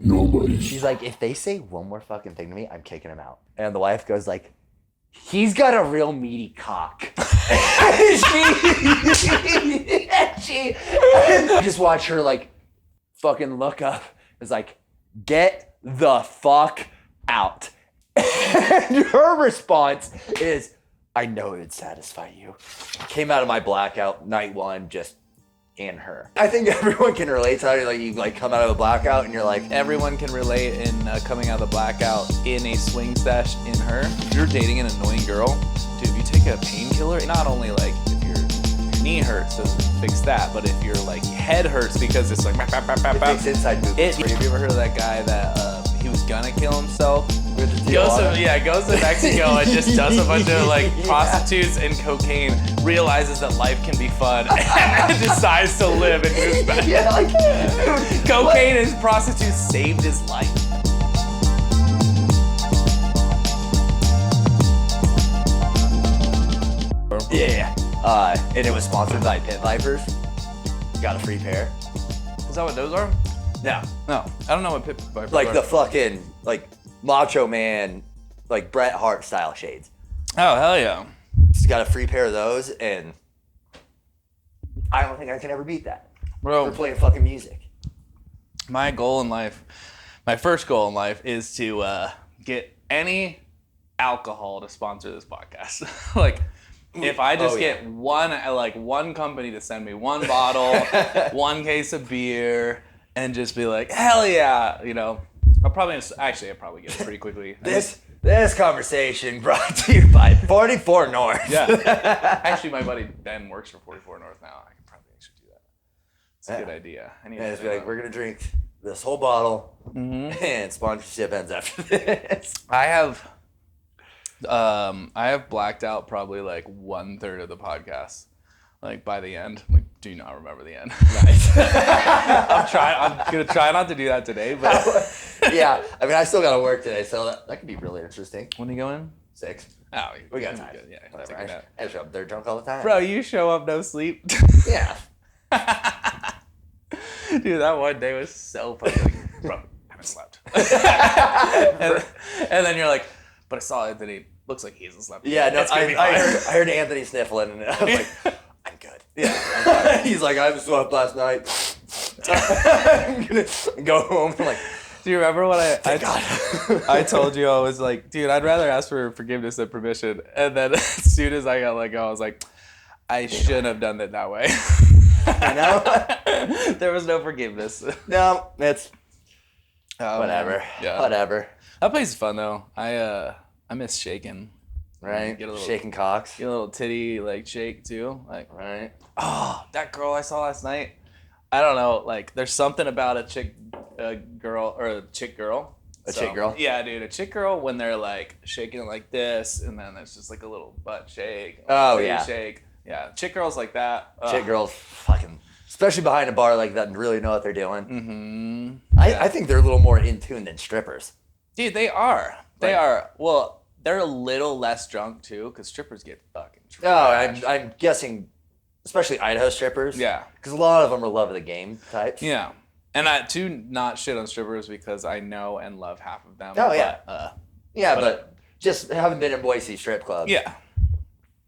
Nobodies. She's like, if they say one more fucking thing to me, I'm kicking him out. And the wife goes like, he's got a real meaty cock. she just watch her like fucking look up. It's like, get the fuck out. And her response is, I know it would satisfy you. Came out of my blackout night one, just in her. I think everyone can relate to how you like come out of a blackout and you're like, everyone can relate in coming out of the blackout in a swing sesh in her. If you're dating an annoying girl, dude, if you take a painkiller, not only like if your knee hurts, doesn't fix that, but if your like head hurts because it's like it makes inside movements. Have you ever heard of that guy that he was gonna kill himself? Goes to Mexico and just does a bunch of like prostitutes and cocaine, realizes that life can be fun, and decides to live and moves back. Yeah, like, dude, cocaine and prostitutes saved his life. Yeah. And it was sponsored by Pit Vipers. Got a free pair. Is that what those are? No. No, I don't know what Pit Vipers like are. The fucking like Macho Man, like Bret Hart style shades. Oh hell yeah! Just got a free pair of those, and I don't think I can ever beat that. Bro, we're playing fucking music. My first goal in life is to get any alcohol to sponsor this podcast. Like, if I just get one company to send me one bottle, one case of beer, and just be like, hell yeah, you know. I'll probably get it pretty quickly. This conversation brought to you by 44 North. Yeah. Actually, my buddy Ben works for 44 North now. I can probably actually do that. It's a good idea. I need to just be like, we're gonna drink this whole bottle, and sponsorship ends after this. I have blacked out probably like 1/3 of the podcast. Like by the end, like, do not remember the end. Nice. I'm gonna try not to do that today, but yeah. I mean, I still gotta work today, so that could be really interesting. When are you going? 6. Oh, we got time. Good. Yeah, whatever. I show up there drunk all the time. Bro, you show up no sleep. Yeah. Dude, that one day was so funny. Like, bro, I haven't slept. and then you're like, but I saw Anthony. Looks like he hasn't slept. Yeah, no, I heard Anthony sniffling, and I was like, I'm good. Yeah. He's like, I haven't slept last night. I'm gonna go home. I'm like, do you remember what God. I told you? I was like, dude, I'd rather ask for forgiveness than permission. And then as soon as I got let go, I was like, I shouldn't have done it that way. You know? There was no forgiveness. No, it's whatever. Yeah. Whatever. That place is fun though. I miss shaking. Right? Get a little, shaking cocks. Get a little titty like shake too. Like, right. Oh, that girl I saw last night. I don't know. Like, there's something about a chick girl. A chick girl. Yeah, dude. A chick girl when they're like shaking it like this, and then there's just like a little butt shake. Shake. Yeah, chick girls like that. Chick girls, fucking, especially behind a bar like that, and really know what they're doing. Mm-hmm. I think they're a little more in tune than strippers. Dude, they are. They are. Well, they're a little less drunk too, because strippers get fucking trashed. Oh, I'm guessing, especially Idaho strippers. Yeah. Because a lot of them are love of the game types. Yeah. And I too not shit on strippers because I know and love half of them. Oh yeah. But just having been in Boise strip clubs. Yeah. A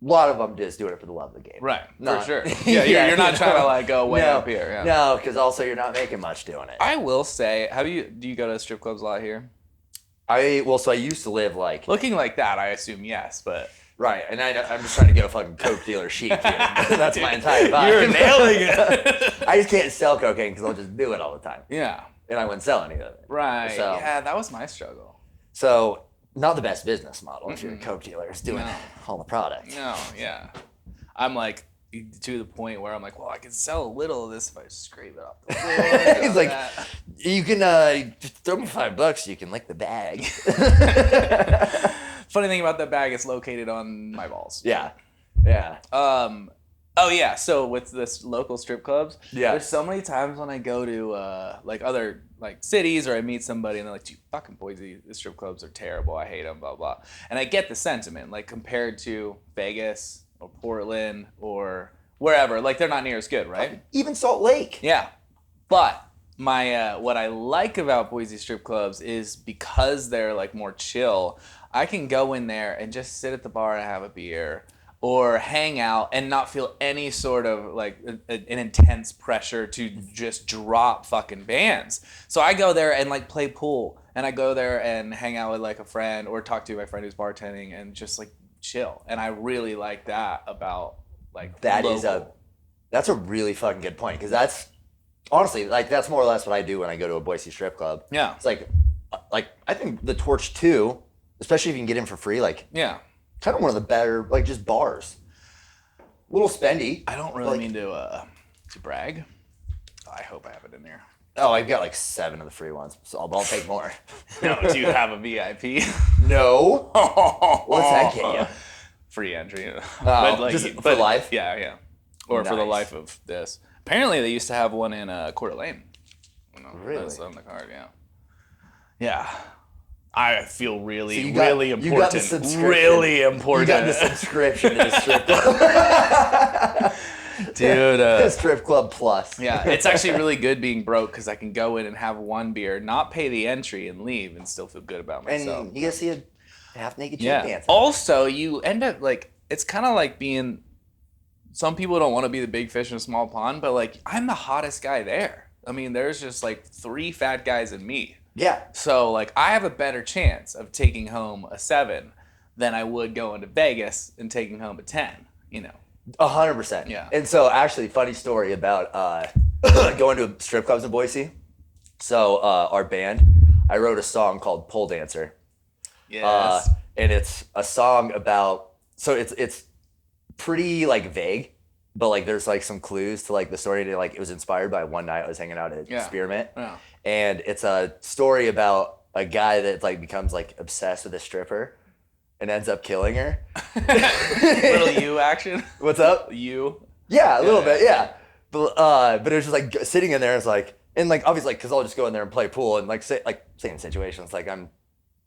lot of them just doing it for the love of the game. Right. Not, for sure. Yeah. You're not trying to like go way up here. Yeah. No, because also you're not making much doing it. I will say, do you go to strip clubs a lot here? I used to live like looking like that. I assume yes, but right. And I'm just trying to get a fucking coke dealer chic here. That's my entire vibe. You're nailing it. I just can't sell cocaine because I'll just do it all the time. Yeah. And I wouldn't sell any of it. Right. So, yeah, that was my struggle. So not the best business model if you're a coke dealer is doing all the product. No. Yeah. I'm like to the point where I'm like, well, I can sell a little of this if I scrape it off the floor. He's like, you can just throw me $5, you can lick the bag. Funny thing about that bag, it's located on my balls. Yeah. Oh yeah. So with this local strip clubs, there's so many times when I go to like other like cities or I meet somebody and they're like, dude, fucking Boise, the strip clubs are terrible. I hate them, blah blah. And I get the sentiment, like compared to Vegas or Portland or wherever, like they're not near as good, right? Even Salt Lake. Yeah. But my what I like about Boise strip clubs is because they're like more chill. I can go in there and just sit at the bar and have a beer or hang out and not feel any sort of like an intense pressure to just drop fucking bands. So I go there and like play pool, and I go there and hang out with like a friend or talk to my friend who's bartending and just like chill. And I really like that about like that's a really fucking good point, because that's honestly like that's more or less what I do when I go to a Boise strip club. Yeah. It's like I think the Torch 2, especially if you can get in for free, like yeah. kind of one of the better, like, just bars. A little spendy. I don't really mean to brag. I hope I have it in there. Oh, I've got like 7 of the free ones, so I'll take more. No, do you have a VIP? No. What's that get you? Free entry. Just for life? Yeah, yeah. Or for the life of this. Apparently, they used to have one in Coeur d'Alene. Really? That's on the card, yeah. Yeah. I feel really important. You got the subscription. Really important. You got the subscription to the strip club. Dude. Strip club plus. Yeah, it's actually really good being broke because I can go in and have one beer, not pay the entry, and leave and still feel good about myself. And you get to see a half-naked chick dancing. Also, you end up like, it's kind of like being, some people don't want to be the big fish in a small pond, but like, I'm the hottest guy there. I mean, there's just like 3 fat guys and me. Yeah. So, like, I have a better chance of taking home a 7 than I would going to Vegas and taking home a 10, you know. 100%. Yeah. And so, actually, funny story about going to strip clubs in Boise. So, our band, I wrote a song called Pole Dancer. Yes. And it's a song about, so it's pretty, like, vague, but, like, there's, like, some clues to, like, the story. To, like, it was inspired by one night I was hanging out at Spearmint. Yeah. And it's a story about a guy that like becomes like obsessed with a stripper and ends up killing her. Little you action. What's up? You. Yeah, a little bit, yeah. But it was just like sitting in there. It's like, and like obviously, like, cause I'll just go in there and play pool and like same situations. Like I'm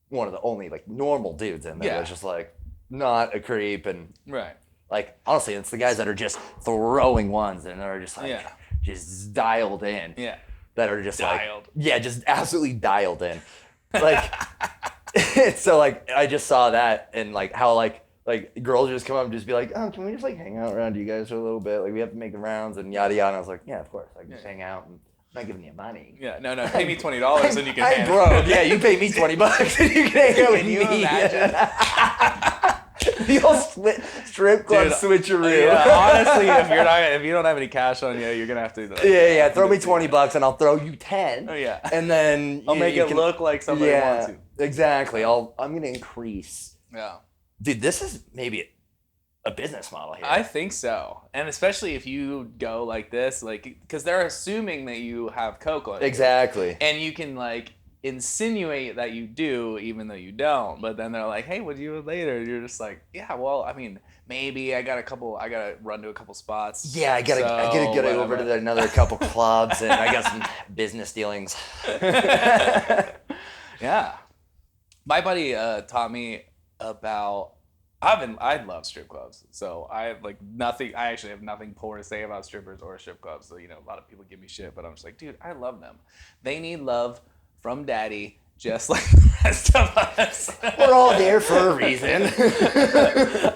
one of the only like normal dudes in there. Yeah. That's just like not a creep and Right. like honestly, it's the guys that are just throwing ones and are just like just dialed in. Yeah. That are just dialed. Like, just absolutely dialed in. Like, so like, I just saw that and like how like girls just come up and just be like, oh, can we just like hang out around you guys for a little bit? Like we have to make the rounds and yada yada. And I was like, yeah, of course. Like just hang out and I'm not giving you money. Yeah, no, pay me $20 and you can hang out. Bro, yeah, you pay me $20 and you can hang out with me. Can you imagine? The old strip club switcheroo. Yeah, honestly, if you don't have any cash on you, you're gonna have to. Like, throw me $20 and I'll throw you 10. Oh yeah. And then I'll make it look like somebody wants to. Exactly. I'm gonna increase. Yeah. Dude, this is maybe a business model here. I think so, and especially if you go like this, like because they're assuming that you have coke on you. Exactly. And you can like insinuate that you do even though you don't, but then they're like, hey, what do you do later? You're just like, yeah, well, I mean, maybe I gotta run to a couple spots. Yeah, I gotta get over to another couple clubs and I got some business dealings. Yeah. My buddy taught me about I love strip clubs, so I have like nothing. I actually have nothing poor to say about strippers or strip clubs. So, you know, a lot of people give me shit, but I'm just like, dude, I love them. They need love from daddy, just like the rest of us. We're all there for a reason.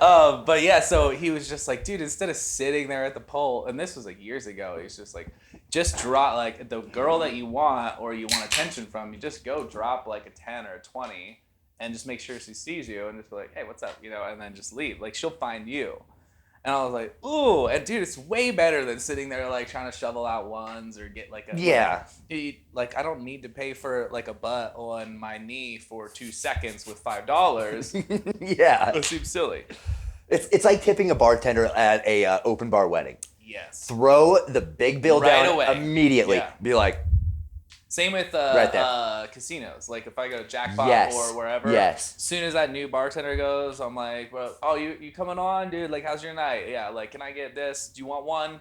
But yeah, so he was just like, dude, instead of sitting there at the pole, and this was like years ago, he's just like, just drop like the girl that you want or you want attention from, you just go drop like a 10 or a 20 and just make sure she sees you and just be like, hey, what's up? You know, and then just leave. Like she'll find you. And I was like, ooh, and dude, it's way better than sitting there like trying to shovel out ones or get like a like I don't need to pay for like a butt on my knee for 2 seconds with $5. Yeah, It seems silly. It's like tipping a bartender at a open bar wedding. Yes. Throw the big bill Right down away. immediately. Yeah. Be like. Same with casinos. Like if I go Jackpot or wherever, as soon as that new bartender goes, I'm like, well, oh, you coming on, dude? Like, how's your night? Yeah, like, can I get this? Do you want one?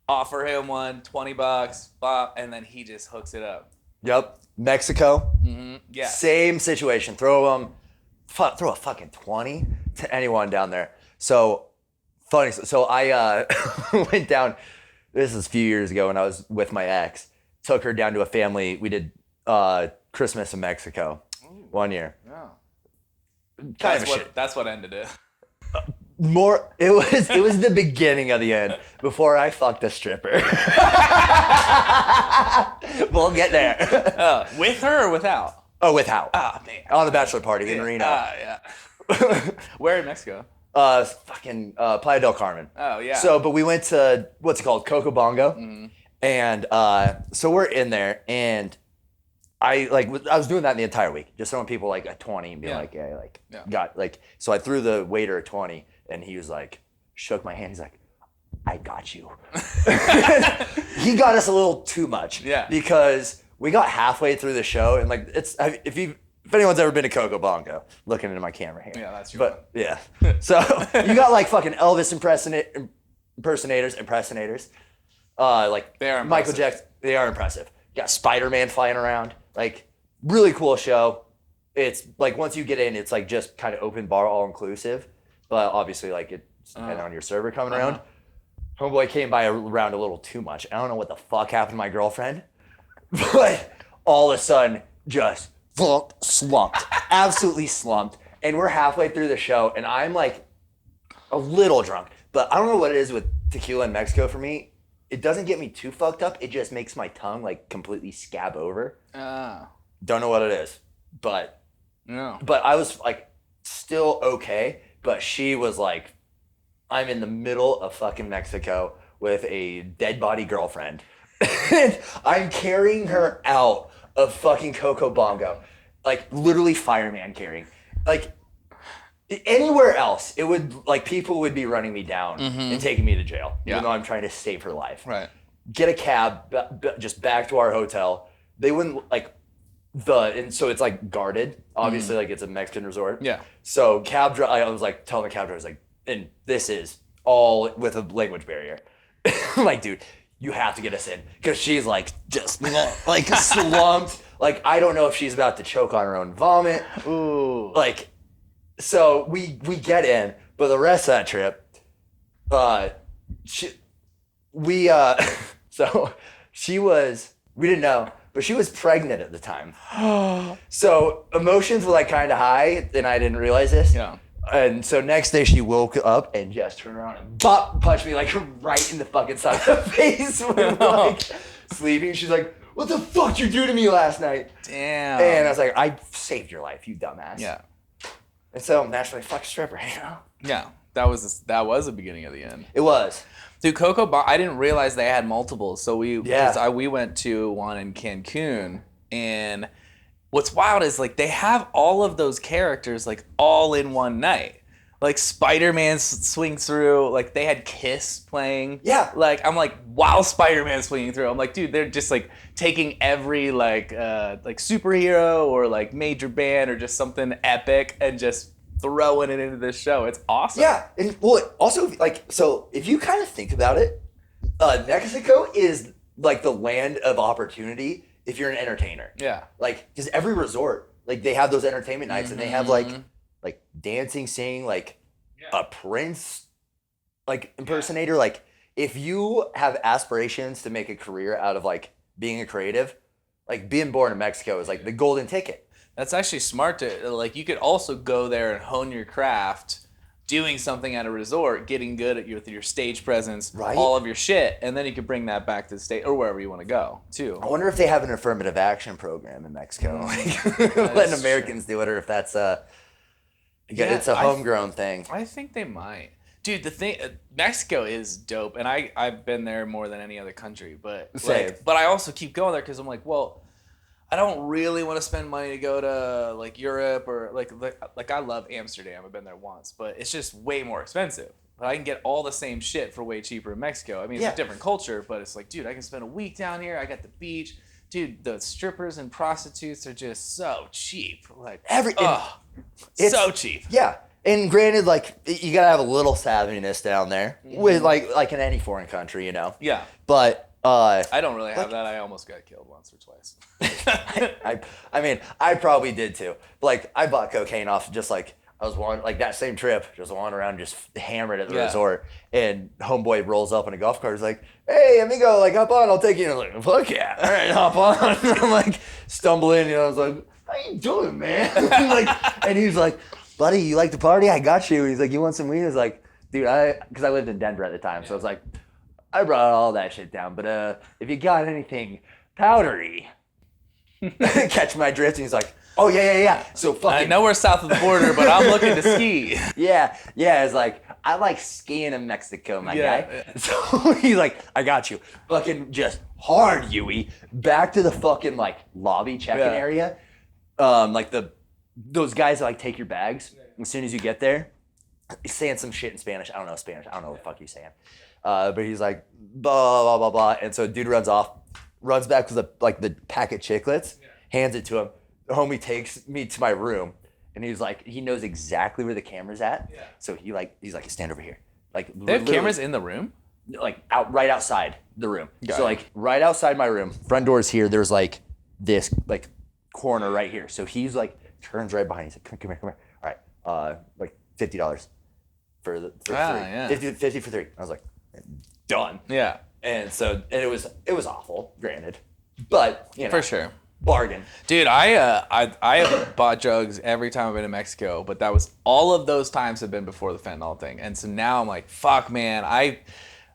Offer him one, $20, bop, and then he just hooks it up. Yep. Mexico. Mm-hmm. Yeah. Same situation. Throw a fucking 20 to anyone down there. So funny. So I went down. This is a few years ago when I was with my ex. took her down to a family. We did Christmas in Mexico 1 year. Yeah. That's what ended it. It was the beginning of the end before I fucked a stripper. We'll get there. With her or without? Oh, without. Oh, man. On the bachelor party in Reno. Yeah. Where in Mexico? Fucking Playa del Carmen. Oh, yeah. So, but we went to, what's it called? Coco Bongo. Mm-hmm. And so we're in there, and I was doing that the entire week, just throwing people like a 20 and be so I threw the waiter a 20, and he was like, shook my hand. He's like, I got you. He got us a little too much. Yeah. Because we got halfway through the show, and like if anyone's ever been to Coco Bongo, looking into my camera here. Yeah, that's your one. Yeah. So you got like fucking Elvis impersonators. Like they are Michael Jackson. They are impressive. You got Spider-Man flying around. Like, really cool show. It's like once you get in, it's like just kind of open bar, all inclusive. But obviously, like it's depending on your server coming around. Homeboy came by around a little too much. I don't know what the fuck happened to my girlfriend, but all of a sudden, just slumped, absolutely slumped. And we're halfway through the show, and I'm like a little drunk, but I don't know what it is with tequila in Mexico for me. It doesn't get me too fucked up. It just makes my tongue like completely scab over. Don't know what it is, but I was like still okay. But she was like, I'm in the middle of fucking Mexico with a dead body girlfriend, and I'm carrying her out of fucking Coco Bongo, like literally fireman carrying, like. Anywhere else, it would like people would be running me down and taking me to jail, even though I'm trying to save her life. Right. Get a cab just back to our hotel. They wouldn't and so it's like guarded. Obviously, like it's a Mexican resort. Yeah. So I was like telling the cab driver, I was like, and this is all with a language barrier. I'm like, dude, you have to get us in because she's like just like slumped. Like I don't know if she's about to choke on her own vomit. Ooh. Like. So we get in, but the rest of that trip, we didn't know, but she was pregnant at the time. So emotions were like kind of high, and I didn't realize this. Yeah. And so next day she woke up and just turned around and punched me like right in the fucking side of the face when like sleeping. She's like, "What the fuck did you do to me last night?" Damn. And I was like, "I saved your life, you dumbass." Yeah. And so naturally, fuck a stripper, you know? Yeah, that was the beginning of the end. It was. Dude, I didn't realize they had multiples. So we went to one in Cancun, and what's wild is like they have all of those characters like all in one night. Like Spider-Man swings through, like they had Kiss playing. Yeah. Like I'm like, while Spider-Man swinging through, I'm like, dude, they're just like taking every like superhero or like major band or just something epic and just throwing it into this show. It's awesome. Yeah, and well, also like so if you kind of think about it, Mexico is like the land of opportunity if you're an entertainer. Yeah. Like because every resort, like they have those entertainment nights and they have like dancing, singing, like a Prince like impersonator. Like if you have aspirations to make a career out of like being a creative, like being born in Mexico is like the golden ticket. That's actually smart to like you could also go there and hone your craft doing something at a resort, getting good at your stage presence, all of your shit, and then you could bring that back to the state or wherever you want to go too. I wonder if they have an affirmative action program in Mexico, like letting Americans do it, or if that's it's a homegrown thing. I think they might. Dude, the thing, Mexico is dope, and I've been there more than any other country, but but I also keep going there because I'm like, well, I don't really want to spend money to go to like Europe or like I love Amsterdam. I've been there once, but it's just way more expensive. But I can get all the same shit for way cheaper in Mexico. I mean, it's a different culture, but it's like, dude, I can spend a week down here. I got the beach. Dude, the strippers and prostitutes are just so cheap. Like it's so cheap. Yeah. And granted, like you gotta have a little savviness down there with like in any foreign country, you know. Yeah. But I don't really have that. I almost got killed once or twice. I mean, I probably did too. Like I bought cocaine off just like I was wandering, like that same trip, just wandering around, just hammered at the resort. And homeboy rolls up in a golf cart. He's like, "Hey, amigo, like hop on, I'll take you." And I'm like, "Fuck yeah, all right, hop on." I'm like stumbling, I was like, "How you doing, man?" And he's like, "Buddy, you like to party? I got you." And he's like, "You want some weed?" I was like, "Dude, because I lived in Denver at the time, so I was like, I brought all that shit down, but if you got anything powdery," catch my drift. And he's like, "Oh yeah. So fucking, I know we're south of the border, but I'm looking to ski. yeah. It's like, I like skiing in Mexico, my guy. So he's like, "I got you." Fucking just hard Yui back to the fucking like lobby check-in area. Like those guys that like take your bags as soon as you get there. He's saying some shit in Spanish. I don't know Spanish. I don't know what the fuck he's saying. But he's like, blah, blah, blah, blah. And so dude runs off, runs back with the packet chiclets, hands it to him. The homie takes me to my room, and he's like, he knows exactly where the camera's at. Yeah. So he's like, "Stand over here." Like, they have cameras in the room? Like right outside the room. Got so it. like right outside my room, front door's here. There's like this like corner right here. So he's like, turns right behind. He's like, come here. All right, like $50 for three. Yeah. 50 for three. I was like, done. Yeah. And so it was awful, granted, but you know, For sure. bargain. Dude, I have bought drugs every time I've been to Mexico, but that was all of those times have been before the fentanyl thing. And so now I'm like, fuck, man,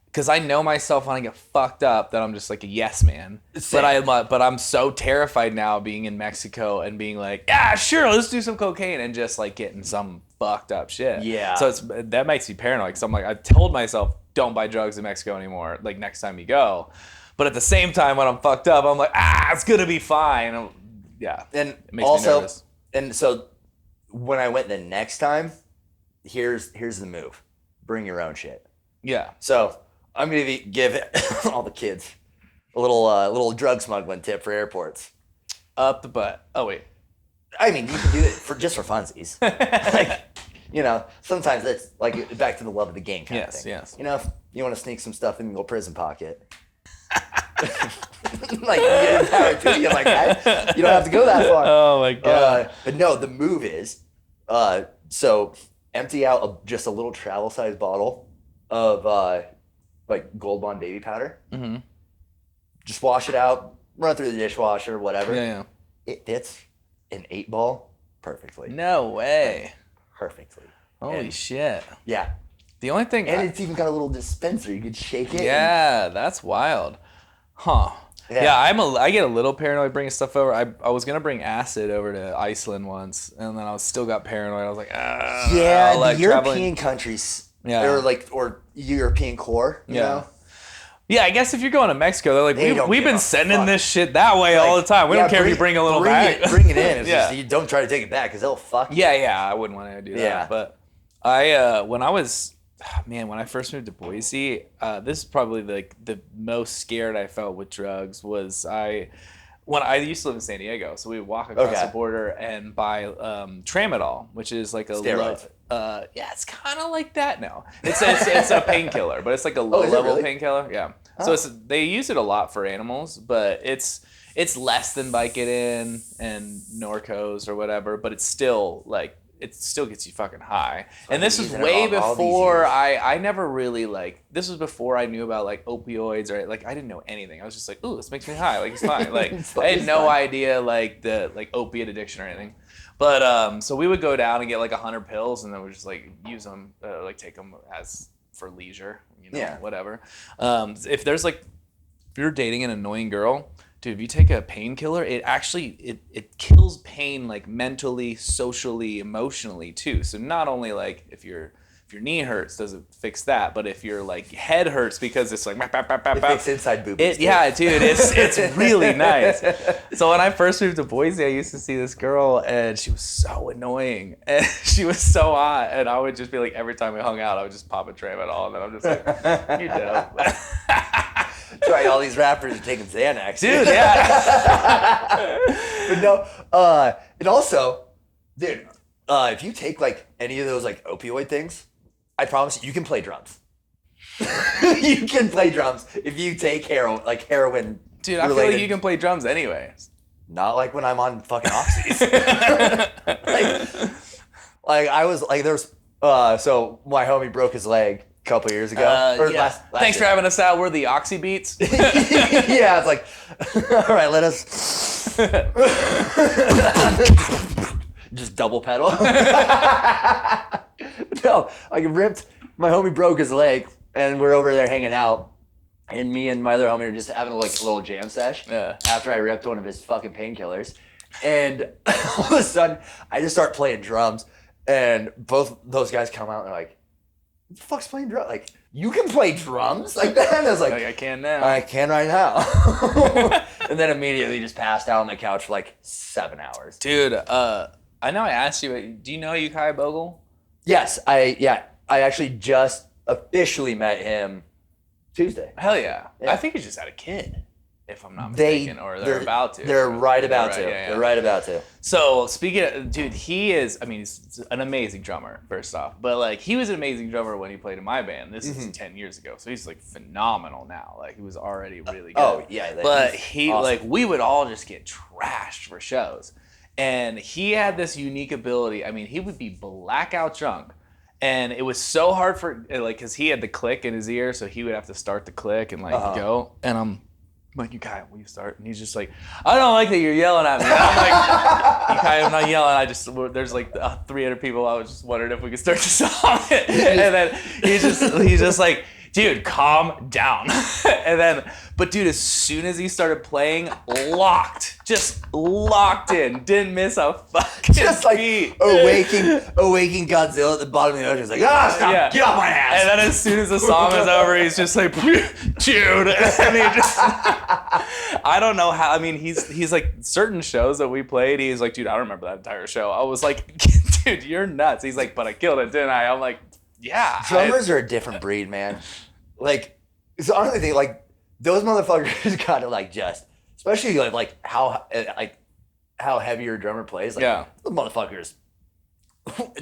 because I know myself when I get fucked up that I'm just like a yes man. Same. But I'm so terrified now being in Mexico and being like, yeah, sure, let's do some cocaine, and just like getting some fucked up shit. Yeah. So that makes me paranoid. So I'm like, I told myself, don't buy drugs in Mexico anymore. Like next time you go. But at the same time, when I'm fucked up, I'm like, it's gonna be fine. Yeah. And it makes me also, nervous. and so when I went the next time, here's the move: bring your own shit. Yeah. So I'm gonna give all the kids a little drug smuggling tip for airports. Up the butt. Oh wait. I mean, you can do it for funsies. Like, you know, sometimes that's like back to the love of the game kind of thing. Yes. You know, if you want to sneak some stuff in your little prison pocket, like you get power to you like that. You don't have to go that far. Oh my god. But no, the move is so empty out just a little travel size bottle of like Gold Bond baby powder. Mm-hmm. Just wash it out, run it through the dishwasher, whatever. Yeah. It fits an 8-ball perfectly. No way. Perfectly. Holy shit. Yeah. The only thing. And it's even got a little dispenser. You could shake it. Yeah, that's wild. Huh. Yeah, I get a little paranoid bringing stuff over. I was gonna bring acid over to Iceland once, and then I still got paranoid. I was like, yeah, like the European countries, or European core, you know. Yeah, I guess if you're going to Mexico, they're like, we've been sending fuck. this shit that way all the time. We don't care if you bring a little bag. Bring it in. It's just, you don't try to take it back because they'll fuck you. Yeah, I wouldn't want to do that. Yeah. But when I first moved to Boise, this is probably like the most scared I felt with drugs was when I used to live in San Diego, so we would walk across the border and buy tramadol, which is like a steroid. It's kind of like that now. It's a painkiller, but it's like a low level painkiller. Yeah. Oh. So they use it a lot for animals, but it's less than Vicodin and Norcos or whatever, but it's still like it still gets you fucking high. And this was way before I never really this was before I knew about like opioids or like I didn't know anything. I was just like, ooh, this makes me high. Like it's fine. Like I had no idea like the opiate addiction or anything. But so we would go down and get like 100 pills and then we just like use them, like take them as for leisure, whatever. If you're dating an annoying girl, dude, if you take a painkiller, it actually it kills pain like mentally, socially, emotionally too. So not only like if your knee hurts, does it fix that? But if your like head hurts because it's like it fixes inside boobies. Yeah, dude, it's really nice. So when I first moved to Boise, I used to see this girl and she was so annoying and she was so hot, and I would just be like every time we hung out, I would just pop a tramadol and then I'm just like, you dope. That's why all these rappers are taking Xanax. Dude, yeah. But no, and also, dude, if you take like any of those like opioid things, I promise you can play drums. You can play drums if you take heroin. Dude, I feel like you can play drums anyway. Not like when I'm on fucking oxys. Like I was like there's so my homie broke his leg a couple years ago. Last Thanks for year. having us out. We're the Oxy Beats. Yeah, it's like, all right, let us just double pedal. No, like ripped. My homie broke his leg, and we're over there hanging out, and me and my other homie are just having like a little jam sesh. Yeah. After I ripped one of his fucking painkillers, and all of a sudden I just start playing drums, and both those guys come out and they're like, "What the fuck's playing drums? Like you can play drums like that?" And I was like, I can now. I can right now. And then immediately just passed out on the couch for like 7 hours. Dude, I know I asked you, but do you know Ukai Bogle? Yes, I actually just officially met him Tuesday. Hell yeah. Yeah. I think he just had a kid, if I'm not mistaken, or they're about to. They're right about to. Yeah. They're right about to. So speaking of, dude, he's an amazing drummer, first off. But like he was an amazing drummer when he played in my band. This is 10 years ago. So he's like phenomenal now. Like he was already really good. Oh, yeah. But he awesome. like we would all just get trashed for shows. And he had this unique ability. I mean, he would be blackout drunk. And it was so hard for like because he had the click in his ear, so he would have to start the click and like go. And I'm like, "Ukai, will you start?" And he's just like, "I don't like that you're yelling at me." And I'm like, "Ukai, I'm not yelling. I just there's like 300 people. I was just wondering if we could start the song." And then he's just like, "Dude, calm down." And then, but dude, as soon as he started playing, just locked in, didn't miss a fucking Just like beat. awaking Godzilla at the bottom of the ocean. He's like, stop, get off my ass. And then as soon as the song is over, he's just like, "Dude," and he just, I don't know how. I mean, he's like certain shows that we played. He's like, "Dude, I don't remember that entire show." I was like, "Dude, you're nuts." He's like, "But I killed it, didn't I?" I'm like, "Yeah." Drummers are a different breed, man. Like, it's the only thing. Like, those motherfuckers gotta like just, especially like how heavy your drummer plays. Like, Yeah. the motherfuckers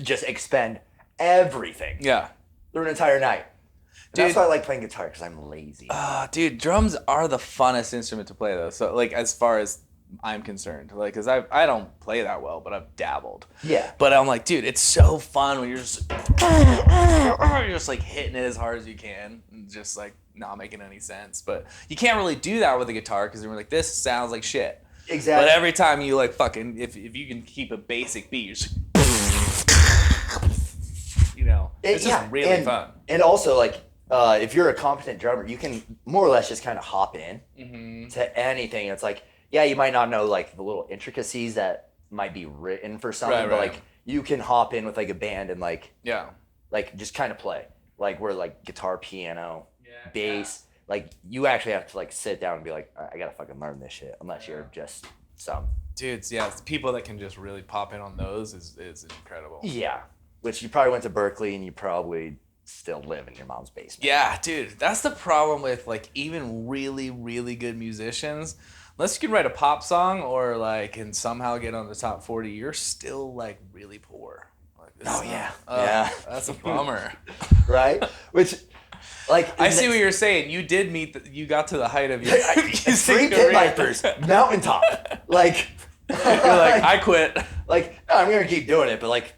just expend everything. Yeah. Through an entire night. And Dude. that's why I like playing guitar, because I'm lazy. Dude, drums are the funnest instrument to play though. So like as far as I'm concerned, like, cause I don't play that well, but I've dabbled. Yeah. But I'm like, dude, it's so fun when you're just like hitting it as hard as you can, and just like not making any sense. But you can't really do that with a guitar because you're like, this sounds like shit. Exactly. But every time you like fucking, if you can keep a basic beat, you're just, it's just really fun. And also, like, if you're a competent drummer, you can more or less just kind of hop in to anything. It's like, yeah, you might not know like the little intricacies that might be written for something, but like you can hop in with like a band and like just kind of play. Like where like guitar, piano, bass, like you actually have to like sit down and be like, I gotta fucking learn this shit, unless you're just some dudes. Yeah, people that can just really pop in on those is incredible. Yeah, which you probably went to Berkeley and you probably still live in your mom's basement. Yeah, dude, that's the problem with like even really, really good musicians. Unless you can write a pop song or like and somehow get on the top 40, you're still like really poor. Like, yeah, that's a bummer, right? Which, like, I see what you're saying. You did you got to the height of your three pit vipers, mountaintop. Like, you're like, I quit. Like, no, I'm gonna keep doing it, but like,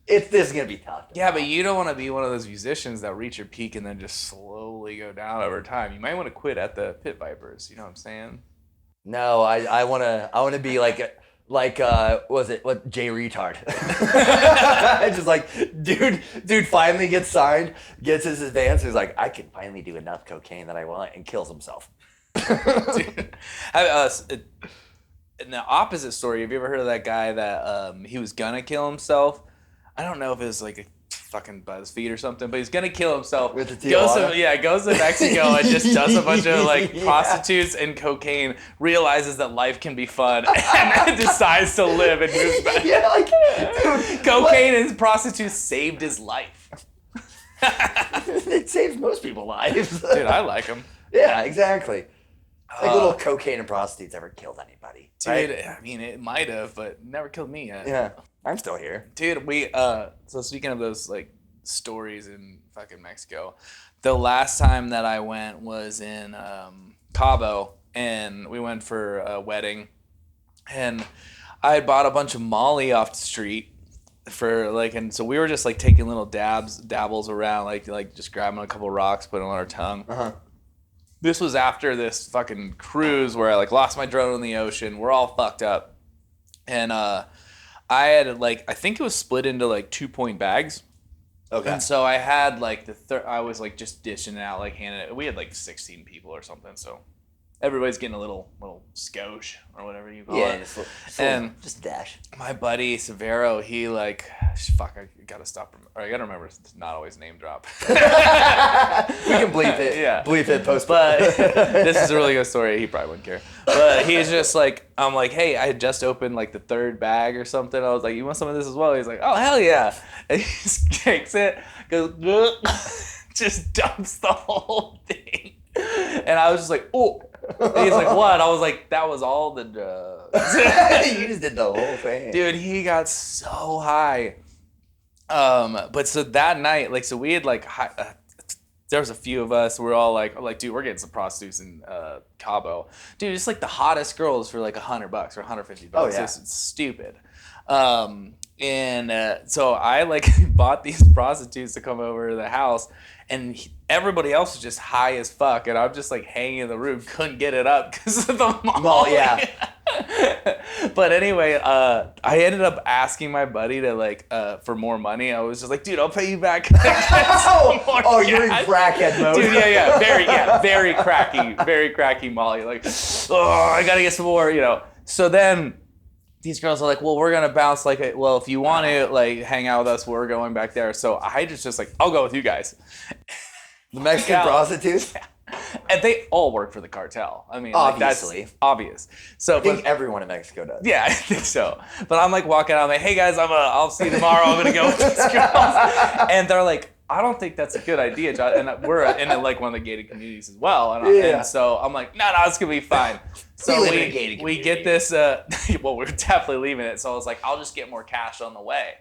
this is gonna be tough. Yeah, but you don't want to be one of those musicians that reach your peak and then just slowly go down over time. You might want to quit at the pit vipers. You know what I'm saying? No, I wanna be like Jay Retard? Just like, dude finally gets signed, gets his advance, he's like, I can finally do enough cocaine that I want, and kills himself. Dude, in the opposite story, have you ever heard of that guy that he was gonna kill himself? I don't know if it was like a fucking BuzzFeed or something, but he's gonna kill himself. With the Tijuana? Goes to Mexico and just does a bunch of like prostitutes and cocaine, realizes that life can be fun, and then decides to live and moves back. Yeah, like, dude, cocaine and prostitutes saved his life. It saves most people's lives. Dude, I like him. Yeah, exactly. Like little cocaine and prostitutes ever killed anybody. Dude, right? I mean, it might have, but never killed me yet. Yeah, I'm still here. Dude, so speaking of those like stories in fucking Mexico, the last time that I went was in Cabo, and we went for a wedding, and I had bought a bunch of Molly off the street, for like, and so we were just like taking little dabbles around, like just grabbing a couple rocks, putting them on our tongue. This was after this fucking cruise where I like lost my drone in the ocean. We're all fucked up, and I had like, I think it was split into like 2-point bags. Okay. And so I had like I was like just dishing it out, like handing it. We had like 16 people or something, so everybody's getting a little skosh or whatever you call it. And just dash. My buddy Severo, he like, fuck, I gotta stop. Or I gotta remember to not always name drop. We can bleep it. Yeah. Bleep it post. But this is a really good story. He probably wouldn't care. But he's just like, I'm like, hey, I had just opened like the 3rd bag or something. I was like, you want some of this as well? He's like, oh, hell yeah. And he just takes it, goes, just dumps the whole thing. And I was just like, oh. And he's like, what? I was like, that was all the drugs. You just did the whole thing. Dude, he got so high. But so that night, like, so we had like, there was a few of us. We're all like, dude, we're getting some prostitutes in Cabo. Dude, it's like the hottest girls for like $100 or $150. Oh, yeah. It's stupid. And so I like bought these prostitutes to come over to the house, and everybody else was just high as fuck, and I'm just like hanging in the room, couldn't get it up because of the mall. Yeah. But anyway, I ended up asking my buddy to like for more money. I was just like, dude, I'll pay you back. You're in crackhead mode. Dude, very cracky Molly. Like, oh, I gotta get some more, you know. So then these girls are like, well, we're gonna bounce. Like, well, if you want to like hang out with us, we're going back there. So I just like, I'll go with you guys. The Mexican prostitutes. And they all work for the cartel. I mean, obviously. Like, that's obvious. So I think everyone in Mexico does. Yeah, I think so. But I'm like walking out, I'm like, hey guys, I'll see you tomorrow. I'm gonna go with these girls. And they're like, I don't think that's a good idea, John. And we're in like one of the gated communities as well. And so I'm like, no, it's gonna be fine. So we get this. Well, we're definitely leaving it. So I was like, I'll just get more cash on the way.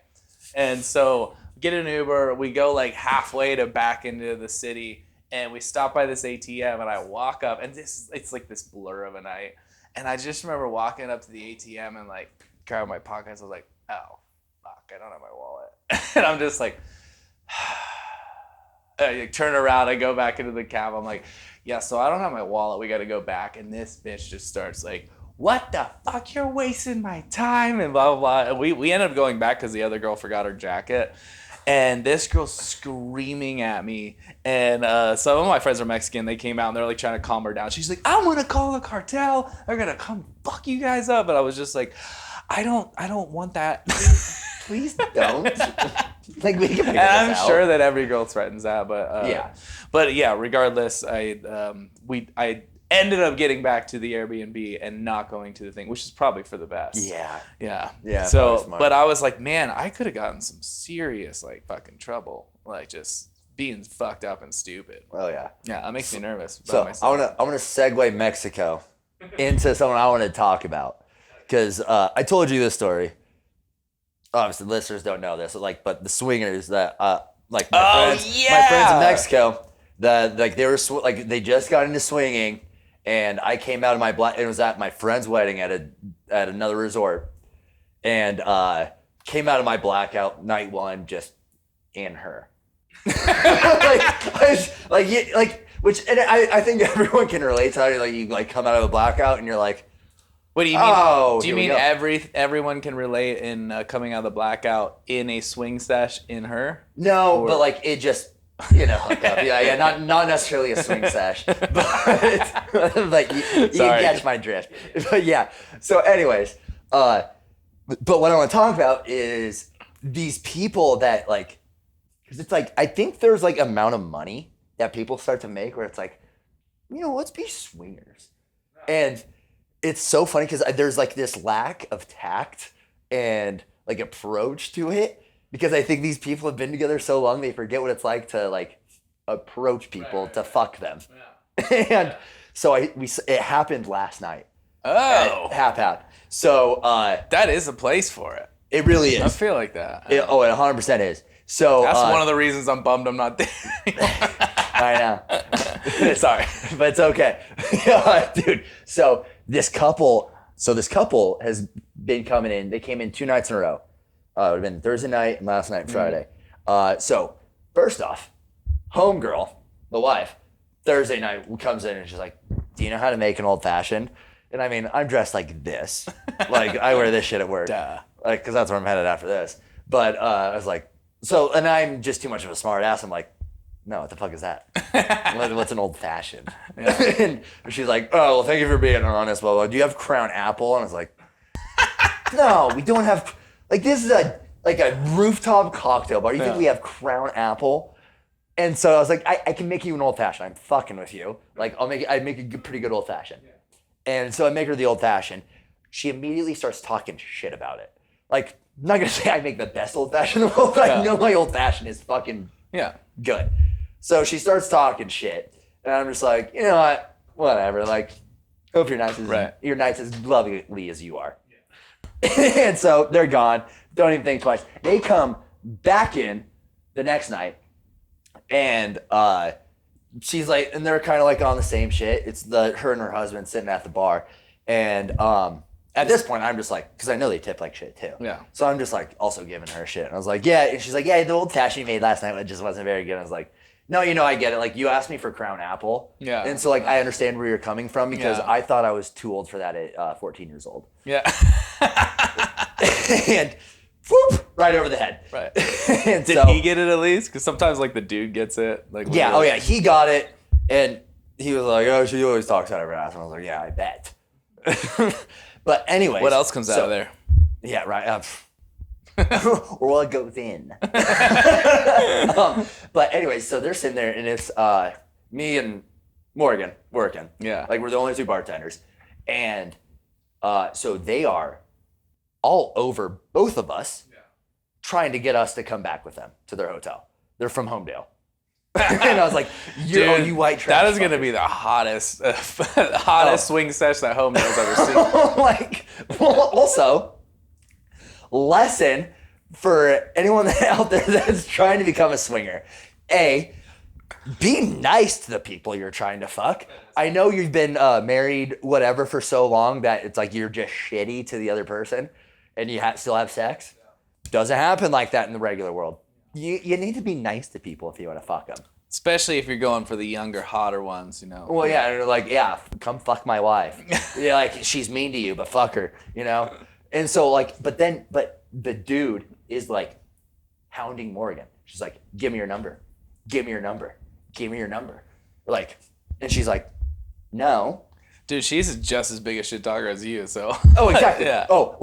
And so get an Uber. We go like halfway to back into the city. And we stop by this ATM, and I walk up, and it's like this blur of a night. And I just remember walking up to the ATM and like grabbing my pockets. I was like, oh, fuck, I don't have my wallet. And I'm just like, I turn around, I go back into the cab. I'm like, yeah, so I don't have my wallet. We got to go back. And this bitch just starts like, what the fuck? You're wasting my time, and blah, blah, blah. And we ended up going back because the other girl forgot her jacket. And this girl's screaming at me, and some of my friends are Mexican. They came out and they're like trying to calm her down. She's like, "I'm gonna call the cartel. They're gonna come fuck you guys up." And I was just like, "I don't want that. Please don't." Like we can figure this I'm out. sure that every girl threatens that, but yeah. Regardless, I ended up getting back to the Airbnb and not going to the thing, which is probably for the best. Yeah. So, but I was like, man, I could have gotten some serious like fucking trouble, like just being fucked up and stupid. Well, yeah. Yeah, that makes me nervous. So I want to segue Mexico into something I want to talk about, because I told you this story. Obviously, listeners don't know this, but the swingers that my friends in Mexico, they just got into swinging. And I came out of my it was at my friend's wedding at another resort, and came out of my blackout night one just in her. I think everyone can relate to how you like come out of a blackout and you're like, what do you mean? Oh, do you mean everyone can relate in coming out of the blackout in a swing sesh in her? No, but like it just. Hook up. Yeah, not necessarily a swing sash, but like you catch my drift. But yeah. So, anyways, but what I want to talk about is these people that because it's like I think there's like amount of money that people start to make where it's like, let's be swingers, and it's so funny because there's like this lack of tact and like approach to it. Because I think these people have been together so long, they forget what it's like to approach people to fuck them. Yeah. And so it happened last night. Oh. Hap. So that is a place for it. It really is. I feel like that. It 100% is. So that's one of the reasons I'm bummed I'm not there. I know. Sorry, but it's okay, dude. So this couple has been coming in. They came in 2 nights in a row. It would have been Thursday night and last night, Friday. So first off, homegirl, the wife, Thursday night comes in and she's like, do you know how to make an old fashioned? And I mean, I'm dressed like this. Like, I wear this shit at work. Duh. Like, because that's where I'm headed after this. But I was like, so, and I'm just too much of a smart ass. I'm like, no, what the fuck is that? What's an old fashioned? Yeah. And she's like, oh, well, thank you for being honest. Blah, blah. Do you have Crown Apple? And I was like, no, we don't have, like, this is a rooftop cocktail bar. You think we have Crown Apple? And so I was like, I can make you an old fashioned. I'm fucking with you. Like, I'd make a pretty good old fashioned. Yeah. And so I make her the old fashioned. She immediately starts talking shit about it. Like, I'm not gonna say I make the best old fashioned in the world, but I know my old fashioned is fucking good. So she starts talking shit. And I'm just like, you know what? Whatever. Like, hope you're nice as lovely as you are. Yeah. And so they're gone. Don't even think twice. They come back in the next night. And she's like, and they're kind of like on the same shit. It's her and her husband sitting at the bar. And at this point, I'm just like, because I know they tip like shit too. Yeah. So I'm just like also giving her shit. And I was like, yeah. And she's like, yeah, the old fashioned you made last night just wasn't very good. I was like, no, I get it. Like, you asked me for Crown Apple. Yeah. And so, like, I understand where you're coming from because I thought I was too old for that at 14 years old. Yeah. And whoop, right over the head. Right. And Did he get it at least? Because sometimes, like, the dude gets it. Like, yeah. Oh, yeah. He got it. And he was like, oh, she always talks out of her ass. And I was like, yeah, I bet. But anyways. What else comes out of there? Yeah, right. Or what goes in. But anyways, so they're sitting there and it's me and Morgan working. Yeah. Like, we're the only two bartenders. And so they are all over both of us trying to get us to come back with them to their hotel. They're from Homedale. And I was like, you white trash. That is going to be the hottest swing session that Homedale's ever seen. Like, well, also, lesson for anyone out there that's trying to become a swinger. A, be nice to the people you're trying to fuck. I know you've been married, whatever, for so long that it's like you're just shitty to the other person and you still have sex. Doesn't happen like that in the regular world. You need to be nice to people if you want to fuck them. Especially if you're going for the younger, hotter ones, you know. Well, yeah, and they're like, yeah, come fuck my wife. Yeah, like, she's mean to you, but fuck her, you know? And so, like, but the dude is like hounding Morgan. She's like, give me your number. Give me your number. Give me your number. Like, and she's like, no. Dude, she's just as big a shit talker as you, so. Oh, exactly. Yeah. Oh,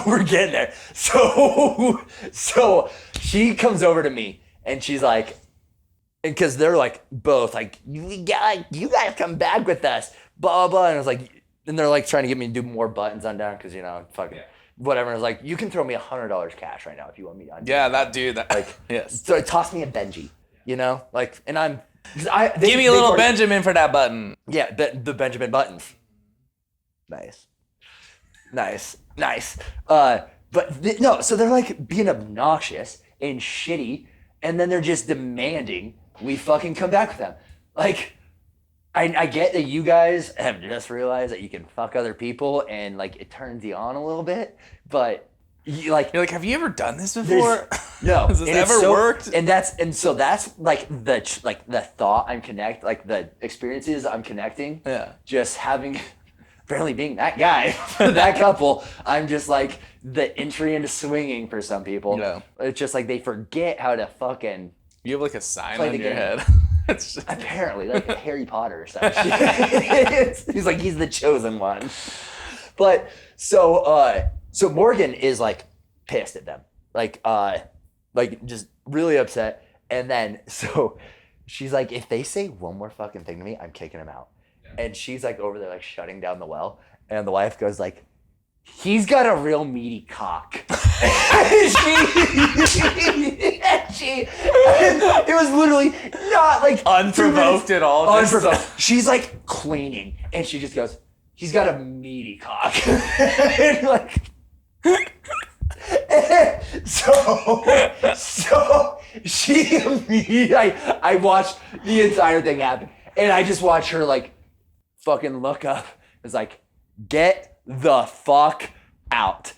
we're getting there. So she comes over to me and she's like, and because they're like both like, you gotta come back with us, blah, blah. And I was like, and they're like trying to get me to do more buttons undone because, you know, fucking whatever. And I was like, you can throw me $100 cash right now if you want me to undo. Yeah, that dude. Like, yes. So toss me a Benji, you know, like, and I'm. Give me a little Benjamin for that button. Yeah, the Benjamin buttons. Nice. But no, so they're like being obnoxious and shitty, and then they're just demanding we fucking come back with them. Like, I get that you guys have just realized that you can fuck other people and like it turns you on a little bit, but you're like, have you ever done this before? No. Has this ever worked? And so that's like the thought I'm like the experiences I'm connecting. Yeah. Just having, apparently being that guy for that couple, I'm just like the entry into swinging for some people. Yeah. It's just like they forget how to fucking. You have like a sign on your head. It's just... Apparently, like Harry Potter or something. He's like, he's the chosen one. But so Morgan is like pissed at them, like just really upset. And then so she's like, if they say one more fucking thing to me, I'm kicking them out. Yeah. And she's like over there like shutting down the well. And the wife goes like, he's got a real meaty cock. It was literally not like unprovoked at all. Unprovoked. She's like cleaning, and she just goes, "He's got a meaty cock." And like, so she immediately. I watched the entire thing happen, and I just watched her like fucking look up. It's like, get the fuck out.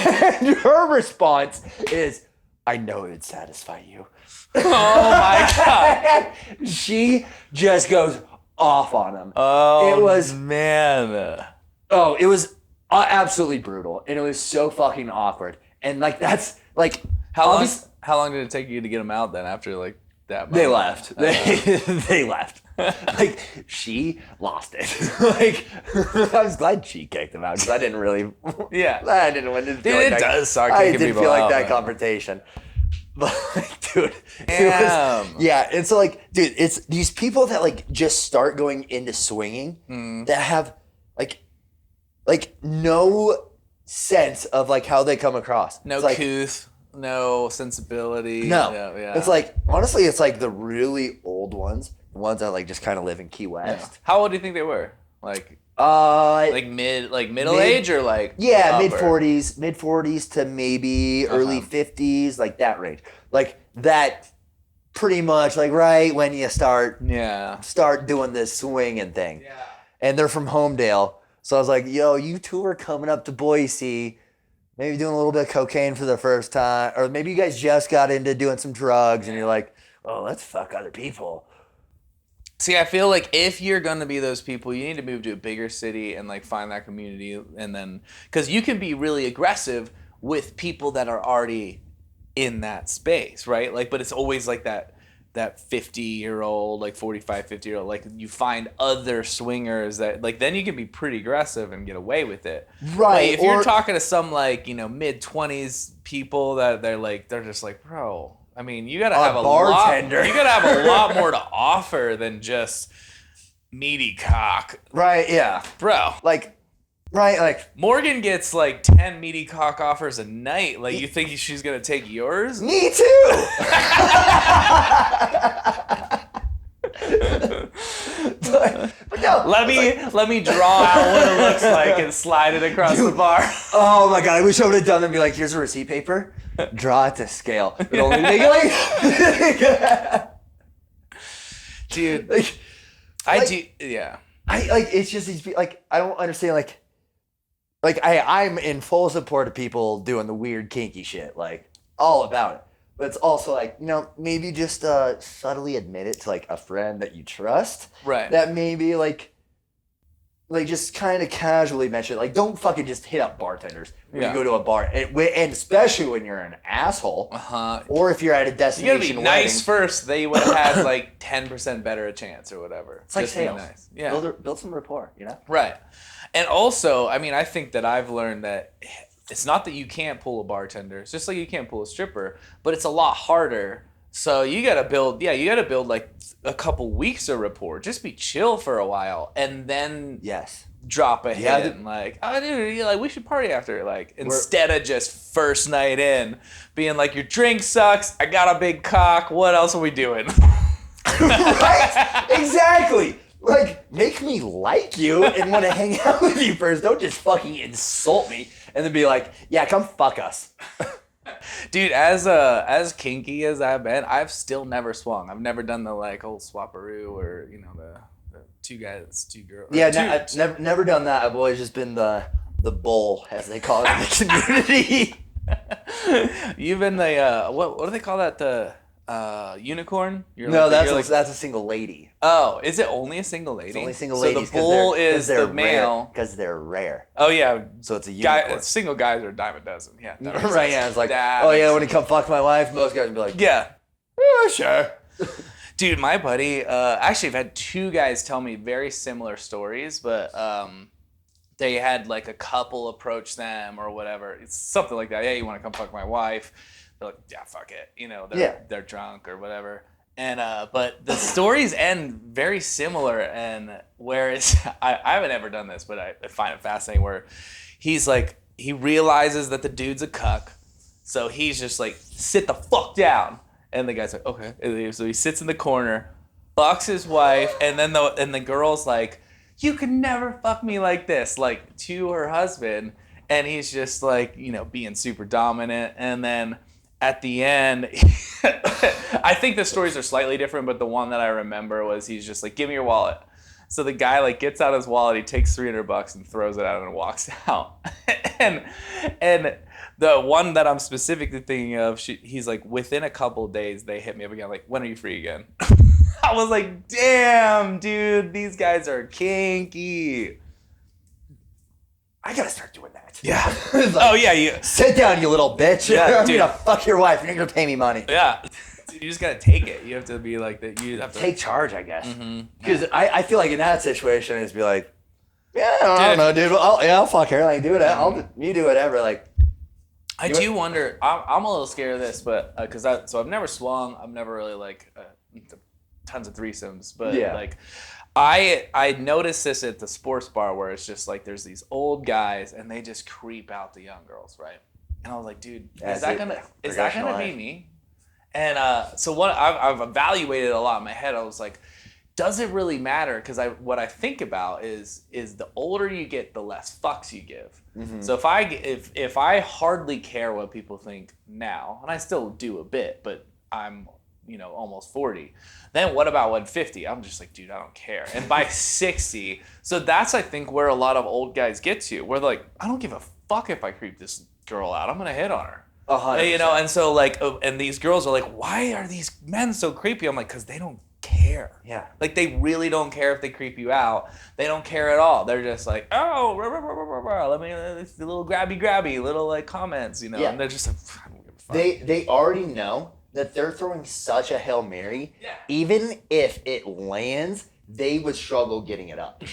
And her response is, I know it would satisfy you. Oh my God. She just goes off on him. Oh, it was man. Oh, it was absolutely brutal, and it was so fucking awkward. And like that's like How long did it take you to get him out then after like that? They left. They left. Like she lost it. Like I was glad she kicked him out because I didn't really. Yeah. I didn't want to. Dude, it does suck I kicking didn't people feel like out, that man. confrontation. But like, dude, Damn. and so like, dude, it's these people that like just start going into swinging that have like no sense of like how they come across. No It's couth, no sensibility. No. Yeah. It's like, honestly, it's like the really old ones, the ones that like just kind of live in Key West. How old do you think they were? Like middle age or like yeah, upper? mid 40s to maybe early 50s, like that range. Like that pretty much like right when you start doing this swinging thing. Yeah. And they're from Homedale. So I was like, yo, you two are coming up to Boise, maybe doing a little bit of cocaine for the first time, or maybe you guys just got into doing some drugs and you're like, oh, let's fuck other people. See, I feel like if you're gonna be those people, you need to move to a bigger city and like find that community, and then because you can be really aggressive with people that are already in that space, right? Like, but it's always like that 50-year-old, like 45, 50-year-old, like you find other swingers that like then you can be pretty aggressive and get away with it. Right. Like, if you're talking to some like, mid-20s people that they're just like, bro, I mean, you gotta have a bartender. You gotta have a lot more to offer than just meaty cock. Right, yeah. Bro. Like Morgan gets like 10 meaty cock offers a night. Like, you think she's gonna take yours? me too. but no. Let me draw out what it looks like and slide it across the bar. Oh my god, I wish I would have done that and be like, here's a receipt paper. Draw it to scale. It only make it like Dude. Yeah. I like it's just these like I don't understand like I'm in full support of people doing the weird kinky shit, like all about it. But it's also like, maybe just subtly admit it to like a friend that you trust. Right. That maybe like just kind of casually mention it. Like don't fucking just hit up bartenders when you go to a bar. And especially when you're an asshole. Or if you're at a You destination gotta be wedding. nice first. They would have had like 10% better a chance or whatever. It's like Just be sales. nice. Yeah. Build some rapport, Right. And also, I mean, I think that I've learned that it's not that you can't pull a bartender. It's just like you can't pull a stripper, but it's a lot harder. So you gotta build like a couple weeks of rapport. Just be chill for a while, and then drop a hit. Like, oh, dude, like we should party after. Like instead of just first night in, being like, your drink sucks. I got a big cock. What else are we doing? Right? Exactly. Like, make me like you and want to hang out with you first. Don't just fucking insult me and then be like, yeah, come fuck us. Dude, as kinky as I've been, I've still never swung. I've never done the like whole swapperoo or the two guys, two girls. Yeah, I've never done that. I've always just been the bull, as they call it in the community. You've been the what do they call that? The unicorn? That's a single lady. Oh, is it only a single lady? It's only single ladies. So the bull is the male. Because they're rare. Oh, yeah. So it's a unicorn. Single guys are a dime a dozen. Yeah. Right, yeah. It's like, when you come fuck my wife, most guys would be like, yeah. Sure. Dude, my buddy, actually, I've had two guys tell me very similar stories, but they had like a couple approach them or whatever. It's something like that. Yeah, you want to come fuck my wife? They're like, yeah, fuck it. They're drunk or whatever. And but the stories end very similar, and whereas I haven't ever done this, but I find it fascinating where he's like, he realizes that the dude's a cuck, so he's just like, sit the fuck down. And the guy's like, okay. So he sits in the corner, fucks his wife, and then the girl's like, you can never fuck me like this, like to her husband. And he's just like, being super dominant. And then at the end, I think the stories are slightly different, but the one that I remember was he's just like, give me your wallet. So the guy like gets out his wallet, he takes $300 and throws it out and walks out. and the one that I'm specifically thinking of, he's like, within a couple of days, they hit me up again, like, when are you free again? I was like, damn, dude, these guys are kinky. I gotta start doing that. Yeah. Like, oh, yeah. You sit down, you little bitch. Yeah, I'm dude. gonna fuck your wife. You're gonna pay me money. Yeah. You just gotta take it. You have to be like that. You have to take charge, I guess. Because I feel like in that situation, it's be like, yeah, I don't know, dude. I'll fuck her. Like, do it. You do whatever. Like, I do wonder. I'm a little scared of this, but because I've never swung. I've never really like tons of threesomes, but like. I noticed this at the sports bar where it's just like there's these old guys and they just creep out the young girls, right? And I was like, dude, is that gonna be me? And so what I've evaluated a lot in my head. I was like, does it really matter? Because what I think about is the older you get, the less fucks you give. So if I hardly care what people think now, and I still do a bit, but I'm almost 40. Then what about 150? I'm just like, dude, I don't care. And by 60, so that's I think where a lot of old guys get to, where they're like, I don't give a fuck if I creep this girl out. I'm gonna hit on her. 100%. And so like, and these girls are like, why are these men so creepy? I'm like, because they don't care. Yeah. Like they really don't care if they creep you out. They don't care at all. They're just like, oh, let me a little grabby, little like comments, Yeah. And they're just like, I don't give a fuck. They already know that they're throwing such a Hail Mary. Yeah. Even if it lands, they would struggle getting it up.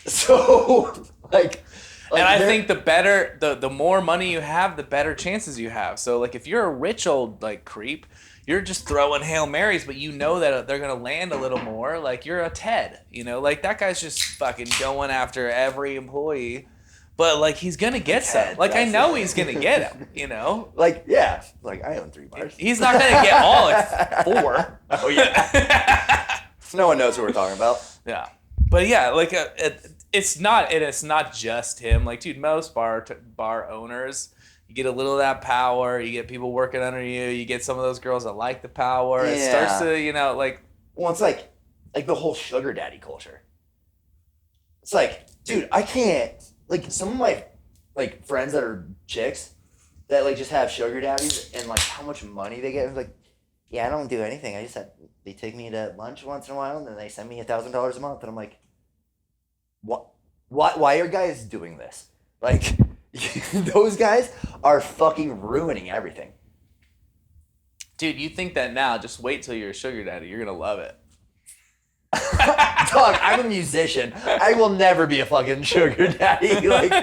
So, like and I think the better, the more money you have, the better chances you have. So, like, if you're a rich old, like, creep, you're just throwing Hail Marys, but you know that they're going to land a little more. Like, you're a Ted, Like, that guy's just fucking going after every employee. But, like, he's going to get some. Like, I know he's going to get him, Like, yeah. Like, I own 3 bars. He's not going to get all like 4. Oh, yeah. No one knows who we're talking about. Yeah. But, yeah, like, it's not just him. Like, dude, most bar owners, you get a little of that power. You get people working under you. You get some of those girls that like the power. It starts to, like... Well, it's like the whole sugar daddy culture. It's like, dude, I can't... Like, some of my, like, friends that are chicks that, like, just have sugar daddies and, like, how much money they get. It's like, yeah, I don't do anything. I just they take me to lunch once in a while and then they send me $1,000 a month. And I'm like, what? Why are guys doing this? Like, those guys are fucking ruining everything. Dude, you think that now, just wait till you're a sugar daddy. You're going to love it. Dog, I'm a musician. I will never be a fucking sugar daddy. Like,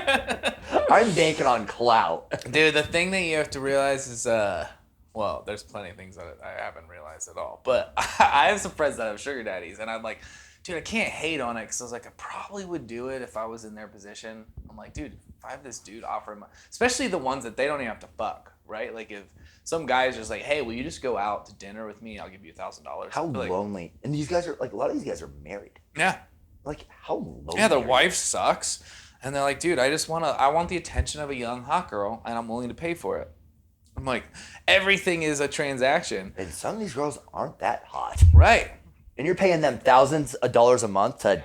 I'm banking on clout. Dude, the thing that you have to realize is, well, there's plenty of things that I haven't realized at all. But I have some friends that have sugar daddies, and I'm like, dude, I can't hate on it because I was like, I probably would do it if I was in their position. I'm like, dude, if I have this dude offer him, especially the ones that they don't even have to fuck, right? Like if some guy is just like, hey, will you just go out to dinner with me? I'll give you $1,000. How lonely. And these guys are, like, a lot of these guys are married. Yeah. Like, how lonely. Yeah, their wife sucks. And they're like, dude, I want the attention of a young hot girl, and I'm willing to pay for it. I'm like, everything is a transaction. And some of these girls aren't that hot. Right. And you're paying them thousands of dollars a month to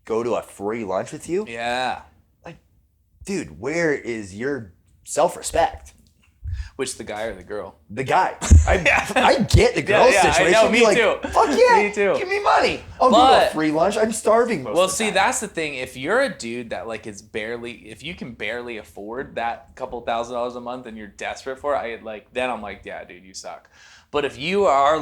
go to a free lunch with you? Yeah. Like, dude, where is your self-respect? Which, the guy or the girl? The guy. I get the girl situation. I know, me like, too. Fuck yeah, me too. Give me money. I'll go to a free lunch. I'm starving most of the time. Well, see, that's the thing. If you're a dude that like if you can barely afford that couple $1,000s a month and you're desperate for it, then I'm like, yeah, dude, you suck. But if you are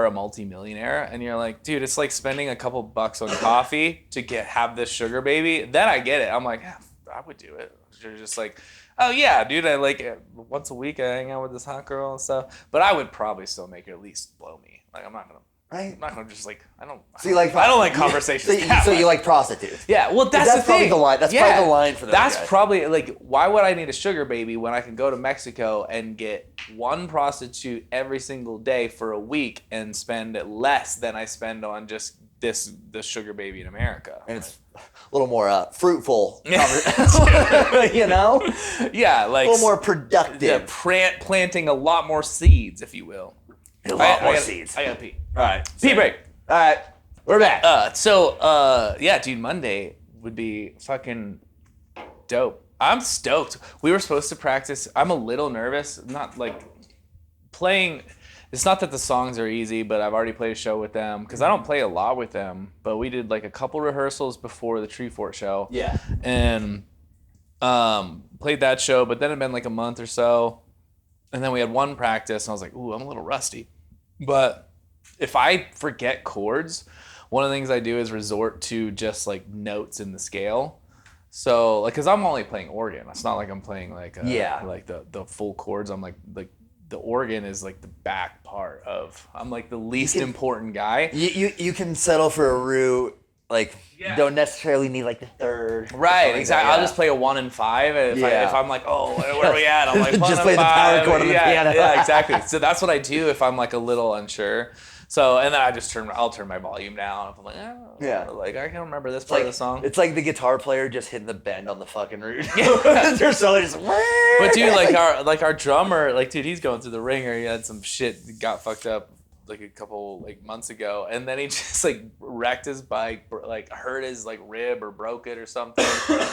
a multimillionaire and you're like, dude, it's like spending a couple bucks on coffee to have this sugar baby, then I get it. I'm like, yeah, I would do it. You're just like, oh yeah, dude, I like it. Once a week I hang out with this hot girl and stuff. But I would probably still make her at least blow me. Like I'm not gonna just like I don't like conversations. So you like prostitutes? Yeah, well that's the thing. Probably the line. That's probably the line for those That's guys. probably like why would I need a sugar baby when I can go to Mexico and get one prostitute every single day for a week and spend less than I spend on just the sugar baby in America. And it's a little more fruitful. You know? Yeah, like a little more productive. Planting a lot more seeds, if you will. A lot more seeds. I gotta pee. All right. Pee break. All right. We're back. Yeah, dude, Monday would be fucking dope. I'm stoked. We were supposed to practice. I'm a little nervous. Not like playing. It's not that the songs are easy, but I've already played a show with them because I don't play a lot with them. But we did like a couple rehearsals before the Tree Fort show. Yeah. And played that show, but then it'd been like a month or so. And then we had one practice, and I was like, ooh, I'm a little rusty. But if I forget chords, one of the things I do is resort to just like notes in the scale. So like, cause I'm only playing organ. It's not like I'm playing like like the full chords. I'm like the organ is like the back part of. I'm like the least important guy. You can settle for a root. Like, don't necessarily need like the third. Right, exactly. I'll just play a 1 and 5. If I'm like, oh, where are we at? I'm like, 1 just and play 5. the power chord on the piano. Yeah, exactly. So that's what I do if I'm like a little unsure. So, and then I'll turn my volume down. If I'm like, like I can remember this part of the song. It's like the guitar player just hitting the bend on the fucking root. They're so just. But dude, like our drummer, like dude, he's going through the ringer. He had some shit, got fucked up like a couple like months ago, and then he just like wrecked his bike, like hurt his like rib or broke it or something.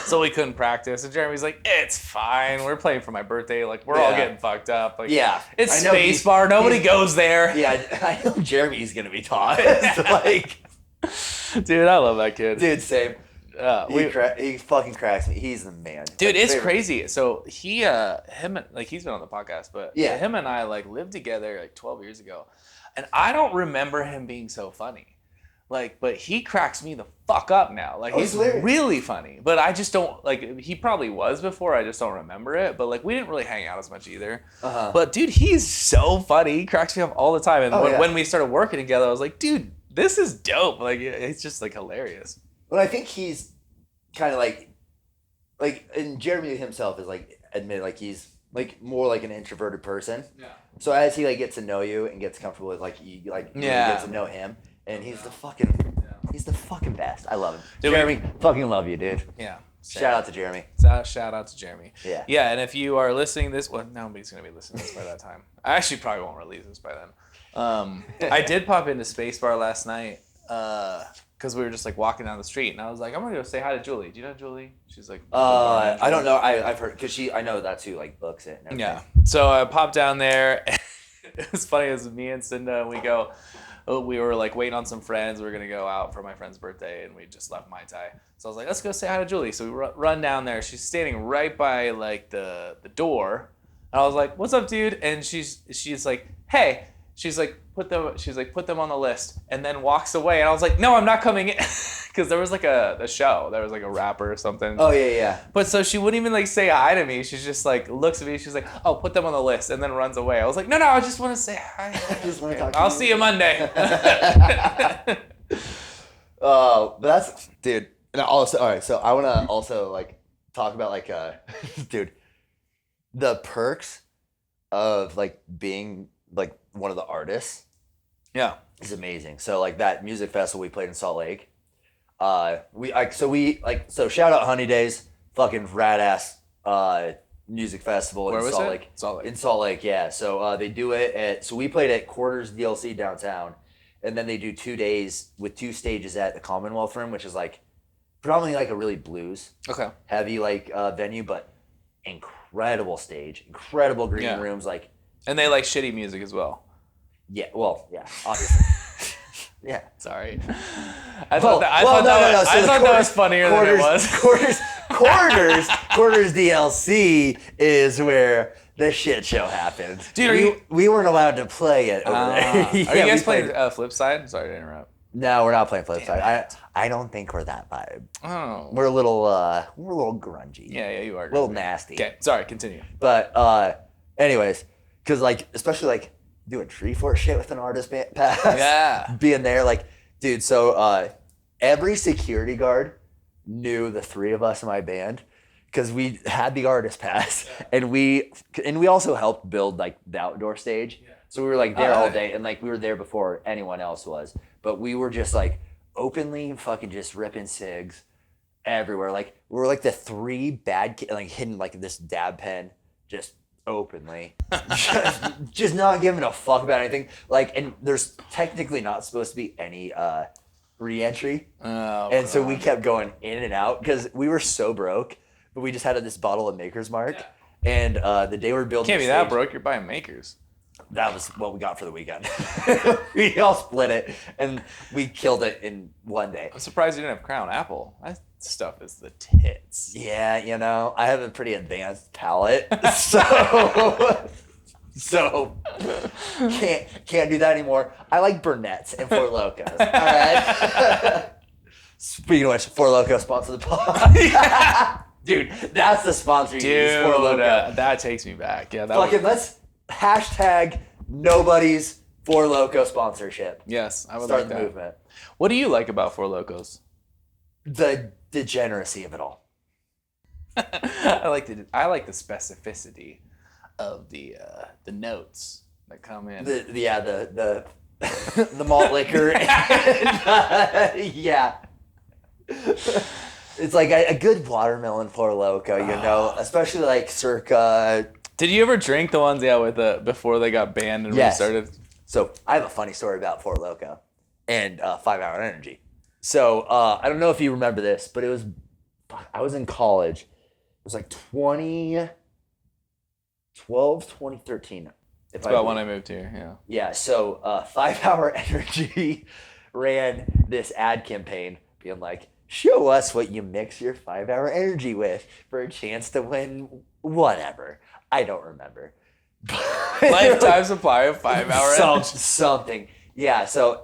So we couldn't practice. And Jeremy's like, it's fine. We're playing for my birthday. Like we're all getting fucked up. Like, it's Space Bar. Nobody goes there. Yeah, I know Jeremy's gonna be taught. Like, dude, I love that kid. Dude, same. He fucking cracks me. He's the man. Dude, it's crazy. So he's been on the podcast, but him and I like lived together like 12 years ago. And I don't remember him being so funny. Like, but he cracks me the fuck up now. Like, he's really funny. But I just don't, like, he probably was before. I just don't remember it. But, like, we didn't really hang out as much either. But, dude, he's so funny. He cracks me up all the time. And when we started working together, I was like, dude, this is dope. Like, it's just, like, hilarious. Well, I think he's kind of like, and Jeremy himself is, like, admitted, like, he's, like, more like an introverted person. Yeah. So as he like gets to know you and gets comfortable with like you really get to know him, and he's the fucking best. I love him. Jeremy, fucking love you, dude. Yeah. Shout out to Jeremy. Shout out to Jeremy. Yeah. Yeah, and if you are listening to this, well, nobody's gonna be listening to this by that time. I actually probably won't release this by then. I did pop into Space Bar last night because we were just like walking down the street, and I was like, I'm gonna go say hi to Julie. Do you know Julie? She's like, I don't know. I've heard because I know that's who like books it. And yeah. So I popped down there. It was funny. It was me and Cinda, and we were like waiting on some friends. We were gonna go out for my friend's birthday, and we just left Mai Tai. So I was like, let's go say hi to Julie. So we run down there. She's standing right by like the door, and I was like, what's up, dude? And she's like, hey. She's like, put them on the list, and then walks away. And I was like, no, I'm not coming in, because there was like a show. There was like a rapper or something. Oh yeah. But so she wouldn't even like say hi to me. She's just like looks at me. She's like, oh, put them on the list, and then runs away. I was like, no, I just want to say hi. I just want to talk to I'll see you Monday. But that's dude. And also, all right. So I want to also like talk about like dude, the perks of like being like one of the artists is amazing. So like that music festival we played in Salt Lake, so shout out Honey Days, fucking rad ass music festival. Where in was Salt it? Lake. Salt Lake. In Salt Lake, yeah. So they do it so we played at Quarters DLC downtown, and then they do 2 days with 2 stages at the Commonwealth Room, which is like predominantly like a really blues heavy like venue, but incredible stage, incredible green rooms, like. And they like shitty music as well. Yeah, well, yeah, obviously. Yeah. Sorry. I thought that was funnier than it was. Quarters DLC is where the shit show happens. Dude, we weren't allowed to play it over there. Are you guys playing Flipside? Sorry to interrupt. No, we're not playing Flipside. I don't think we're that vibe. Oh. We're a little grungy. Yeah, you are. A little nasty. Okay, sorry, continue. But anyways, because like especially like doing Tree Fort shit with an artist pass. Yeah. Being there, like, dude, so every security guard knew the 3 of us in my band because we had the artist pass, and we also helped build like the outdoor stage. Yeah. So we were like there all day, and like we were there before anyone else was. But we were just like openly fucking just ripping cigs everywhere. Like we were like the 3 bad kids, like hidden like this dab pen, just openly, just not giving a fuck about anything. Like, and there's technically not supposed to be any re-entry. Oh, And so we God. kept going in and out because we were so broke, but we just had this bottle of Maker's Mark. Yeah. And the day we were building Can't the be that stage, broke. You're buying Makers. that was what we got for the weekend. We all split it, and we killed it in one day. I'm surprised you didn't have Crown Apple. That stuff is the tits. Yeah, you know, I have a pretty advanced palate, so can't do that anymore. I like Burnett's and Four Locos. All right. Speaking of which, Four Loko sponsor the pod. Dude, that's the sponsor. Dude, Four Loko. that takes me back. Yeah, that Fucking let's hashtag Nobody's Four Loko sponsorship. Yes, I would Start like the that. movement. What do you like about Four Locos? The degeneracy of it all. I like the specificity of the notes that come in. The the malt liquor. And, yeah. It's like a good watermelon Four Loko, you know, especially like circa. Did you ever drink the ones with before they got banned and Yes. restarted? So I have a funny story about Four Loko and 5 Hour Energy. So I don't know if you remember this, but I was in college. It was like 2012, 2013. That's about when I moved here, yeah. Yeah, so 5 Hour Energy ran this ad campaign being like, show us what you mix your 5 Hour Energy with for a chance to win whatever. I don't remember. Lifetime supply of 5 Hour Energy. Something. Yeah, so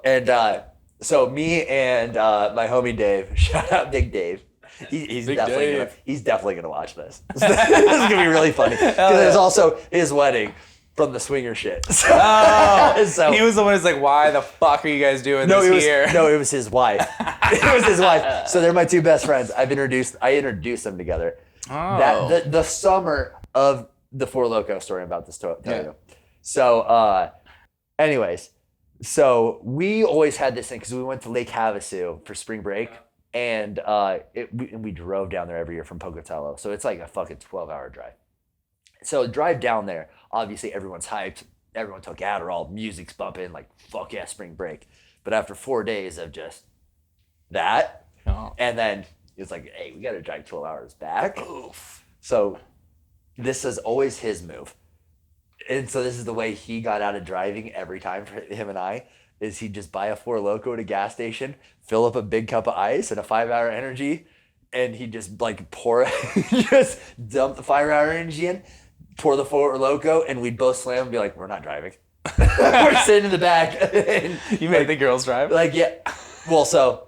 me and my homie Dave, shout out Big Dave. He's Big definitely gonna watch this. This is gonna be really funny. Because it was also his wedding from the swinger shit. So, So he was the one who's like, why the fuck are you guys doing this here? it was his wife. It was his wife. So they're my two best friends. I introduced them together. Oh. The summer of the Four Loko story I'm about to tell you. So anyways, so we always had this thing because we went to Lake Havasu for spring break. And we drove down there every year from Pocatello. So it's like a fucking 12-hour drive. So drive down there, obviously everyone's hyped. Everyone took Adderall, music's bumping, like fuck yeah, spring break. But after 4 days of just that, and then it's like, hey, we gotta drive 12 hours back. Oof. So this is always his move. And so this is the way he got out of driving every time for him and I, is he'd just buy a Four Loko at a gas station, fill up a big cup of ice and a 5 Hour Energy, and he'd just like just dump the 5 Hour Energy in, pour the Four Loko, and we'd both slam and be like, we're not driving. We're sitting in the back. And You made the girls drive? like, yeah. Well, so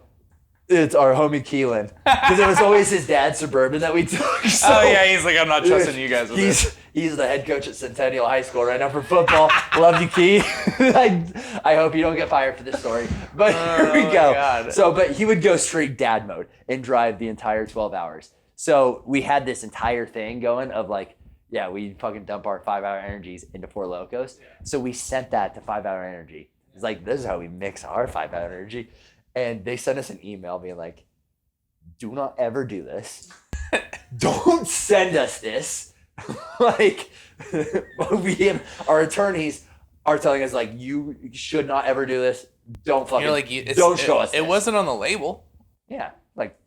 it's our homie Keelan. Because it was always his dad's Suburban that we took. So Oh yeah, he's like, I'm not trusting you guys with this. He's the head coach at Centennial High School right now for football. Love you, Key. I hope you don't get fired for this story. But here we go. God. So, but he would go straight dad mode and drive the entire 12 hours. So we had this entire thing going of like, yeah, we fucking dump our 5 Hour Energies into Four Locos. So we sent that to 5 Hour Energy. It's like, this is how we mix our 5 Hour Energy. And they sent us an email being like, do not ever do this. Don't send us this. Like, our attorneys are telling us, like, you should not ever do this. Don't fucking, You're like, don't show us this. It wasn't on the label. Yeah, like,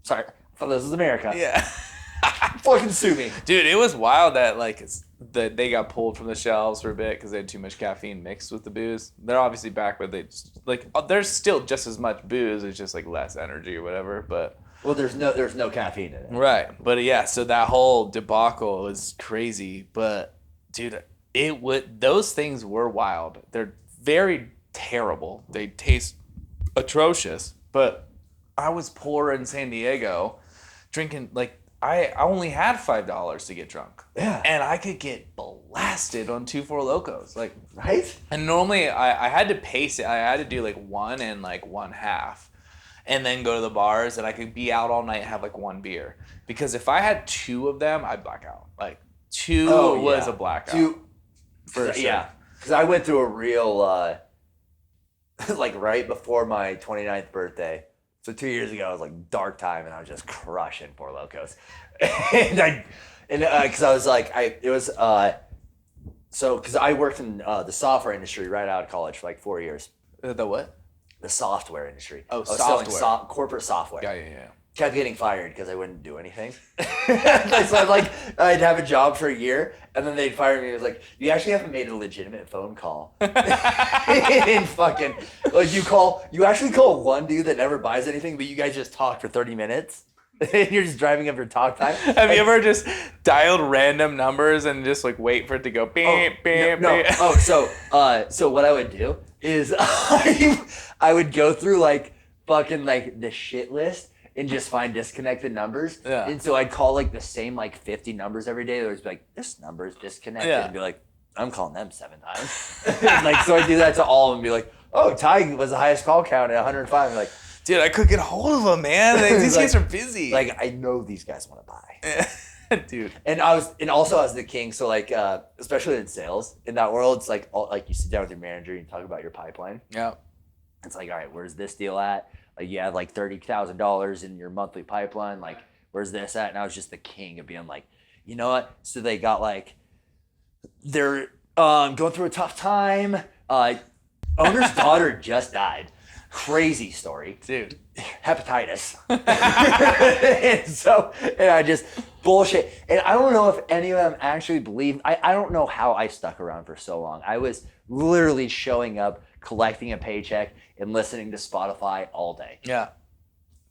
sorry, I thought this was America. Yeah. Fucking sue me. Dude, it was wild that that they got pulled from the shelves for a bit because they had too much caffeine mixed with the booze. They're obviously back, but they just, there's still just as much booze. It's just like less energy or whatever. But Well, there's no caffeine in it. right, but yeah. So that whole debacle was crazy. But dude, those things were wild. They're very terrible. They taste atrocious. But I was poor in San Diego, drinking I only had $5 to get drunk. Yeah. And I could get blasted on 2 Four Locos. Right? And normally I had to pace it. I had to do one and one half. And then go to the bars, and I could be out all night and have one beer. Because if I had 2 of them, I'd black out. Two was a blackout. 2 for sure. Yeah. Because I went through a real, right before my 29th birthday. So 2 years ago, it was dark time, and I was just crushing Four Locos. Because I was because I worked in the software industry right out of college for 4 years. The what? the software industry. Oh, I was selling software. corporate software. Yeah. Kept getting fired because I wouldn't do anything. So I'd have a job for a year, and then they'd fire me. It was like, you actually haven't made a legitimate phone call. And fucking, like you actually call one dude that never buys anything, but you guys just talk for 30 minutes. And you're just driving up your talk time. Have you ever just dialed random numbers and just like wait for it to go beep, beep, No. beep? Oh, so what I would do is I would go through like fucking like the shit list and just find disconnected numbers. Yeah. And so I'd call like the same like 50 numbers every day. There was like, this number is disconnected. Yeah. And be like, I'm calling them 7 times. Like, so I do that to all of them and be like, oh, Ty was the highest call count at 105. I'm like, dude, I couldn't get a hold of them, man. These guys are busy. like, I know these guys want to buy. Dude. And I was the king. So like, especially in sales, in that world, it's like, like you sit down with your manager and you talk about your pipeline. Yeah. It's like, all right, where's this deal at? Like, you have like $30,000 in your monthly pipeline. Like, where's this at? And I was just the king of being like, you know what? So they got like, they're going through a tough time. Owner's daughter just died. Crazy story. Dude. Hepatitis. and I just bullshit. And I don't know if any of them actually believe. I don't know how I stuck around for so long. I was literally showing up, collecting a paycheck, and listening to Spotify all day. Yeah.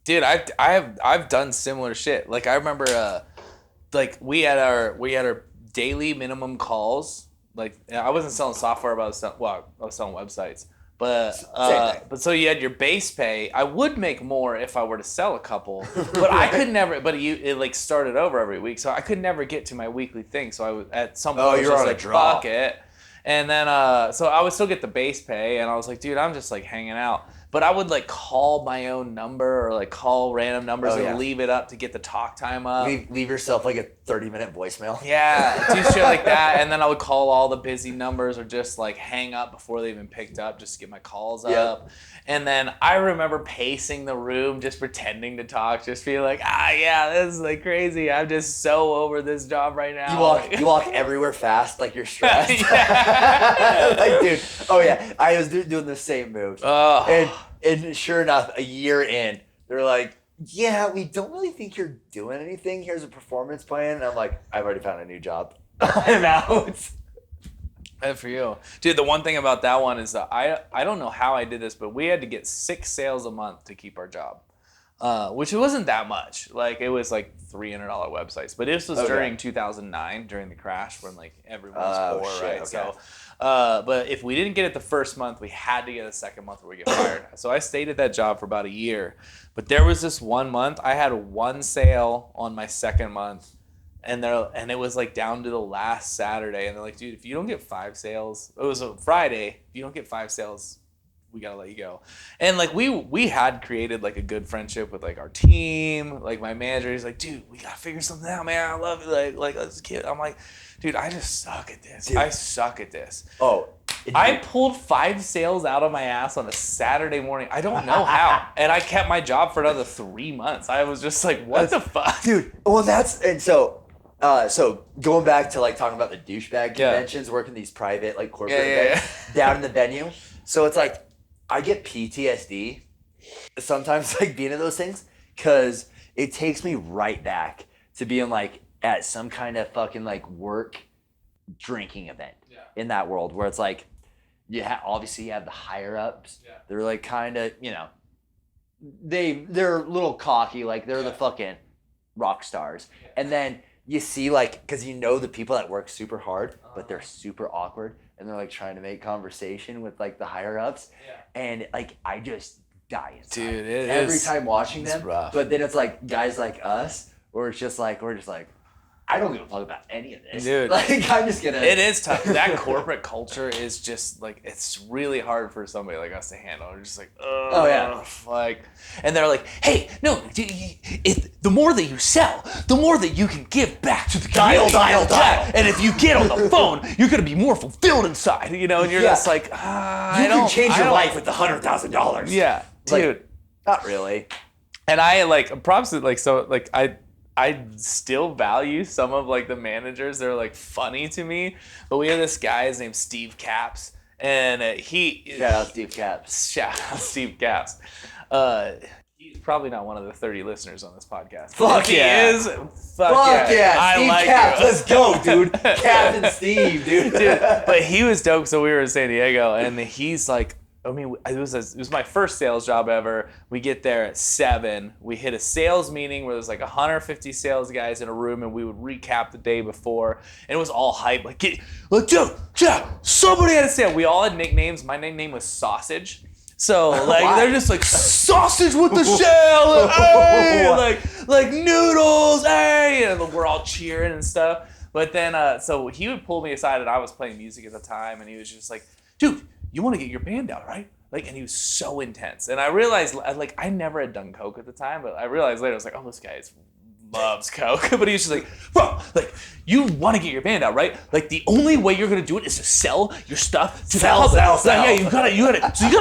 Dude, I've done similar shit. Like I remember like we had our daily minimum calls. Like I wasn't selling software, but I was selling websites. But so you had your base pay. I would make more if I were to sell a couple, but I could never. But it like started over every week, so I could never get to my weekly thing. So I was at some point I was just like, fuck it. And then so I would still get the base pay, and I was like, dude, I'm just like hanging out. But I would like call my own number or like call random numbers and leave it up to get the talk time up. Leave yourself like a 30-minute voicemail. Yeah, do shit like that. And then I would call all the busy numbers or just like hang up before they even picked up just to get my calls up. And then I remember pacing the room, just pretending to talk, just being like, yeah, this is like crazy. I'm just so over this job right now. You walk everywhere fast, like you're stressed. Like, dude, I was doing the same move. And sure enough, a year in, they're like, yeah, we don't really think you're doing anything. Here's a performance plan. And I'm like, I've already found a new job. I'm out. Good for you. Dude, the one thing about that one is that I don't know how I did this, but we had to get 6 sales a month to keep our job, which wasn't that much. Like, it was like $300 websites. But this was during 2009, during the crash, when like everyone was poor, right? Okay. So, but if we didn't get it the first month, we had to get a second month where we get fired. So I stayed at that job for about a year. But there was this 1 month, I had 1 sale on my second month. And it was like down to the last Saturday, and they're like, dude, if you don't get 5 sales, it was a Friday, if you don't get 5 sales, we gotta let you go. And like we had created like a good friendship with like our team. Like my manager, he's like, dude, we gotta figure something out, man. I love it. Like let's get. I'm like, dude, I just suck at this. Dude. I suck at this. I pulled 5 sales out of my ass on a Saturday morning. I don't know how. And I kept my job for another 3 months. I was just like, what the fuck? Dude, well, so going back to like talking about the douchebag conventions, working these private like corporate events down in the venue. So it's like, I get PTSD sometimes like being at those things because it takes me right back to being like at some kind of fucking like work drinking event in that world where it's like, obviously you have the higher ups. Yeah. They're like kind of, they're a little cocky, like they're the fucking rock stars. Yeah. And then you see like, cause the people that work super hard, but they're super awkward and they're like trying to make conversation with like the higher ups. Yeah. And like, I just die inside. Dude, every time watching them. Rough. But then it's like guys like us, where it's just like, we're just like, I don't give a fuck about any of this. Dude, like I'm just gonna. It is tough. That corporate culture is just like, it's really hard for somebody like us to handle. We're just like, like, and they're like, hey, no, the more that you sell, the more that you can give back to the community. Dial. And if you get on the phone, you're gonna be more fulfilled inside, and you're just like, you can change your life with $100,000. Yeah, dude, like, not really. And I like props to like so like I still value some of like the managers. They're like funny to me. But we have this guy, his name's Steve Caps. And Shout out Steve Caps. Shout out Steve Caps. He's probably not one of the 30 listeners on this podcast. Fuck yeah. He is. Fuck yeah. I Steve like Caps. you. Let's go, dude. Captain Steve, dude. But he was dope. So we were in San Diego, and he's like, I mean, it was my first sales job ever. We get there at 7. We hit a sales meeting where there's like 150 sales guys in a room, and we would recap the day before. And it was all hype. Like, dude, somebody had a sale. We all had nicknames. My nickname was Sausage. So like they're just like sausage with the shell, hey! like noodles, hey! And we're all cheering and stuff. But then so he would pull me aside, and I was playing music at the time, and he was just like, dude, you want to get your band out, right? Like, and he was so intense. And I realized, like, I never had done coke at the time, but I realized later, I was like, oh, this guy loves coke. But he was just like, bro, like, you want to get your band out, right? Like, the only way you're gonna do it is to sell your stuff to the public. Yeah, you gotta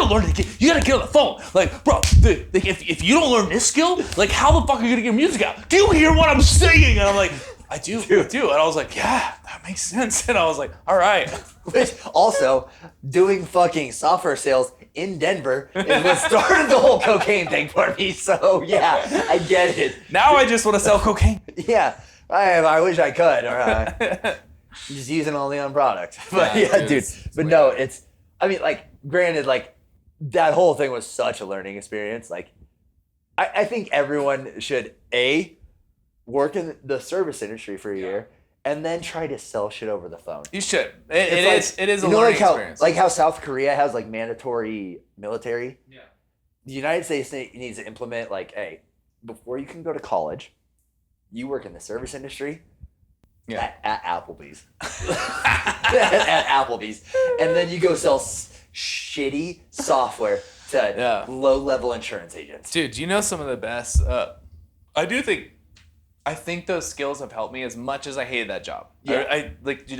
learn you gotta get on the phone. Like, bro, if you don't learn this skill, like, how the fuck are you gonna get your music out? Do you hear what I'm saying? And I'm like, I do. And I was like, yeah, that makes sense. And I was like, all right. Which also, doing fucking software sales in Denver is what started the whole cocaine thing for me. So yeah, I get it. Now I just want to sell cocaine. Yeah, I wish I could. Or just using only on product. But yeah, dude. But no, it's. I mean, like, granted, like, that whole thing was such a learning experience. Like, I think everyone should work in the service industry for a year. And then try to sell shit over the phone. You should. It is a learning experience. Like how South Korea has like mandatory military. Yeah. The United States needs to implement like, hey, before you can go to college, you work in the service industry. Yeah. At Applebee's. At Applebee's, and then you go sell shitty software to low-level insurance agents. Dude, do you know some of the best? I think those skills have helped me as much as I hated that job. Yeah. I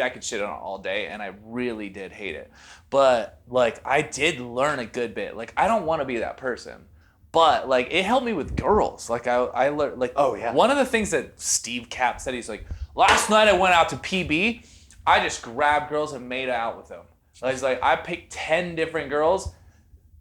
could shit on it all day, and I really did hate it. But, like, I did learn a good bit. Like, I don't want to be that person. But, like, it helped me with girls. Like, I learned, like, one of the things that Steve Cap said, he's like, last night I went out to PB, I just grabbed girls and made out with them. Like, he's like, I picked 10 different girls,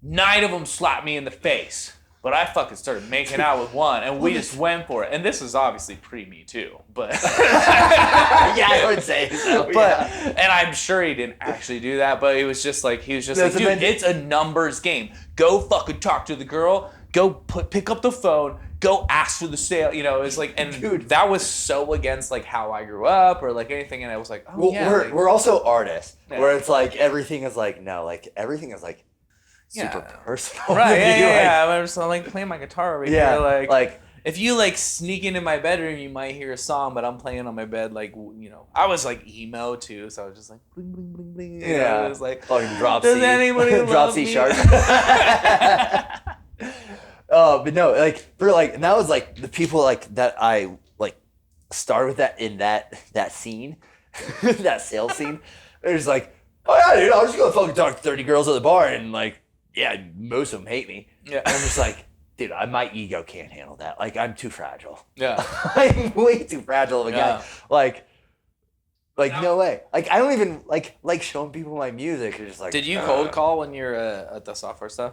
9 of them slapped me in the face. But I fucking started making out with one, and we just went for it. And this is obviously pre-Me Too, but yeah, I would say so. But and I'm sure he didn't actually do that, but he was just like, dude, it's a numbers game. Go fucking talk to the girl. Go pick up the phone. Go ask for the sale. You know, it's like, and dude, that was so against like how I grew up or like anything. And I was like, we're also artists, where it's like everything is like super personal. Right, yeah. I'm just like playing my guitar over here. Like, if you like sneak into my bedroom, you might hear a song, but I'm playing on my bed, like, you know. I was like emo too, so I was just like bling bling bling bling. Yeah. It was like fucking drop C. Does anybody love drop C me? sharp. But no, like for like, and that was like the people like that I like started with that in that scene, that sales scene. They're just like, oh yeah, dude, I was just gonna fucking talk to 30 girls at the bar and like. Yeah, most of them hate me. Yeah. And I'm just like, dude, my ego can't handle that. Like, I'm too fragile. Yeah. I'm way too fragile of a guy. Like no way. Like, I don't even like showing people my music. It's just like. Did you cold call when you're at the software stuff?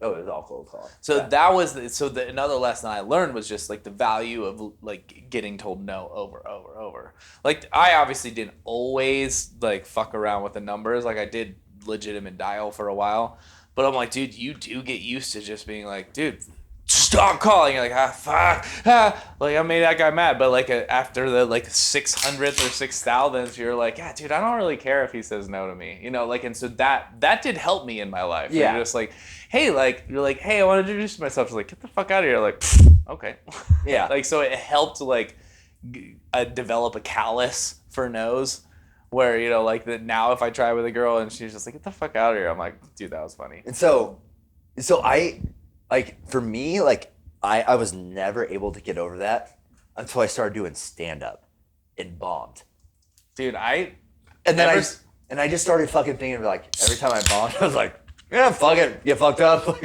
Oh, it was all cold call. So that was another lesson I learned was just like the value of like getting told no over. Like, I obviously didn't always like fuck around with the numbers. Like, I did legitimate dial for a while. But I'm like, dude, you do get used to just being like, dude, stop calling. You're like, fuck. Like, I made that guy mad. But, like, after the, like, 600th or 6,000th, you're like, yeah, dude, I don't really care if he says no to me. You know, like, and so that did help me in my life. Yeah. You're just like, hey, you're like, hey, I want to introduce myself. It's like, get the fuck out of here. Like, okay. Yeah. Like, so it helped, like, develop a callus for no's. Where, you know, like now if I try with a girl and she's just like, get the fuck out of here. I'm like, dude, that was funny. And so I, like, for me, like, I was never able to get over that until I started doing stand-up and bombed. Dude, And then I just started fucking thinking, like, every time I bombed, I was like, yeah, fuck it, get fucked up.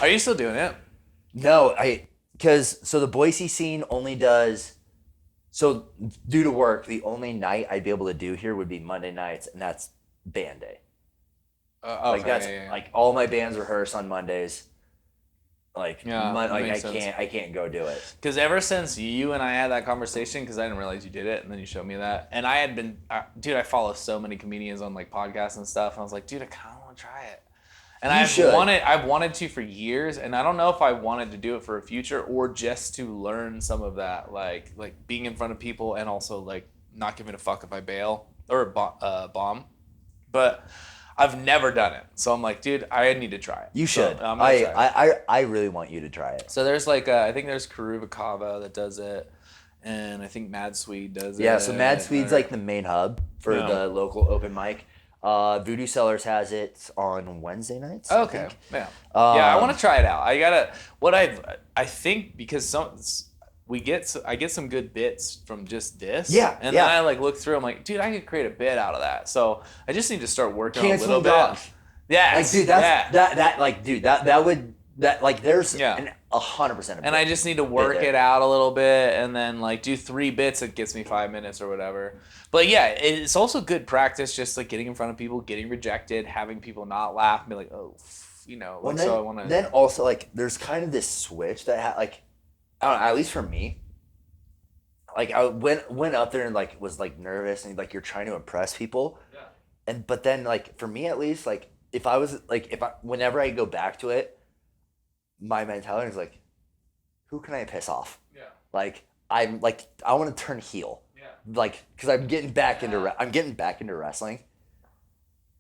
Are you still doing it? No, because the Boise scene only does. So due to work, the only night I'd be able to do here would be Monday nights, and that's band day. Like that's like all my bands rehearse on Mondays. Like, I can't go do it. Because ever since you and I had that conversation, because I didn't realize you did it, and then you showed me that, and I had been, dude, I follow so many comedians on like podcasts and stuff, and I was like, dude, I kind of want to try it. And I've wanted to for years, and I don't know if I wanted to do it for a future or just to learn some of that, like being in front of people and also like not giving a fuck if I bail or bomb, but I've never done it, so I'm like, dude, I need to try it. You should. So, I really want you to try it. So there's like, I think there's Karuva Kava that does it, and I think Mad Swede does it. Yeah, so Mad Swede's like the main hub for the local open mic. Voodoo Cellars has it on Wednesday nights. Okay, yeah, I want to try it out. I think because I get some good bits from just this. Yeah. And then I like look through. I'm like, dude, I could create a bit out of that. So I just need to start working on a little bit. Yeah. Like, dude, there's 100%. And I just need to work it out a little bit, and then like do 3 bits. It gets me 5 minutes or whatever. But yeah, it's also good practice, just like getting in front of people, getting rejected, having people not laugh, and be like, oh, you know. Well, like, so I want to. Then also like, there's kind of this switch that like. I don't know, at least for me, like I went up there and like was like nervous and like you're trying to impress people, but then like for me at least, like whenever I go back to it, my mentality is like, who can I piss off? Yeah. Like I'm like I want to turn heel. Yeah. Like because I'm getting back into wrestling.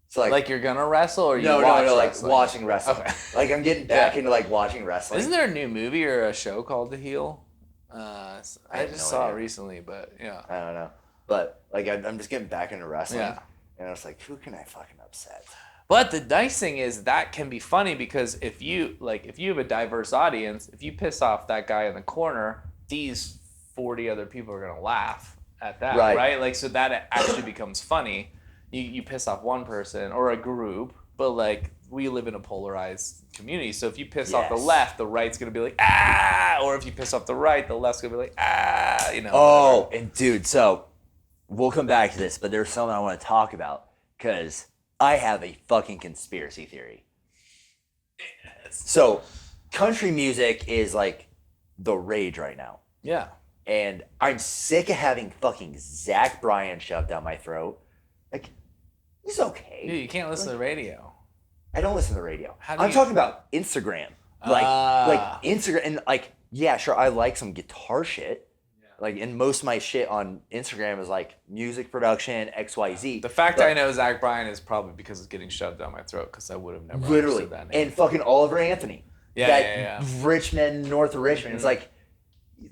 So like you're gonna wrestle or no, like watching wrestling. Okay. Like I'm getting back into like watching wrestling. Isn't there a new movie or a show called The Heel? I just saw it recently, but yeah. I don't know, but like I'm just getting back into wrestling, and I was like, who can I fucking upset? But the nice thing is that can be funny because if you have a diverse audience, if you piss off that guy in the corner, these 40 other people are gonna laugh at that, right? Like so that actually becomes funny. You piss off one person or a group, but like we live in a polarized community. So if you piss off the left, the right's gonna be like ah, or if you piss off the right, the left's gonna be like ah, you know. Oh, whatever. And dude, so we'll come back to this, but there's something I want to talk about because I have a fucking conspiracy theory. So country music is like the rage right now. Yeah. And I'm sick of having fucking Zach Bryan shoved down my throat. Like, he's okay. Dude, you can't listen to the radio. I don't listen to the radio. I'm talking about Instagram. Like Instagram, and like, yeah, sure, I like some guitar shit. Yeah. Like, and most of my shit on Instagram is like music production, XYZ. The fact I know Zach Bryan is probably because it's getting shoved down my throat because I would have never understood that name. And fucking Oliver Anthony. Yeah. Richmond, north of Richmond. Mm-hmm. It's like,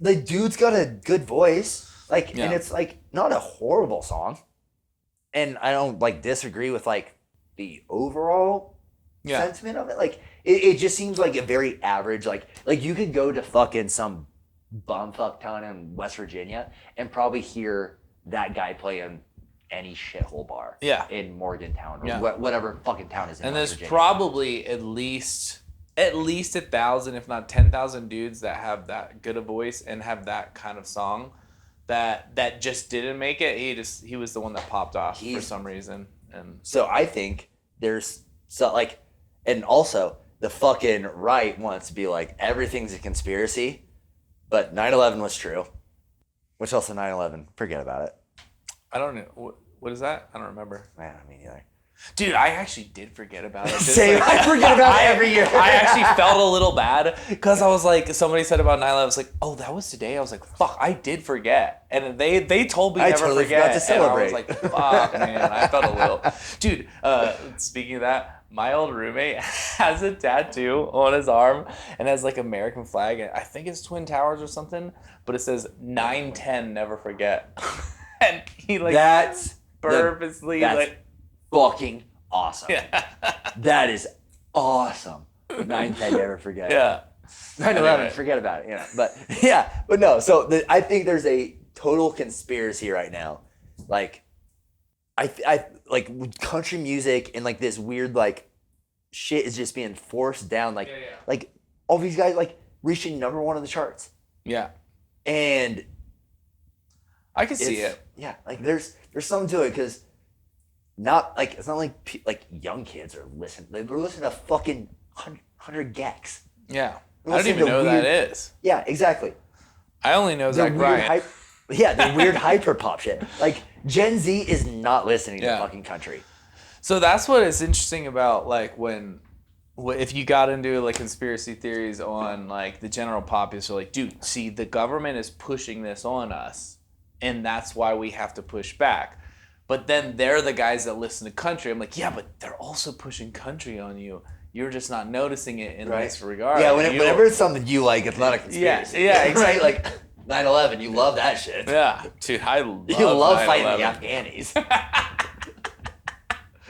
the dude's got a good voice. Like, and it's like not a horrible song. And I don't like disagree with like the overall sentiment of it. Like it just seems like a very average, like you could go to fucking some bumfuck town in West Virginia and probably hear that guy playing any shithole bar in Morgantown or whatever fucking town is in and West there's Virginia. Probably at least 1,000, if not 10,000 dudes that have that good a voice and have that kind of song. That just didn't make it. He was the one that popped off for some reason. And so I think there's and also the fucking right wants to be like everything's a conspiracy, but 9/11 was true. Which also 9/11, forget about it. I don't know what is that? I don't remember. Man, I mean either. Dude, I actually did forget about it. Same. I forget about it every year. I actually felt a little bad because I was like, somebody said about 9/11. I was like, oh, that was today. I was like, fuck, I did forget. And they told me never totally forget. Forgot to celebrate. And I was like, fuck, man. I felt a little. Dude, speaking of that, my old roommate has a tattoo on his arm and has like American flag. And I think it's Twin Towers or something, but it says 9/10, never forget. And he like that's purposely fucking awesome. Yeah. That is awesome. 9/10, never forget. Yeah. 9/11, forget about it. You know, but no. So I think there's a total conspiracy right now. Like, I like country music and like this weird like shit is just being forced down. Like, like all these guys like reaching number 1 on the charts. Yeah. And I can see it. Yeah. Like there's something to it because not like it's not like young kids are listening. They're listening to fucking 100 gex. Yeah. They're I don't listening even to know who weird- that is. Yeah, exactly. I only know Zach Bryan. The weird hyper pop shit. Like Gen Z is not listening to fucking country. So that's what is interesting about like if you got into like conspiracy theories on like the general populace, are like, dude, see, the government is pushing this on us, and that's why we have to push back. But then they're the guys that listen to country. I'm like, yeah, but they're also pushing country on you. You're just not noticing it in this regard. Yeah, whenever it's something you like, it's not a conspiracy. Yeah, exactly. Right? Like 9/11, you love that shit. Yeah, dude, I love You love 9/11. fighting the Afghanis.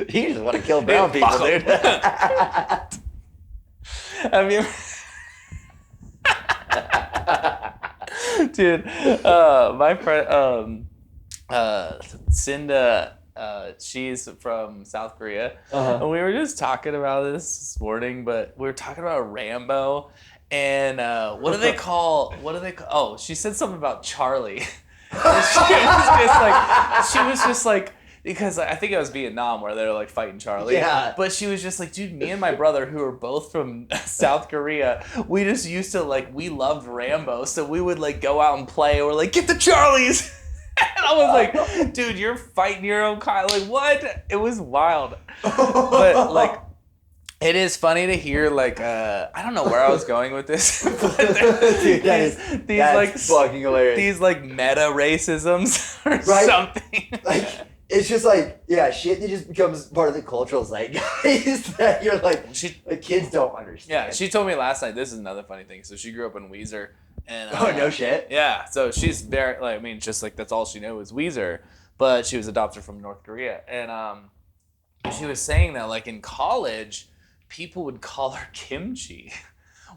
You just want to kill brown people, dude. Have you dude, my friend, Cinda, she's from South Korea, and we were just talking about this morning, but we were talking about Rambo, and what do they call, oh, she said something about Charlie. And she was just like, because I think it was Vietnam where they were like fighting Charlie. Yeah. But she was just like, dude, me and my brother, who are both from South Korea, we just used to like, we loved Rambo. So we would like go out and play. We're like, get the Charlies. And I was like, dude, you're fighting your own kind. Like, what? It was wild. But like, it is funny to hear, like, I don't know where I was going with this, but dude, that's like fucking hilarious. These like meta racisms or something. Like, it's just like, yeah, shit that just becomes part of the cultural zeitgeist that you're like, the kids don't understand. Yeah, she told me last night, this is another funny thing. So she grew up in Weezer. And, oh, no shit? Yeah, so she's very, like, I mean, just like that's all she knew was Weezer, but she was adopted from North Korea. And she was saying that, like, in college, people would call her kimchi,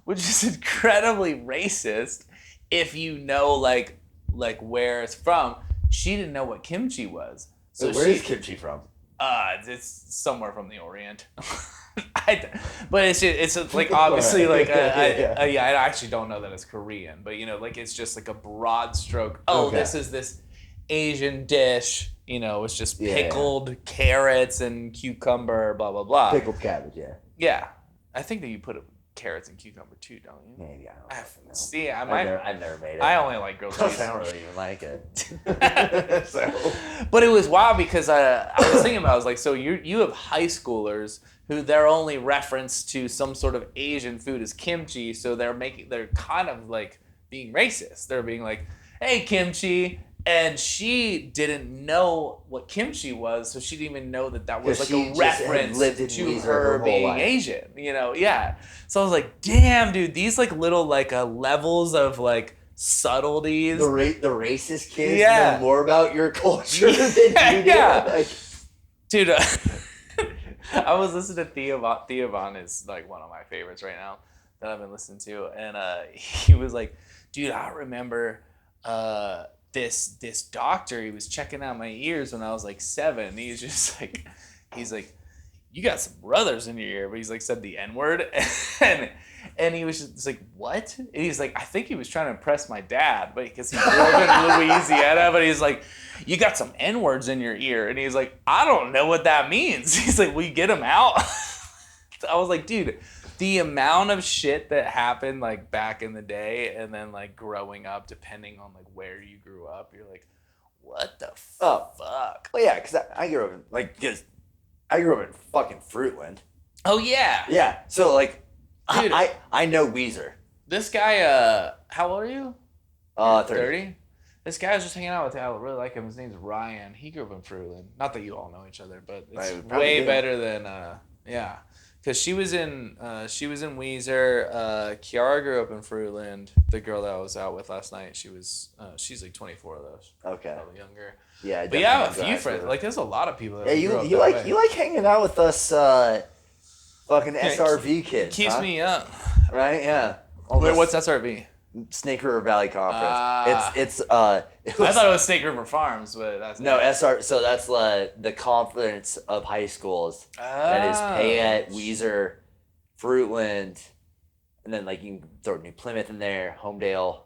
which is incredibly racist if you know, like where it's from. She didn't know what kimchi was. So where is kimchi from? It's somewhere from the Orient. But it's like obviously like I actually don't know that it's Korean, but you know, like it's just like a broad stroke. Oh, this is this Asian dish. You know, it's just pickled carrots and cucumber, blah blah blah. Pickled cabbage, yeah. Yeah, I think that you put carrots and cucumber too, don't you? Maybe, I don't know. See, I've never made it. I only like grilled cheese. I don't really even like it. So. But it was wild because I was thinking about, I was like, so you have high schoolers who their only reference to some sort of Asian food is kimchi, so they're kind of like being racist. They're being like, hey, kimchi. And she didn't know what kimchi was, so she didn't even know that was like a reference to her being Asian, you know? Yeah. So I was like, damn, dude, these like little like levels of like subtleties. The racist kids know more about your culture than you do. Yeah. Like, dude, I was listening to Theo Von is like one of my favorites right now that I've been listening to, and he was like, dude, I remember this doctor, he was checking out my ears when I was like 7. He's just like, you got some brothers in your ear, but he's like said the N-word, and he was just like, what? And he's like, I think he was trying to impress my dad, but because he grew up in Louisiana, but he's like, you got some N-words in your ear, and he's like, I don't know what that means. He's like, will you get them out? I was like, dude, the amount of shit that happened like back in the day, and then like growing up, depending on like where you grew up, you're like, what the fuck? Well, yeah, because I grew up in fucking Fruitland. Oh yeah. Yeah. So like, dude, I know Weezer. This guy, how old are you? 30. This guy was just hanging out with. I really like him. His name's Ryan. He grew up in Fruitland. Not that you all know each other, but it's way better than yeah. Because she was in Weezer. Kiara grew up in Fruitland. The girl that I was out with last night, she's like 24 of those. Okay. Probably younger. Yeah. But yeah, I have a few friends. Like, there's a lot of people that you like hanging out with us, fucking SRV kids. Keeps me up. Right? Yeah. Wait, what's SRV? Snake River Valley Conference. I thought it was Snake River Farms, but that's no SR. So that's the conference of high schools that is Payette, Weezer, Fruitland, and then like you can throw New Plymouth in there, Homedale.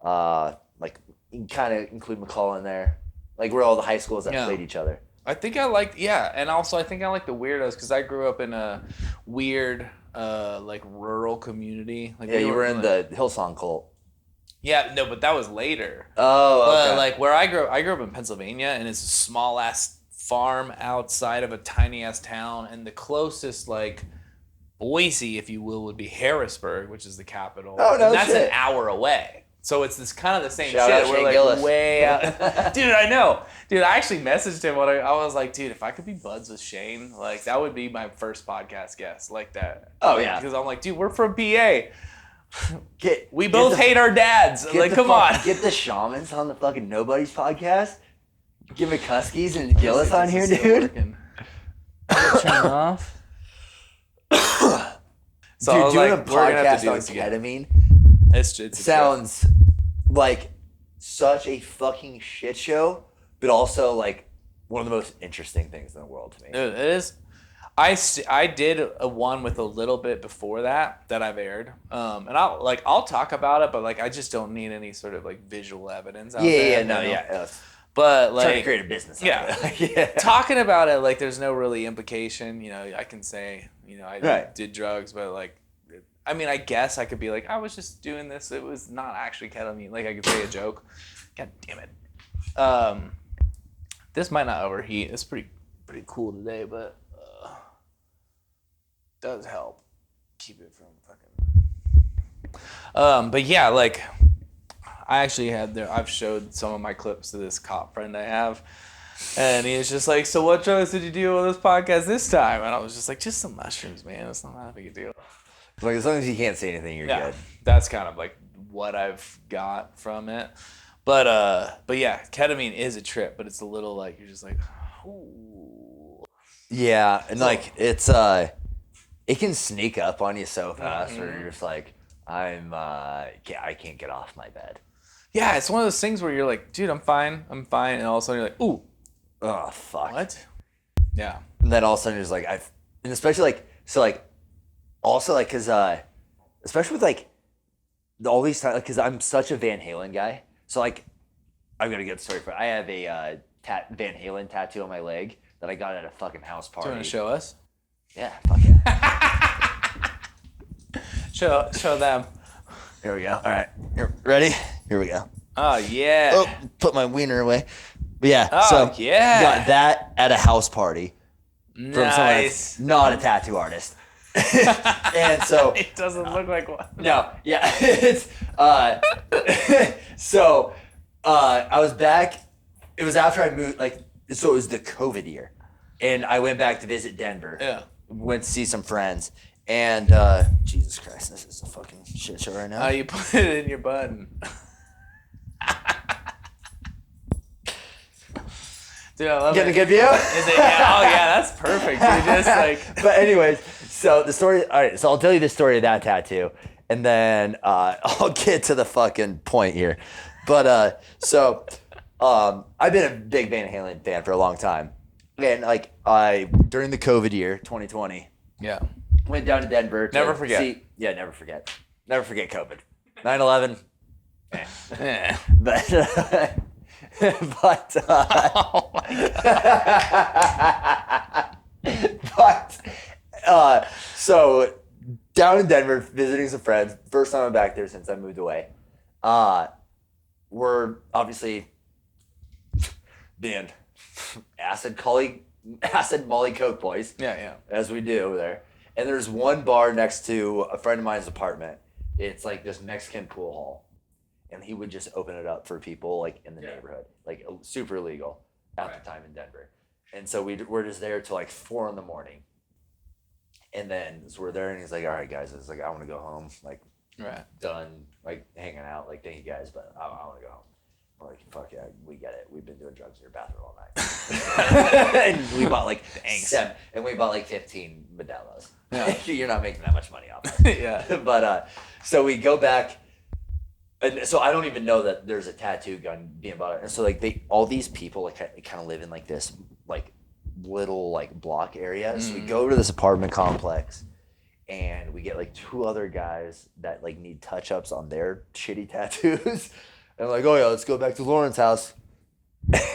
Like you can kind of include McCall in there. Like we're all the high schools that played each other. I think I like, and also I think I like the weirdos because I grew up in a weird, like rural community. Like Yeah, you were in the Hillsong cult. Yeah, no, but that was later. Oh, okay. But like where I grew up in Pennsylvania, and it's a small ass farm outside of a tiny ass town, and the closest like Boise, if you will, would be Harrisburg, which is the capital. Oh, no and that's shit. an hour away. So it's this kind of the same Shout shit. out We're Shane like Gillis. way out. Dude, I know. Dude, I actually messaged him when I was like, dude, if I could be buds with Shane, like that would be my first podcast guest, like that. Oh, yeah. Because I'm like, dude, we're from PA. We Get both hate our dads. Like, come on. Get the shamans on the fucking Nobody's podcast. Get McCuskies and Gillis on here, dude. Turn off. So Dude, I was doing like, a we're gonna have to podcast do on this again. ketamine It's a sounds like such a fucking shit show, but also like one of the most interesting things in the world to me. trip. It is. I did a one with a little bit before that I've aired, and I'll talk about it, but like I just don't need any sort of like visual evidence out there. Yeah. But Trying to like, create a business. yeah, Yeah. talking about it like there's no really implication. You know, I can say I Right. did drugs, but like, I mean, I guess I could be like I was just doing this. It was not actually ketamine. Like I could say a joke. God damn it. This might not overheat. It's pretty cool today, but does help keep it from fucking. But yeah, like I actually I've showed some of my clips to this cop friend I have, and he was just like, "So what drugs did you do on this podcast this time?" And I was just like, "Just some mushrooms, man. It's not that big a deal." Like as long as you can't say anything, you're good. That's kind of like what I've got from it. But yeah, ketamine is a trip, but it's a little like you're just like, ooh. Yeah, and like it's it can sneak up on you so fast, where you're just like, I can't get off my bed. Yeah, it's one of those things where you're like, dude, I'm fine, and all of a sudden you're like, ooh, oh fuck. what? Yeah. And then all of a sudden you're just like, and especially like also like because especially with like all these times, because I'm such a Van Halen guy, so like I'm gonna get the story for it. I have a Van Halen tattoo on my leg that I got at a fucking house party. Do you want to show us? Yeah, fuck yeah. Show them. Here we go. All right, ready? Here we go. Oh yeah. Oh, put my wiener away. But yeah, Oh, so yeah. got that at a house party from someone Nice. that's not a tattoo artist. And so It doesn't look like one. no, yeah, it's so I was back. It was after I moved, like, so it was the COVID year, and I went back to visit Denver. Yeah. Went to see some friends, and Jesus Christ, this is a fucking shit show right now. Oh, you put it in your button. Dude, I love Getting it. a good view? Is it? Yeah, oh yeah, that's perfect. Dude. Just like. But anyways, so the story. All right, so I'll tell you the story of that tattoo, and then I'll get to the fucking point here. But so I've been a big Van Halen fan for a long time, and like during the COVID year, 2020, Yeah. went down to Denver. To Never forget. Never forget. Never forget COVID. 9/11. Yeah. But but Oh my God. So down in Denver visiting some friends. First time I'm back there since I moved away. We're obviously being acid Molly Coke boys. Yeah. As we do over there. And there's one bar next to a friend of mine's apartment. It's like this Mexican pool hall. And he would just open it up for people like in the neighborhood, like super illegal at the time in Denver. And so we're just there till like 4 a.m. And then so we're there and he's like, all right, guys, it's like, I want to go home. Like, Right. done, like hanging out. Like, thank you guys, but I want to go home. We're like, fuck yeah, we get it. We've been doing drugs in your bathroom all night. And we bought like 15 Modelo's. Yeah. You're not making that much money off of it. Yeah. But so we go back. And so I don't even know that there's a tattoo gun being bought. And so like all these people like kind of live in like this like little like block area. So we go to this apartment complex and we get like 2 other guys that like need touch ups on their shitty tattoos. And I'm like, oh yeah, let's go back to Lauren's house.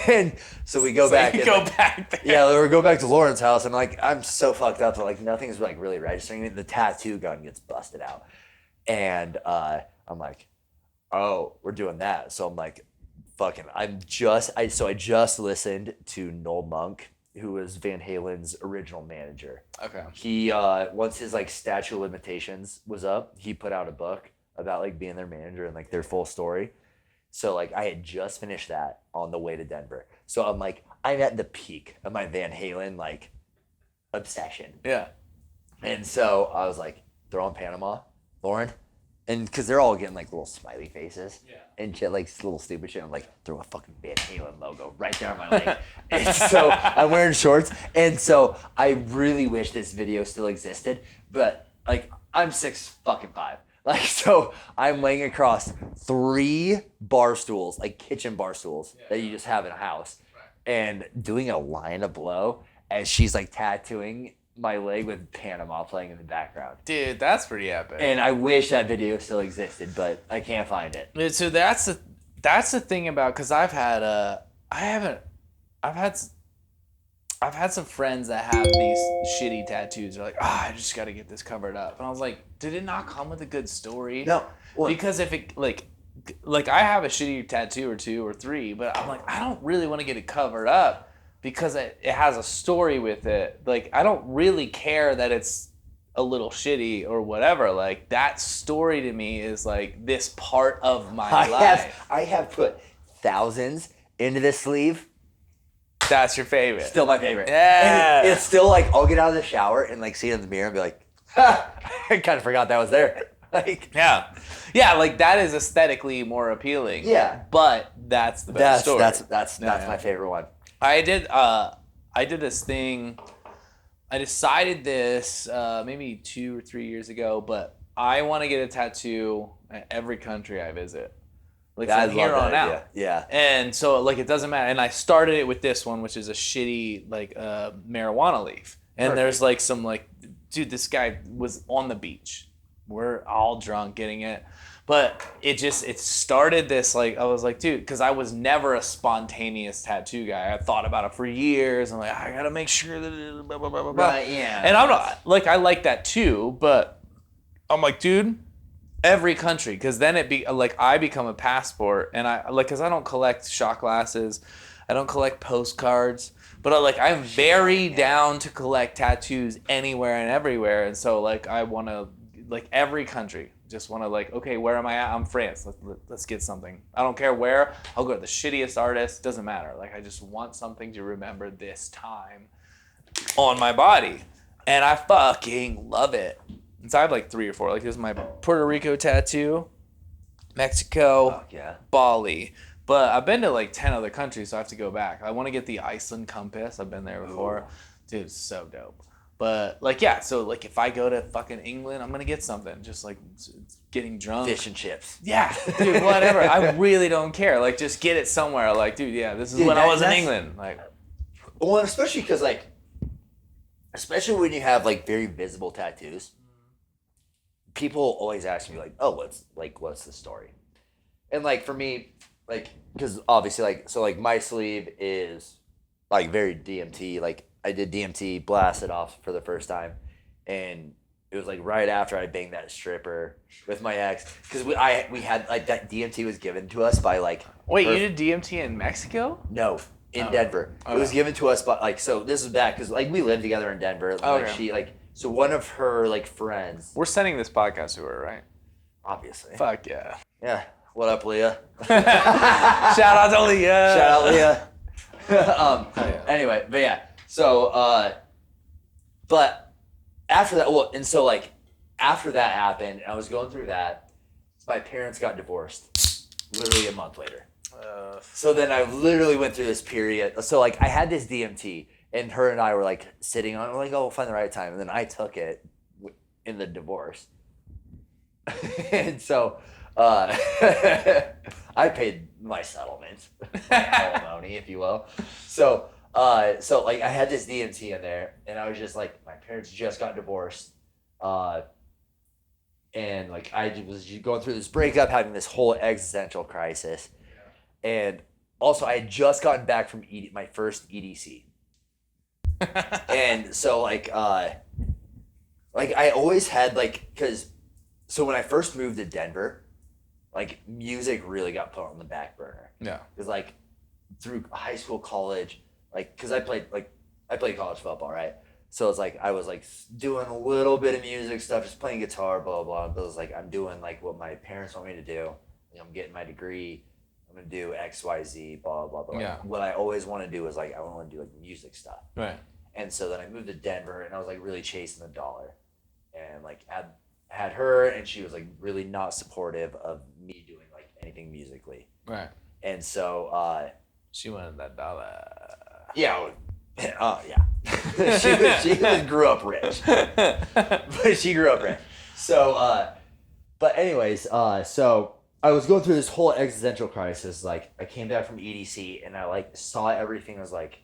And so we go back. Back there. Yeah, we go back to Lauren's house, and like I'm so fucked up that like nothing's like really registering. The tattoo gun gets busted out, and I'm like, oh, we're doing that. So I'm like, fucking, I just listened to Noel Monk, who was Van Halen's original manager. Okay. He once his like statute of limitations was up, he put out a book about like being their manager and like their full story. So like I had just finished that on the way to Denver. So I'm like, I'm at the peak of my Van Halen like obsession. Yeah. And so I was like, throw on Panama, Lauren. And because they're all getting like little smiley faces and shit, like little stupid shit. I'm like, throw a fucking Van Halen logo right there on my leg. And so I'm wearing shorts. And so I really wish this video still existed, but like I'm 6'5". Like, so I'm laying across 3 bar stools, like kitchen bar stools that you just have in a house, and doing a line of blow as she's like tattooing my leg with Panama playing in the background. Dude, that's pretty epic. And I wish that video still existed, but I can't find it. So that's the thing about, because I've had some friends that have these shitty tattoos. They're like, I just got to get this covered up. And I was like, did it not come with a good story? No. Well, because if it like I have a shitty tattoo or 2 or 3, but I'm like, I don't really want to get it covered up because it has a story with it. Like, I don't really care that it's a little shitty or whatever. Like, that story to me is like this part of my life. I have put thousands into this sleeve. That's your favorite. Still my favorite. Yeah. And it's still like, I'll get out of the shower and like see it in the mirror and be like, ha, I kind of forgot that was there. Like, yeah, like that is aesthetically more appealing. Yeah. But that's the best story. That's my favorite one. I did this thing. I decided this maybe 2 or 3 years ago, but I want to get a tattoo at every country I visit. Like from here on out. Yeah. And so like it doesn't matter. And I started it with this one, which is a shitty like marijuana leaf. And Perfect. there's like some like, dude, this guy was on the beach. We're all drunk getting it. But it started this like, I was like, dude, because I was never a spontaneous tattoo guy. I thought about it for years. I'm like, I gotta make sure that blah, blah, blah, blah, blah. Right, yeah. And I'm not, like, I like that too, but I'm like, dude, every country, because then I become a passport, and because I don't collect shot glasses, I don't collect postcards, but I'm very down to collect tattoos anywhere and everywhere, and so like I want to like every country, just want to like, okay, where am I at? I'm France. Let's get something. I don't care where. I'll go to the shittiest artist. Doesn't matter. Like I just want something to remember this time on my body, and I fucking love it. And so I have like 3 or 4. Like this is my Puerto Rico tattoo, Mexico, Bali. But I've been to like 10 other countries, so I have to go back. I want to get the Iceland compass. I've been there before. Ooh. Dude, it's so dope. But like, yeah, so like if I go to fucking England, I'm going to get something. Just like getting drunk. Fish and chips. Yeah, dude, whatever. I really don't care. Like just get it somewhere. Like, dude, yeah, this is when I was in England. Like, well, especially because like, especially when you have like very visible tattoos, people always ask me like, oh, what's the story? And like for me, like, because obviously like, so like my sleeve is like very DMT. Like I did DMT, blasted off for the first time, and it was like right after I banged that stripper with my ex, because we had like that DMT was given to us by like. Wait, you did DMT in Mexico? No, in Denver. Okay. It was given to us by like, so this is back because like we lived together in Denver. Like she like, so one of her like friends. We're sending this podcast to her, right? Obviously. Fuck yeah. Yeah. What up, Leah? Shout out to Leah. Shout out, Leah. Anyway, but yeah. So, but after that, well, and so like after that happened, and I was going through that, my parents got divorced literally a month later. So then I literally went through this period. So like I had this DMT, and her and I were like sitting on it, like, oh, we'll find the right time. And then I took it in the divorce. And so I paid my settlement, alimony, if you will. So like I had this DMT in there, and I was just like, my parents just got divorced. And like I was going through this breakup, having this whole existential crisis. And also I had just gotten back from my first EDC. And so like I always had like, so when I first moved to Denver, like music really got put on the back burner. Yeah. Because like through high school, college, like because I played college football, right? So it's like I was like doing a little bit of music stuff, just playing guitar, blah blah blah. But it was like I'm doing like what my parents want me to do. Like, I'm getting my degree. I'm gonna do X, Y, Z, blah blah blah. Yeah. What I always want to do is like I want to do like music stuff. Right. And so then I moved to Denver, and I was like really chasing the dollar, and like had her, and she was like really not supportive of me doing like anything musically. Right. And so she wanted that dollar. Yeah. Yeah. she grew up rich. But she grew up rich. So but anyways, so I was going through this whole existential crisis. Like I came back from EDC and I like saw everything as like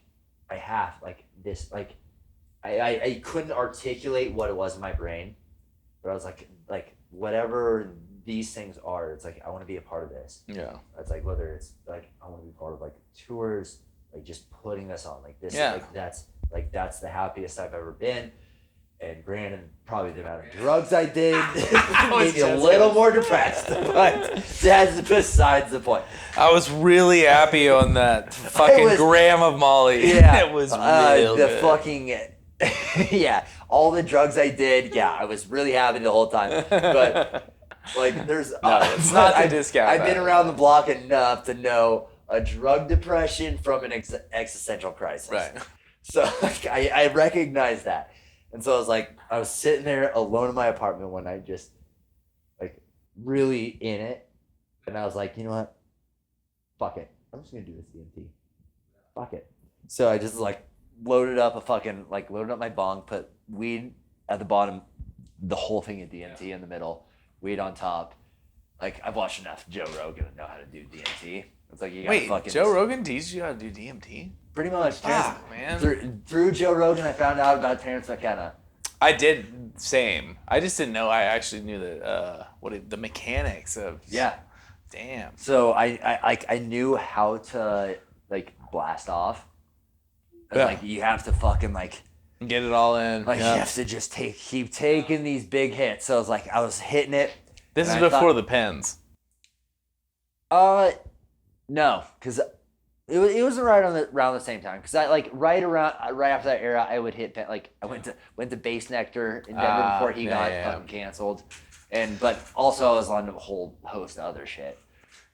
I have like this like I couldn't articulate what it was in my brain, but I was like whatever these things are, it's like I want to be a part of this. Yeah. It's like whether it's like I want to be part of like tours, like just putting us on like this. Yeah. Like that's the happiest I've ever been. And granted, probably the amount of drugs I did made me a little more depressed, but that's besides the point. I was really happy on that fucking gram of Molly. Yeah, it was real the good. fucking yeah, all the drugs I did. Yeah, I was really happy the whole time. But like, there's it's not to discount. I've been around the block enough to know a drug depression from an existential crisis. Right. So like, I recognize that. And so I was sitting there alone in my apartment one night, just like really in it. And I was like, you know what? Fuck it. I'm just going to do this DMT. Fuck it. So I just like loaded up my bong, put weed at the bottom, the whole thing of DMT in the middle, weed on top. Like I've watched enough Joe Rogan to know how to do DMT. It's like you got Joe Rogan teaches you how to do DMT? Pretty much. Fuck, man. Through Joe Rogan, I found out about Terrence McKenna. I did, same. I just didn't know. I actually knew the mechanics of. Yeah. Damn. So I knew how to like blast off. And, like you have to fucking like get it all in. Like you have to just keep taking these big hits. So I was hitting it. This is before the pens. No, because it was around the same time. Because I like right after that era, I would hit I went to Bass Nectar in Denver before he got fucking canceled, but also I was on a whole host of other shit,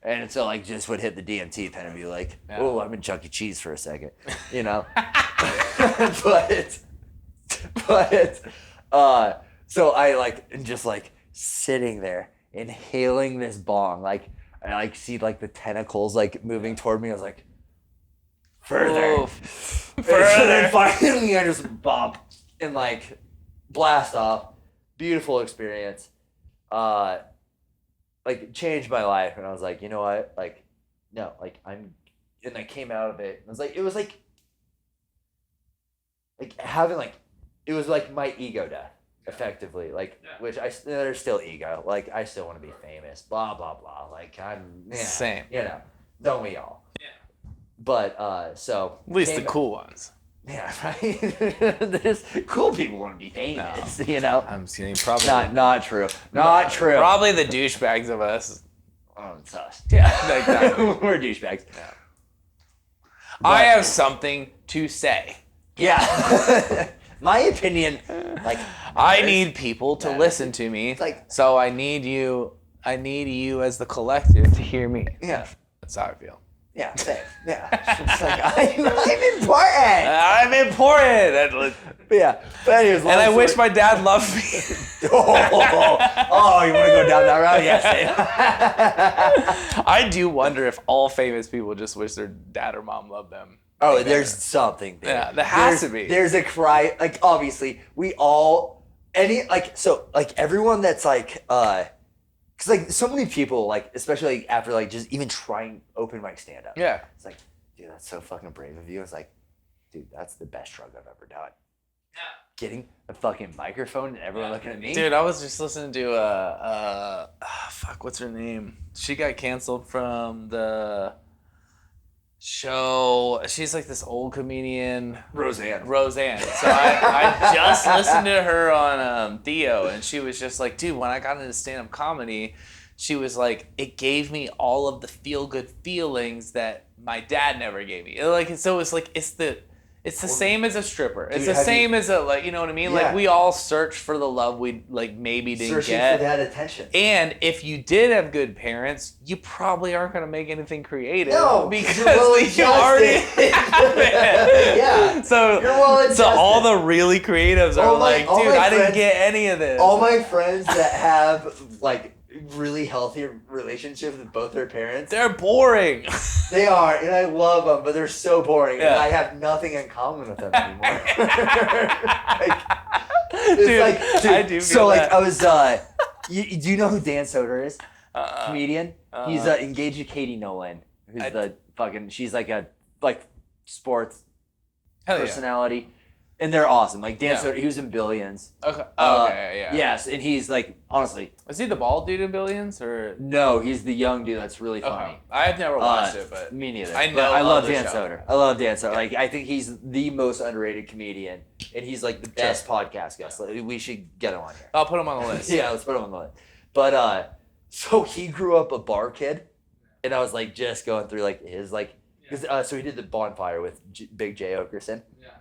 and so like just would hit the DMT pen and be like, oh, I'm in Chuck E. Cheese for a second, you know, so I like just like sitting there inhaling this bong like. I like see like the tentacles like moving toward me. I was like, further. So then finally I just bump and like blast off. Beautiful experience. Like changed my life, and I was like, you know what? Like, no, like and I came out of it. It was like having like it was like my ego death. Effectively, which there's still ego. Like I still want to be famous. Blah blah blah. Like same. You know, don't we all? Yeah. But so at least the cool ones. Yeah, right. There's cool people want to be famous. No. You know. I'm just kidding. Probably not true. Not true. Probably the douchebags of us. Oh, it's us. Yeah, exactly. We're douchebags. Yeah. I have something to say. Yeah. My opinion, like I need people to listen to me. So I need you as the collective to hear me. Yeah. That's how I feel. Yeah, same. Yeah. It's like I'm important. I'm important. Yeah. But anyways, and I wish my dad loved me. Oh, you want to go down that route? Yes. I do wonder if all famous people just wish their dad or mom loved them. Oh, there's something there. Yeah, there has to be. There's a cry. Like, obviously, we all, everyone that's like, because like so many people, like, especially like, after like just even trying open mic stand up. Yeah. It's like, dude, that's so fucking brave of you. It's like, dude, that's the best drug I've ever done. Yeah. Getting a fucking microphone and everyone looking at me. Dude, I was just listening to what's her name? She got canceled from the show. She's like this old comedian, Roseanne. So I just listened to her on Theo, and she was just like, dude, when I got into stand-up comedy, she was like, it gave me all of the feel-good feelings that my dad never gave me. Like, so it's like it's the same as a stripper. It's the same as a, like, you know what I mean? Yeah. Like, we all search for the love we, like, maybe didn't Searching get. for that attention. And if you did have good parents, you probably aren't going to make anything creative. No, because you already have it. Yeah. So, You're well adjusted. so all the really creatives are like, dude, I didn't get any of this. All my friends that have, like, really healthy relationships with both their parents, they're boring. They are, and I love them, but they're so boring, Yeah. and I have nothing in common with them anymore. It's Dude, like, dude, I do feel so like that. I was, do you know who Dan Soder is? Comedian. He's engaged to Katie Nolan, who's she's like a sports personality. And they're awesome. Like Dan Soder, he was in Billions. Okay. Okay. Yeah. Yes, and he's like, honestly. Is he the bald dude in Billions, or? No, he's the young dude that's really funny. Okay. I've never watched it, but me neither. I know. But I love the Dan show. Soder. I love Dan Soder. Like, I think he's the most underrated comedian, and he's like the best podcast guest. Like, we should get him on here. I'll put him on the list. Yeah, let's put him on the list. But so he grew up a bar kid, and I was like just going through like his like, so he did the Bonfire with Big J Okerson. Yeah.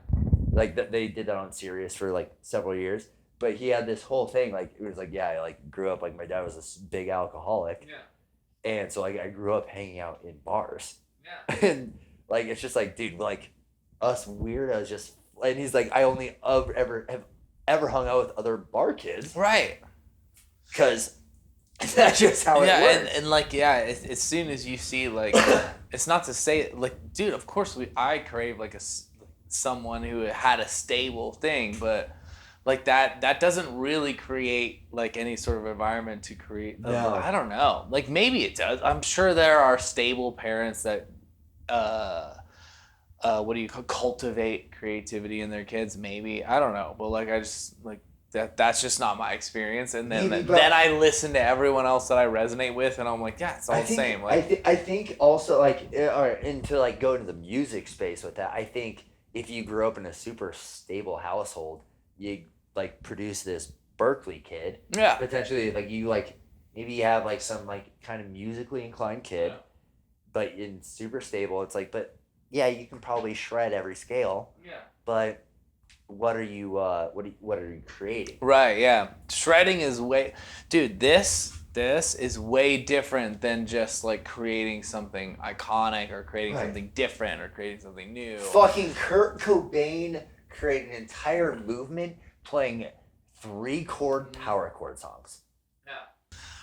Like they did that on Sirius for like several years, but he had this whole thing like it was like I like grew up like my dad was this big alcoholic, and so like I grew up hanging out in bars, and like it's just like dude like us weirdos just, and he's like I only have ever hung out with other bar kids, right? Because that's just how it works. And like as soon as you see like it's not to say like dude, of course I crave like someone who had a stable thing, but like that doesn't really create like any sort of environment to create. No. I don't know. Like maybe it does. I'm sure there are stable parents that cultivate creativity in their kids. Maybe I don't know, but like I just like that's just not my experience. And then then I listen to everyone else that I resonate with, and I'm like, yeah, it's all the same. Like I think also like and to like go into the music space with that, I think. If you grew up in a super stable household, you like produce this Berkeley kid. Yeah. Potentially, like you like maybe you have like some like kind of musically inclined kid, but in super stable, it's like, but yeah, you can probably shred every scale. Yeah. But what are you creating? Right. Yeah. Shredding is dude. This is way different than just like creating something iconic or creating something different or creating something new. Fucking Kurt Cobain created an entire movement playing 3-chord power chord songs. Yeah.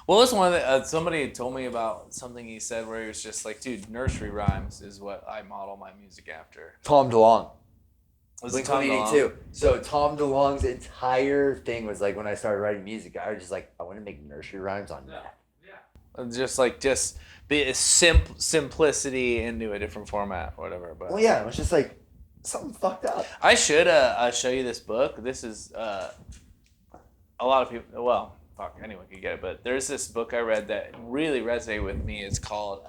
What was one that somebody told me about something he said where he was just like, dude, nursery rhymes is what I model my music after. Tom DeLonge. Blink-182. So Tom DeLonge's entire thing was like when I started writing music, I was just like, I want to make nursery rhymes on that. Yeah. Just be a simplicity into a different format, or whatever. But well, yeah, it was just like something fucked up. I should show you this book. This is a lot of people. Well, fuck, anyone could get it. But there's this book I read that really resonated with me. It's called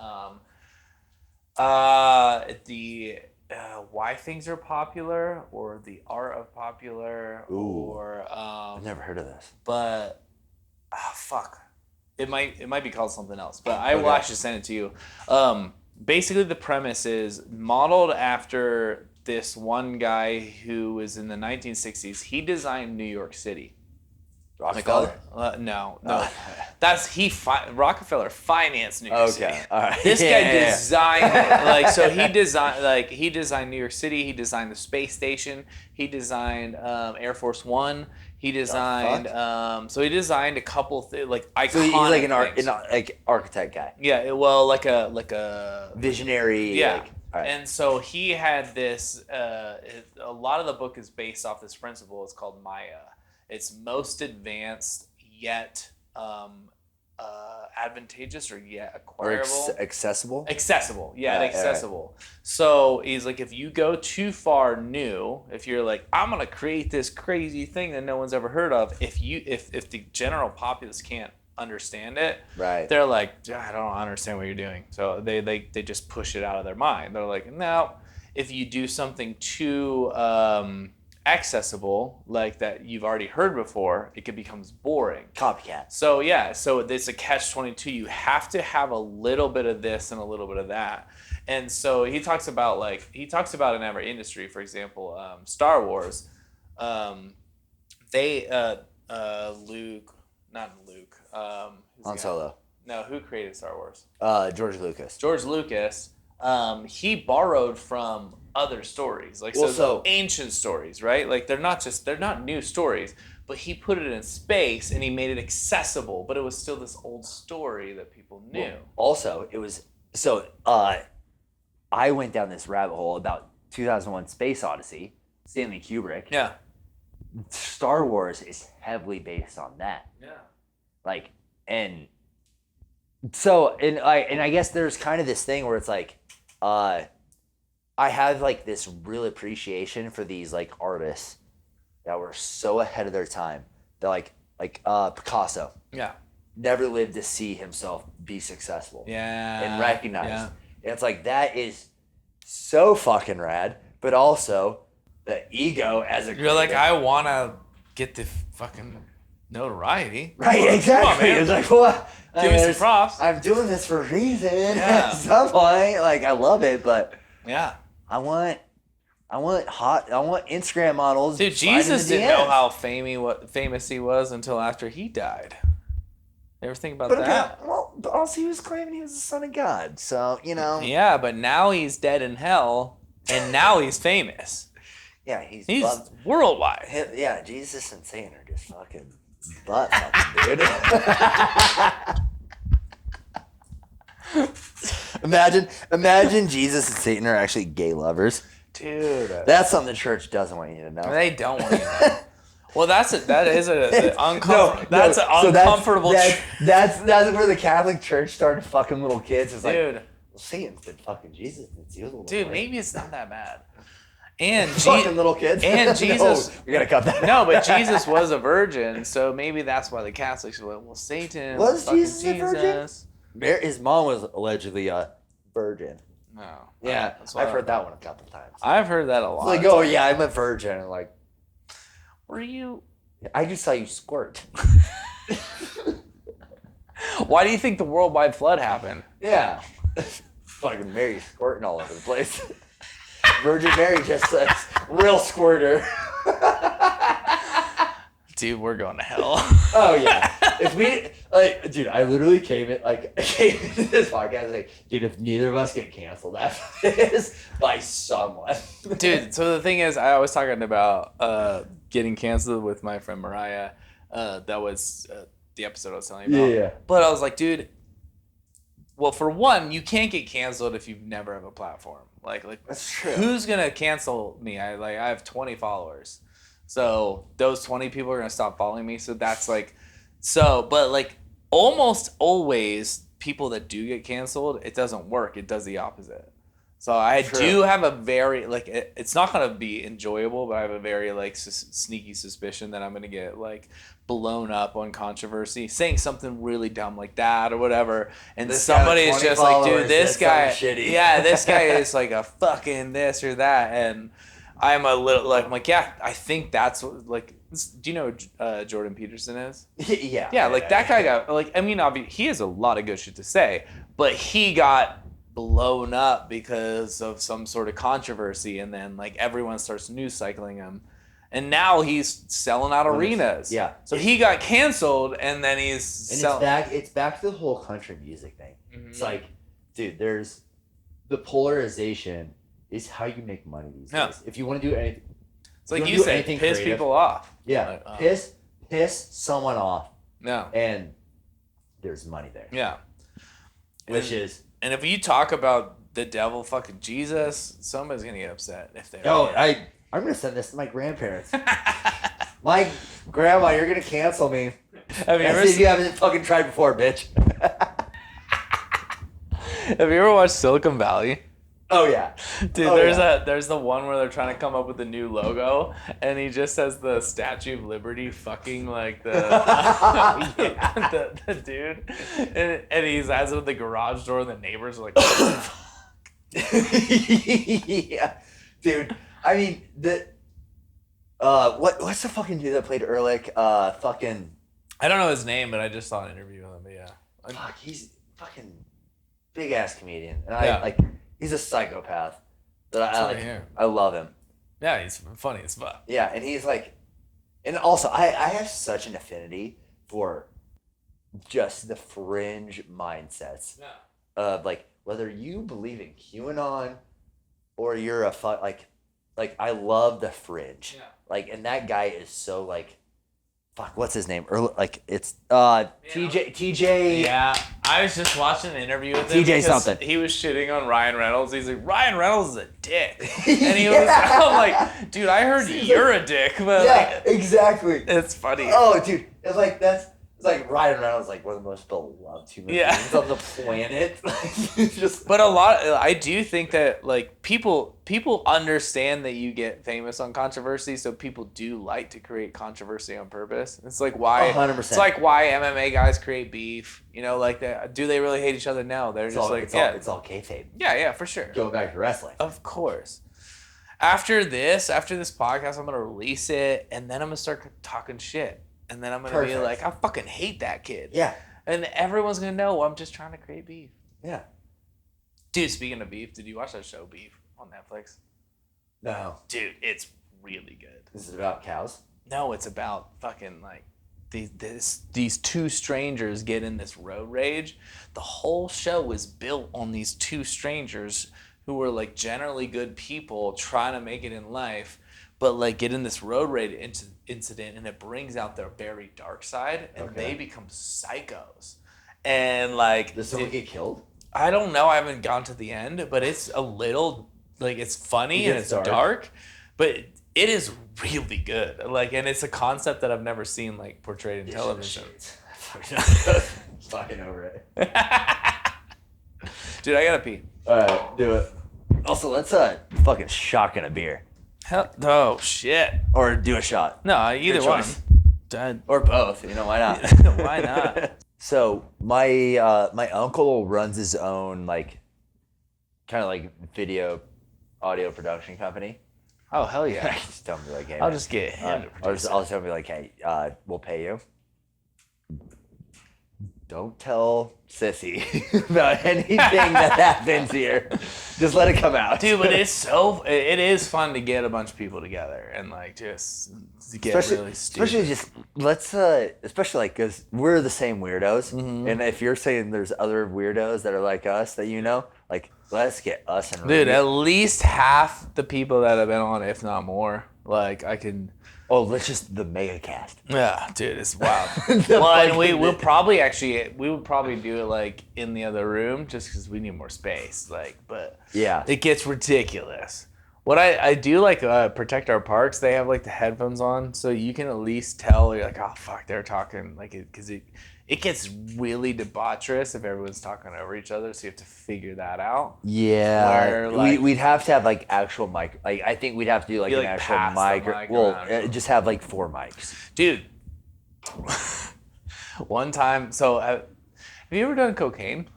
Why Things Are Popular, or The Art of Popular. Ooh. Or I've never heard of this. But fuck, it might be called something else. But I will actually send it to you. Basically, the premise is modeled after this one guy who was in the 1960s. He designed New York City. Rockefeller? No. That's Rockefeller financed New York City. Okay, all right. This guy designed it. So he designed New York City. He designed the space station. He designed Air Force One. He designed he designed a couple like iconic. So he's like an architect guy. Yeah, well, like a visionary. Yeah. Like, all right. And so he had this. A lot of the book is based off this principle. It's called Maya. It's most advanced yet advantageous or yet acquirable. Or accessible? Accessible, accessible. So he's like, if you go too far new, if you're like, I'm gonna create this crazy thing that no one's ever heard of, if the general populace can't understand it. Right. They're like, I don't understand what you're doing. So they just push it out of their mind. They're like, no, if you do something too accessible, like that you've already heard before, it becomes boring. Copycat. So yeah, so it's a catch-22. You have to have a little bit of this and a little bit of that. And so he talks about in every industry, for example, Star Wars. Luke. Han Solo. No, who created Star Wars? George Lucas. George Lucas. He borrowed from other stories, like ancient stories, right? Like they're not new stories, but he put it in space and he made it accessible, but it was still this old story that people knew. Well, also, it was I went down this rabbit hole about 2001: Space Odyssey, Stanley Kubrick. Yeah. Star Wars is heavily based on that. Yeah. Like, and so, and I guess there's kind of this thing where it's like, I have like this real appreciation for these like artists that were so ahead of their time. That like Picasso. Yeah. Never lived to see himself be successful. Yeah. And recognized. Yeah. And it's like, that is so fucking rad, but also the ego as a You're like, I want to get the fucking notoriety. Right, exactly. On, it's like, well, give me some props. I'm doing this for a reason. Yeah. At some point, like, I love it, but yeah, I want Instagram models. Dude, Jesus didn't know how famous he was until after he died. You ever think about that? But also he was claiming he was the son of God, so Yeah, but now he's dead in hell, and now he's famous. Yeah, he's worldwide. Yeah, Jesus and Satan are just fucking butt fucking, dude. Imagine Jesus and Satan are actually gay lovers. Dude. That's something the church doesn't want you to know. They don't want you to know. Well, that's an uncomfortable. That's where the Catholic Church started fucking little kids. It's dude. Like, well, Satan's been fucking Jesus since he was a little dude, boy. maybe it's not that bad. And fucking little kids. And Jesus, we gotta cut that. No, but Jesus was a virgin, so maybe that's why the Catholics were like, well, Satan was Jesus a virgin? His mom was allegedly a virgin. No. Yeah, I've heard that one a couple times. I've heard that a lot. It's like, oh yeah, I'm a virgin. I'm like, were you? I just saw you squirt. Why do you think the worldwide flood happened? Yeah. Fucking Mary squirting all over the place. Virgin Mary just says, real squirter. Dude, we're going to hell. Oh yeah. If we dude, I literally came into this podcast like, dude, if neither of us get canceled after this by someone. Dude, so the thing is, I was talking about getting canceled with my friend Mariah. That was the episode I was telling you about. Yeah. But I was like, dude, well, for one, you can't get canceled if you've never have a platform. Like that's true. Who's gonna cancel me? I have 20 followers, so those 20 people are gonna stop following me. So that's but almost always people that do get canceled, it doesn't work. It does the opposite. So I do have a very it's not gonna be enjoyable, but I have a very sneaky suspicion that I'm gonna get blown up on controversy, saying something really dumb like that or whatever, and somebody is just like, dude, this guy, yeah, this guy is like a fucking this or that, and I'm a little I'm like, yeah, I think that's do you know who Jordan Peterson is? Yeah. Yeah, that guy got I mean, obviously he has a lot of good shit to say, but he got blown up because of some sort of controversy, and then everyone starts news cycling him, and now he's selling out arenas. Yeah. So he got canceled, and then he's it's back to the whole country music thing. Mm-hmm. It's like, dude, there's the polarization is how you make money these days. If you want to do anything, it's like you say, piss creative, people off. Yeah, piss someone off. Yeah. And there's money there. Yeah. And if you talk about the devil, fucking Jesus, somebody's gonna get upset if they. I'm gonna send this to my grandparents. My grandma, you're gonna cancel me. You haven't fucking tried before, bitch. Have you ever watched Silicon Valley? Oh yeah, Dude, there's the one where they're trying to come up with a new logo, and he just has the Statue of Liberty fucking like the the dude, and he has it at the garage door, and the neighbors are like, what the fuck? Yeah, dude. I mean what's the fucking dude that played Ehrlich? Fucking. I don't know his name, but I just saw an interview with him. But yeah, Fuck, he's fucking big ass comedian, and Yeah. I like. He's a psychopath. But I love him. yeah, he's funny as fuck. Yeah, and he's like, and also I have such an affinity for just the fringe mindsets Yeah. of like whether you believe in QAnon or you're a like I love the fringe. Yeah. Like, and that guy is so like, fuck, what's his name? Like it's TJ. Yeah, I was just watching an interview with him. TJ because something. He was shitting on Ryan Reynolds. He's like, Ryan Reynolds is a dick, and he Yeah. was. I'm like, dude, I heard you're a dick, but Yeah, exactly. it's funny. Oh, dude, it's like it's like Ryan Reynolds, like one of the most beloved human beings on the planet. It's just. But I do think that like people understand that you get famous on controversy, so people do like to create controversy on purpose. It's like why 100%. It's like why MMA guys create beef. You know, like that. Do they really hate each other? No, they're just like it's all kayfabe. yeah, for sure. Going back to wrestling. Of course. After this podcast, I'm gonna release it, and then I'm gonna start talking shit, and then I'm gonna be Perfect. like, I fucking hate that kid. Yeah. And everyone's gonna know I'm just trying to create beef. Yeah. Dude, speaking of beef, did you watch that show Beef on Netflix? No. Dude, it's really good. This is about cows. No, it's about fucking like these two strangers get in this road rage. The whole show is built on these two strangers who were like generally good people trying to make it in life, but like get in this road rage incident, and it brings out their very dark side, and they become psychos. And like, Does someone get killed? I don't know. I haven't gone to the end, but it's a little like it's funny and it's dark, but it is really good. Like, and it's a concept that I've never seen like portrayed in television. Fucking over it. Dude, I gotta pee. All right, do it. Also, let's fucking shotgun a beer Oh shit. or do a shot No, either Good one. choice. Dad. or both. You know why not? Why not? So my uncle runs his own like kind of like audio production company. Oh hell yeah. Just tell me like, hey, I'll man, just get him to produce it. I'll just tell me like, hey, we'll pay you. Don't tell Sissy about anything that happens here. Just let it come out, Dude, but it is fun to get a bunch of people together and like just get really stupid. Especially just let's especially like because we're the same weirdos, and if you're saying there's other weirdos that are like us that you know, like let's get us in. Dude, at least half the people that have been on, if not more, like I can. Oh, let's just the mega cast. Yeah, dude, it's wild. Well, and we would probably do it like in the other room just because we need more space. Like, but Yeah. it gets ridiculous. What I do like Protect Our Parks, they have like the headphones on, so you can at least tell you're like, oh fuck, they're talking like it because it gets really debaucherous if everyone's talking over each other, so you have to figure that out. Yeah, Where, like, we'd have to have like actual mic. Like I think we'd have to do like You, an like, actual pass the mic. mic Well, around. just have like 4 mics. Dude, one time, so have you ever done cocaine?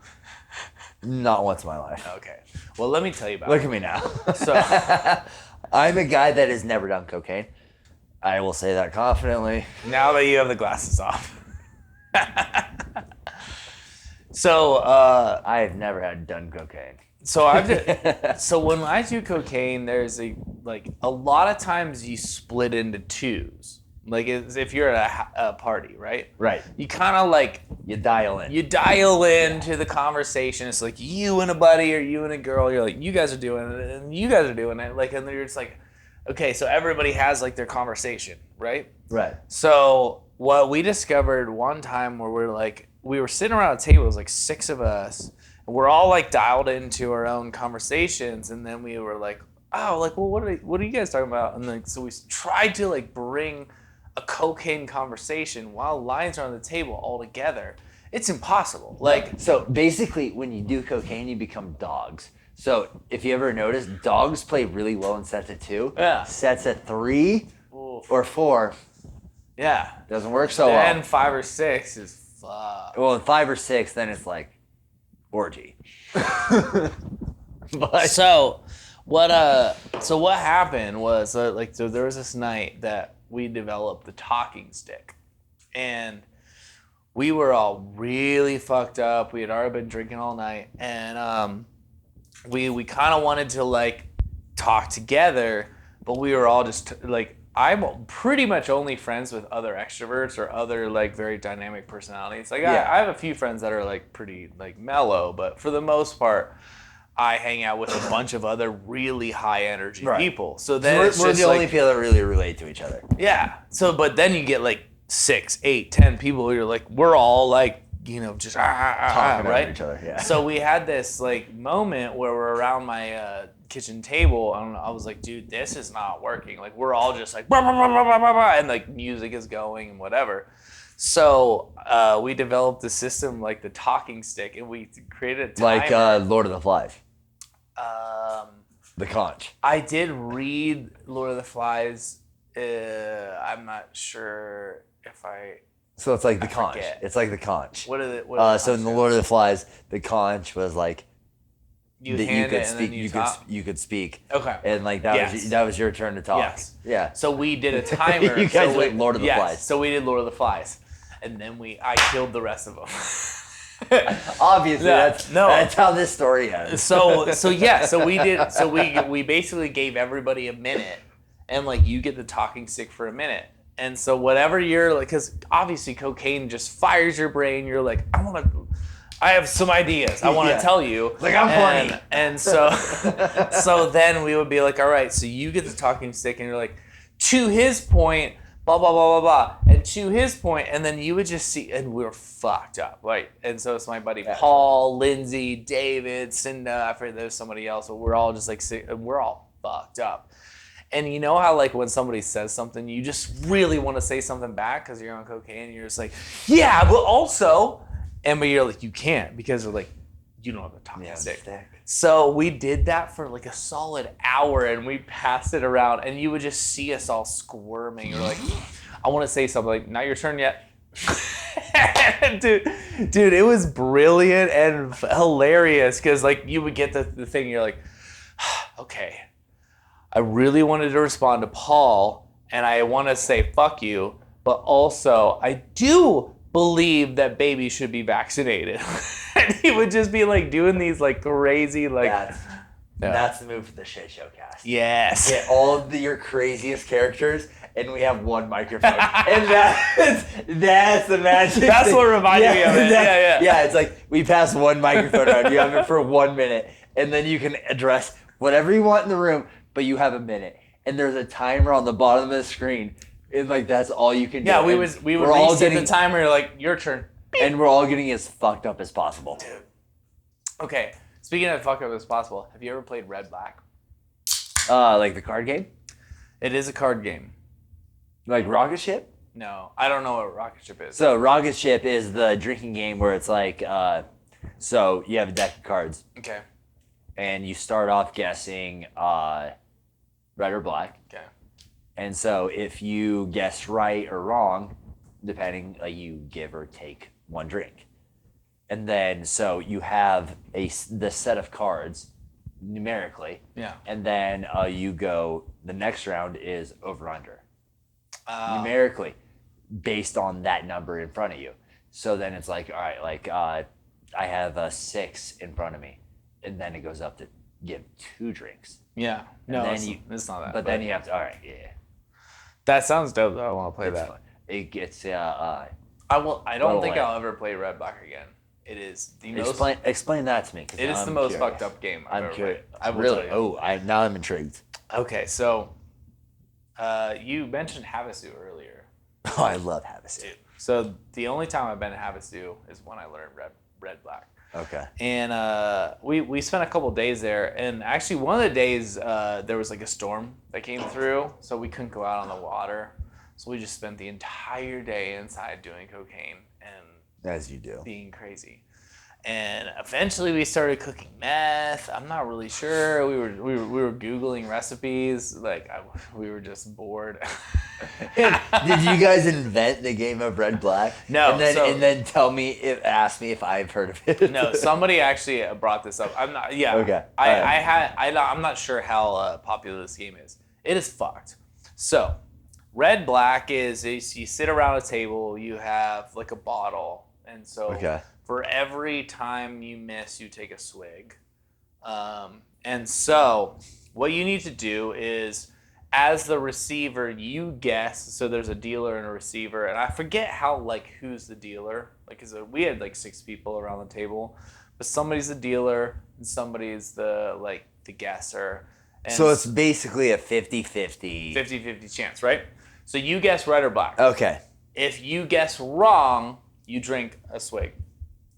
Not once in my life. Okay, well let me tell you about Look it. at me now. So I'm a guy that has never done cocaine. I will say that confidently. now that you have the glasses off. So I have never had done cocaine. so when I do cocaine, there's a lot of times you split into twos. Like if you're at a party, right? Right. You kind of like You dial in. you dial into the conversation. It's like you and a buddy or you and a girl. You're like, you guys are doing it and you guys are doing it. Like, and then you're just like, okay, so everybody has like their conversation, right? Right. So what we discovered one time where we were sitting around a table, it was like 6 of us, and we're all like dialed into our own conversations, and then we were like, oh, like, well, what are you guys talking about? And like, so we tried to like bring a cocaine conversation while lines are on the table all together. It's impossible. Like, So basically, when you do cocaine, you become dogs. So if you ever notice, dogs play really well in sets of 2. Yeah. Sets of 3 Oof. or 4 Yeah. doesn't work so Then well. 5 or 6 is fuck. Well, in 5 or 6, then it's like orgy. But So what happened was so there was this night that we developed the talking stick, and we were all really fucked up. We had already been drinking all night, and we kind of wanted to like talk together, but we were all just like, I'm pretty much only friends with other extroverts or other like very dynamic personalities. Like Yeah. I have a few friends that are like pretty like mellow, but for the most part, I hang out with a bunch of other really high energy people. So then we're the only people that really relate to each other. yeah. So but then you get like 6, 8, 10 people who are like, we're all like, you know, just Talking over right? each other, yeah. So we had this like moment where we're around my kitchen table, and I was like, dude, this is not working. Like we're all just like, bah, bah, bah, bah, bah, bah, and like music is going and whatever. So we developed the system like the talking stick, and we created a timer. Like Lord of the Flies. The conch. I did read Lord of the Flies. I'm not sure if I. So it's like the conch. forget. It's like the conch. What is it? So in the Lord of the Flies, the conch was like you that hand you could it speak. and then You could speak. Okay. And like that was your turn to talk. Yes. Yeah. So we did a timer. You guys so did Lord of the Flies. So we did Lord of the Flies, and then I killed the rest of them. Obviously, Yeah, that's how this story ends. So we did. So we basically gave everybody a minute, and like you get the talking stick for a minute. And so whatever you're like, because obviously cocaine just fires your brain. You're like, I have some ideas. I want to tell you. Like I'm horny. And so then we would be like, all right, so you get the talking stick, and you're like, to his point, blah blah blah blah blah, and to his point, and then you would just see, and we're fucked up, right? And so it's my buddy Paul, Lindsay, David, Cinda. I forget there's somebody else, but we're all just like, we're all fucked up. And you know how like when somebody says something, you just really want to say something back because you're on cocaine, and you're just like, yeah, but also, but you're like, you can't because they're like, you don't have a talking stick. So we did that for like a solid hour, and we passed it around, and you would just see us all squirming. You're like, I want to say something. Like, not your turn yet. dude, it was brilliant and hilarious because like you would get the thing, you're like, okay, I really wanted to respond to Paul, and I want to say fuck you, but also I do believe that babies should be vaccinated. And he would just be like doing these like crazy like. That's the move for the shit show cast. Yes. Get all of your craziest characters, and we have one microphone, and that's the magic. That's what reminded me of it. Yeah, it's like we pass one microphone around. You have it for 1 minute, and then you can address whatever you want in the room, but you have a minute. And there's a timer on the bottom of the screen, and like that's all you can do. Yeah, we would reset the timer, like your turn. And we're all getting as fucked up as possible. Dude. Okay, speaking of fucked up as possible, have you ever played Red Black? Like the card game? It is a card game. Like Rocket Ship? No, I don't know what Rocket Ship is. So Rocket Ship is the drinking game where it's like, so you have a deck of cards. Okay. And you start off guessing red or black. Okay. And so if you guess right or wrong, depending, you give or take one drink. And then so you have the set of cards numerically. Yeah. And then you go, the next round is over under. Numerically, based on that number in front of you. So then it's like, all right, like I have a 6 in front of me. And then it goes up to give 2 drinks. Yeah. No, it's not that. But then you have to, all right, yeah. That sounds dope though. I want to play that. Fun. It gets, I don't think I'll ever play Red Black again. It is the most... Explain that to me. It is the most fucked up game I've ever played. I will tell you. Now I'm intrigued. Okay, so you mentioned Havasu earlier. Oh, I love Havasu. So the only time I've been to Havasu is when I learned Red Black. Okay. And we spent a couple days there, and actually one of the days there was like a storm that came through, so we couldn't go out on the water. So we just spent the entire day inside doing cocaine and as you do, being crazy. And eventually we started cooking meth. I'm not really sure. We were Googling recipes. Like we were just bored. Did you guys invent the game of Red Black? No. And then ask me if I've heard of it. No, somebody actually brought this up. I'm not. Yeah. Okay. I'm not sure how popular this game is. It is fucked. So, Red Black is you sit around a table. You have like a bottle, and so. Okay. For every time you miss, you take a swig. And so what you need to do is, as the receiver, you guess. So there's a dealer and a receiver. And I forget who's the dealer. We had 6 people around the table. But somebody's the dealer and somebody's the guesser. And so it's basically a 50-50. 50-50 chance, right? So you guess red or black. Okay. If you guess wrong, you drink a swig.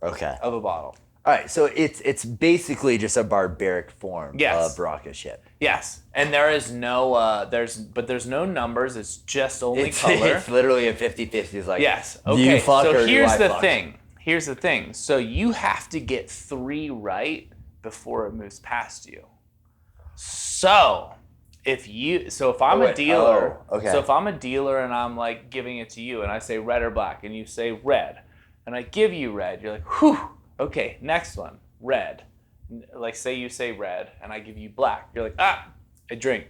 Okay. Of a bottle. All right, so it's basically just a barbaric form Yes. of rocket ship. Yes, and there is no there's no numbers. It's just only color. It's literally a 50-50. It's like, yes. do Okay. you fuck So or here's do I the fuck? thing. Here's the thing. So you have to get 3 right before it moves past you. So if I'm a dealer, okay. So if I'm a dealer and I'm giving it to you and I say red or black and you say red. And I give you red, you're like, whew, okay, next one, red. Say you say red, and I give you black. You're like, I drink.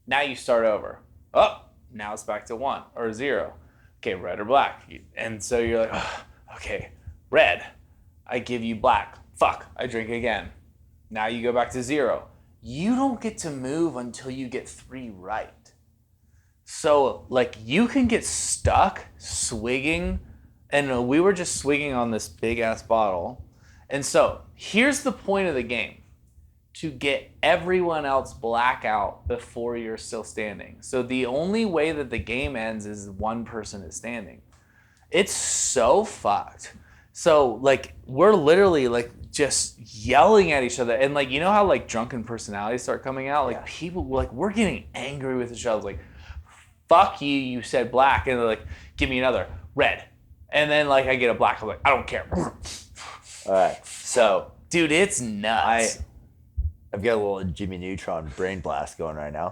Now you start over. Oh, now it's back to 1 or 0. Okay, red or black. And so you're like, oh, okay, red. I give you black. Fuck, I drink again. Now you go back to 0. You don't get to move until you get 3 right. So, you can get stuck swigging. And we were just swigging on this big-ass bottle. And so, here's the point of the game. To get everyone else blackout before you're still standing. So, the only way that the game ends is one person is standing. It's so fucked. So, we're literally, just yelling at each other. And, you know how, drunken personalities start coming out? Yeah. People, we're getting angry with each other. Fuck you, you said black. And they're like, give me another, red. And then I get a black. I'm like, I don't care. All right. So, dude, it's nuts. I've got a little Jimmy Neutron brain blast going right now.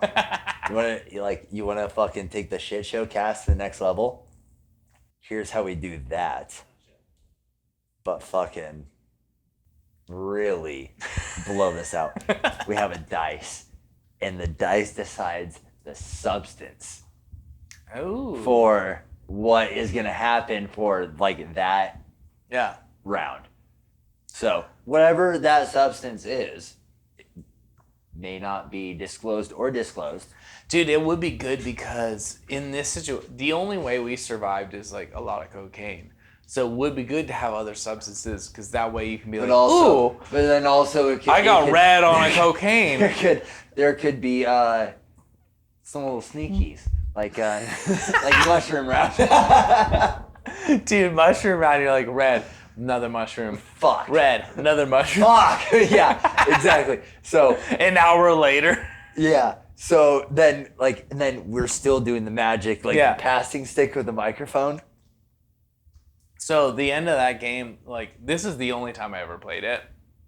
You wanna fucking take the shit show cast to the next level? Here's how we do that. But fucking really blow this out. We have a dice, and the dice decides the substance. Oh. For what is going to happen for that round. So whatever that substance is, it may not be disclosed or disclosed. Dude, it would be good because in this situation, the only way we survived is a lot of cocaine. So it would be good to have other substances because that way you can be ooh. But then also I got red on a cocaine. There could be some little sneakies. Like mushroom round. Dude, mushroom round, you're like, red, another mushroom. Fuck. Red, another mushroom. Fuck. Yeah, exactly. So an hour later. Yeah. So then we're still doing the magic, passing stick with the microphone. So the end of that game, this is the only time I ever played it.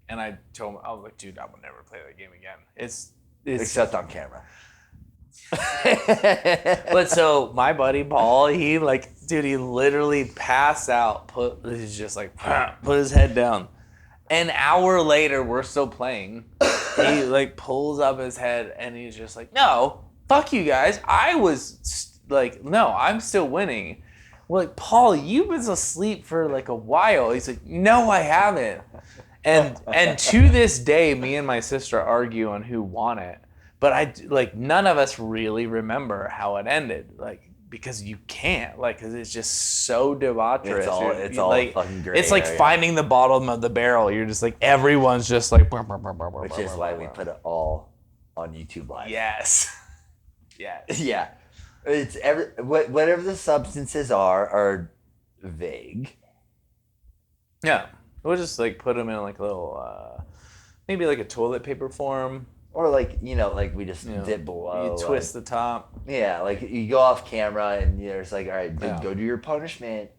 And I told him, I was like, dude, I will never play that game again. It's Except on camera. But so my buddy Paul, he literally passed out, he's just put his head down. An hour later, we're still playing. He pulls up his head and he's just like, no, fuck you guys. I was no, I'm still winning. We're like, Paul, you've been asleep for a while. He's like, no, I haven't. And to this day, me and my sister argue on who won it. But none of us really remember how it ended, because you can't, because it's just so debaucherous. It's all fucking great. It's finding the bottom of the barrel. You're just everyone's just which is why we put it all on YouTube Live. Yes. Yes. Yeah. It's whatever the substances are vague. Yeah. We'll just put them in little, maybe a toilet paper form. Or we just dip below. You twist the top. Yeah, you go off camera and you're just all right, dude, go do your punishment.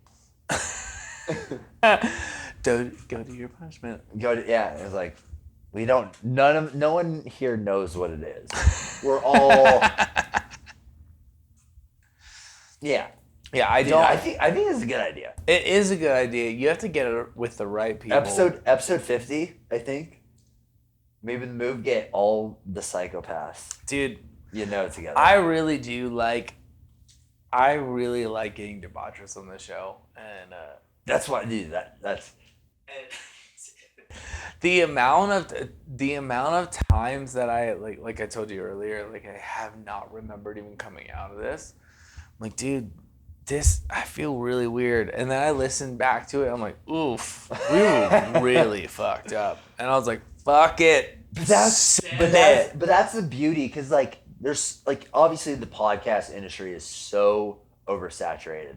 Don't Go do your punishment. Yeah, it's like no one here knows what it is. We're all yeah. Yeah, I Dude, don't. I think it's a good idea. It is a good idea. You have to get it with the right people. Episode 50, I think. Maybe the move get all the psychopaths. Dude, together. I really like getting debaucherous on the show, and that's why, dude. That's the amount of times that I like I told you earlier, like I have not remembered even coming out of this. I'm like, dude, I feel really weird. And then I listened back to it. I'm like, oof, we were really fucked up. And I was like, fuck it. But that's the beauty, because like there's like obviously the podcast industry is so oversaturated,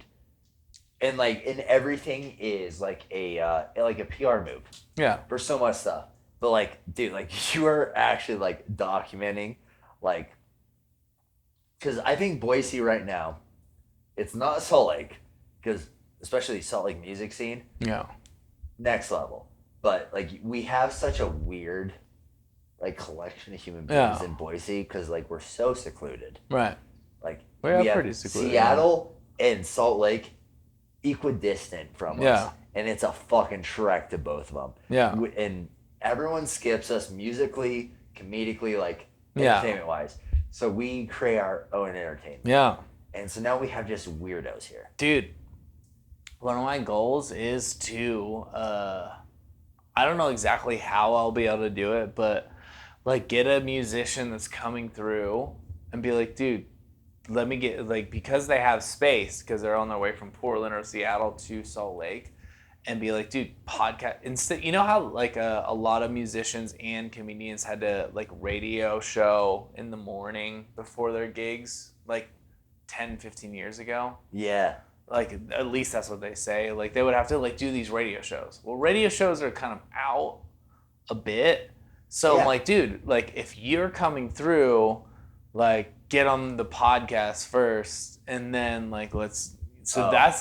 and like and everything is like a PR move. Yeah. For so much stuff. But like, dude, like you are actually like documenting, like, because I think Boise right now, it's not Salt Lake, because especially Salt Lake music scene. Yeah. Next level. But like we have such a weird like collection of human beings in Boise, because like we're so secluded. Right. Like we are pretty secluded. Seattle and Salt Lake equidistant from us. And it's a fucking trek to both of them. Yeah. And everyone skips us musically, comedically, like entertainment wise. So we create our own entertainment. Yeah. And so now we have just weirdos here. Dude, one of my goals is to, I don't know exactly how I'll be able to do it, but like get a musician that's coming through and be like, dude, let me get, like, because they have space, because they're on their way from Portland or Seattle to Salt Lake, and be like, dude, podcast, instead, you know how like a lot of musicians and comedians had to like radio show in the morning before their gigs, like 10, 15 years ago? Yeah. Like, at least that's what they say. Like, they would have to like do these radio shows. Well, radio shows are kind of out a bit. So I'm like, dude, like if you're coming through, like get on the podcast first, and then like that's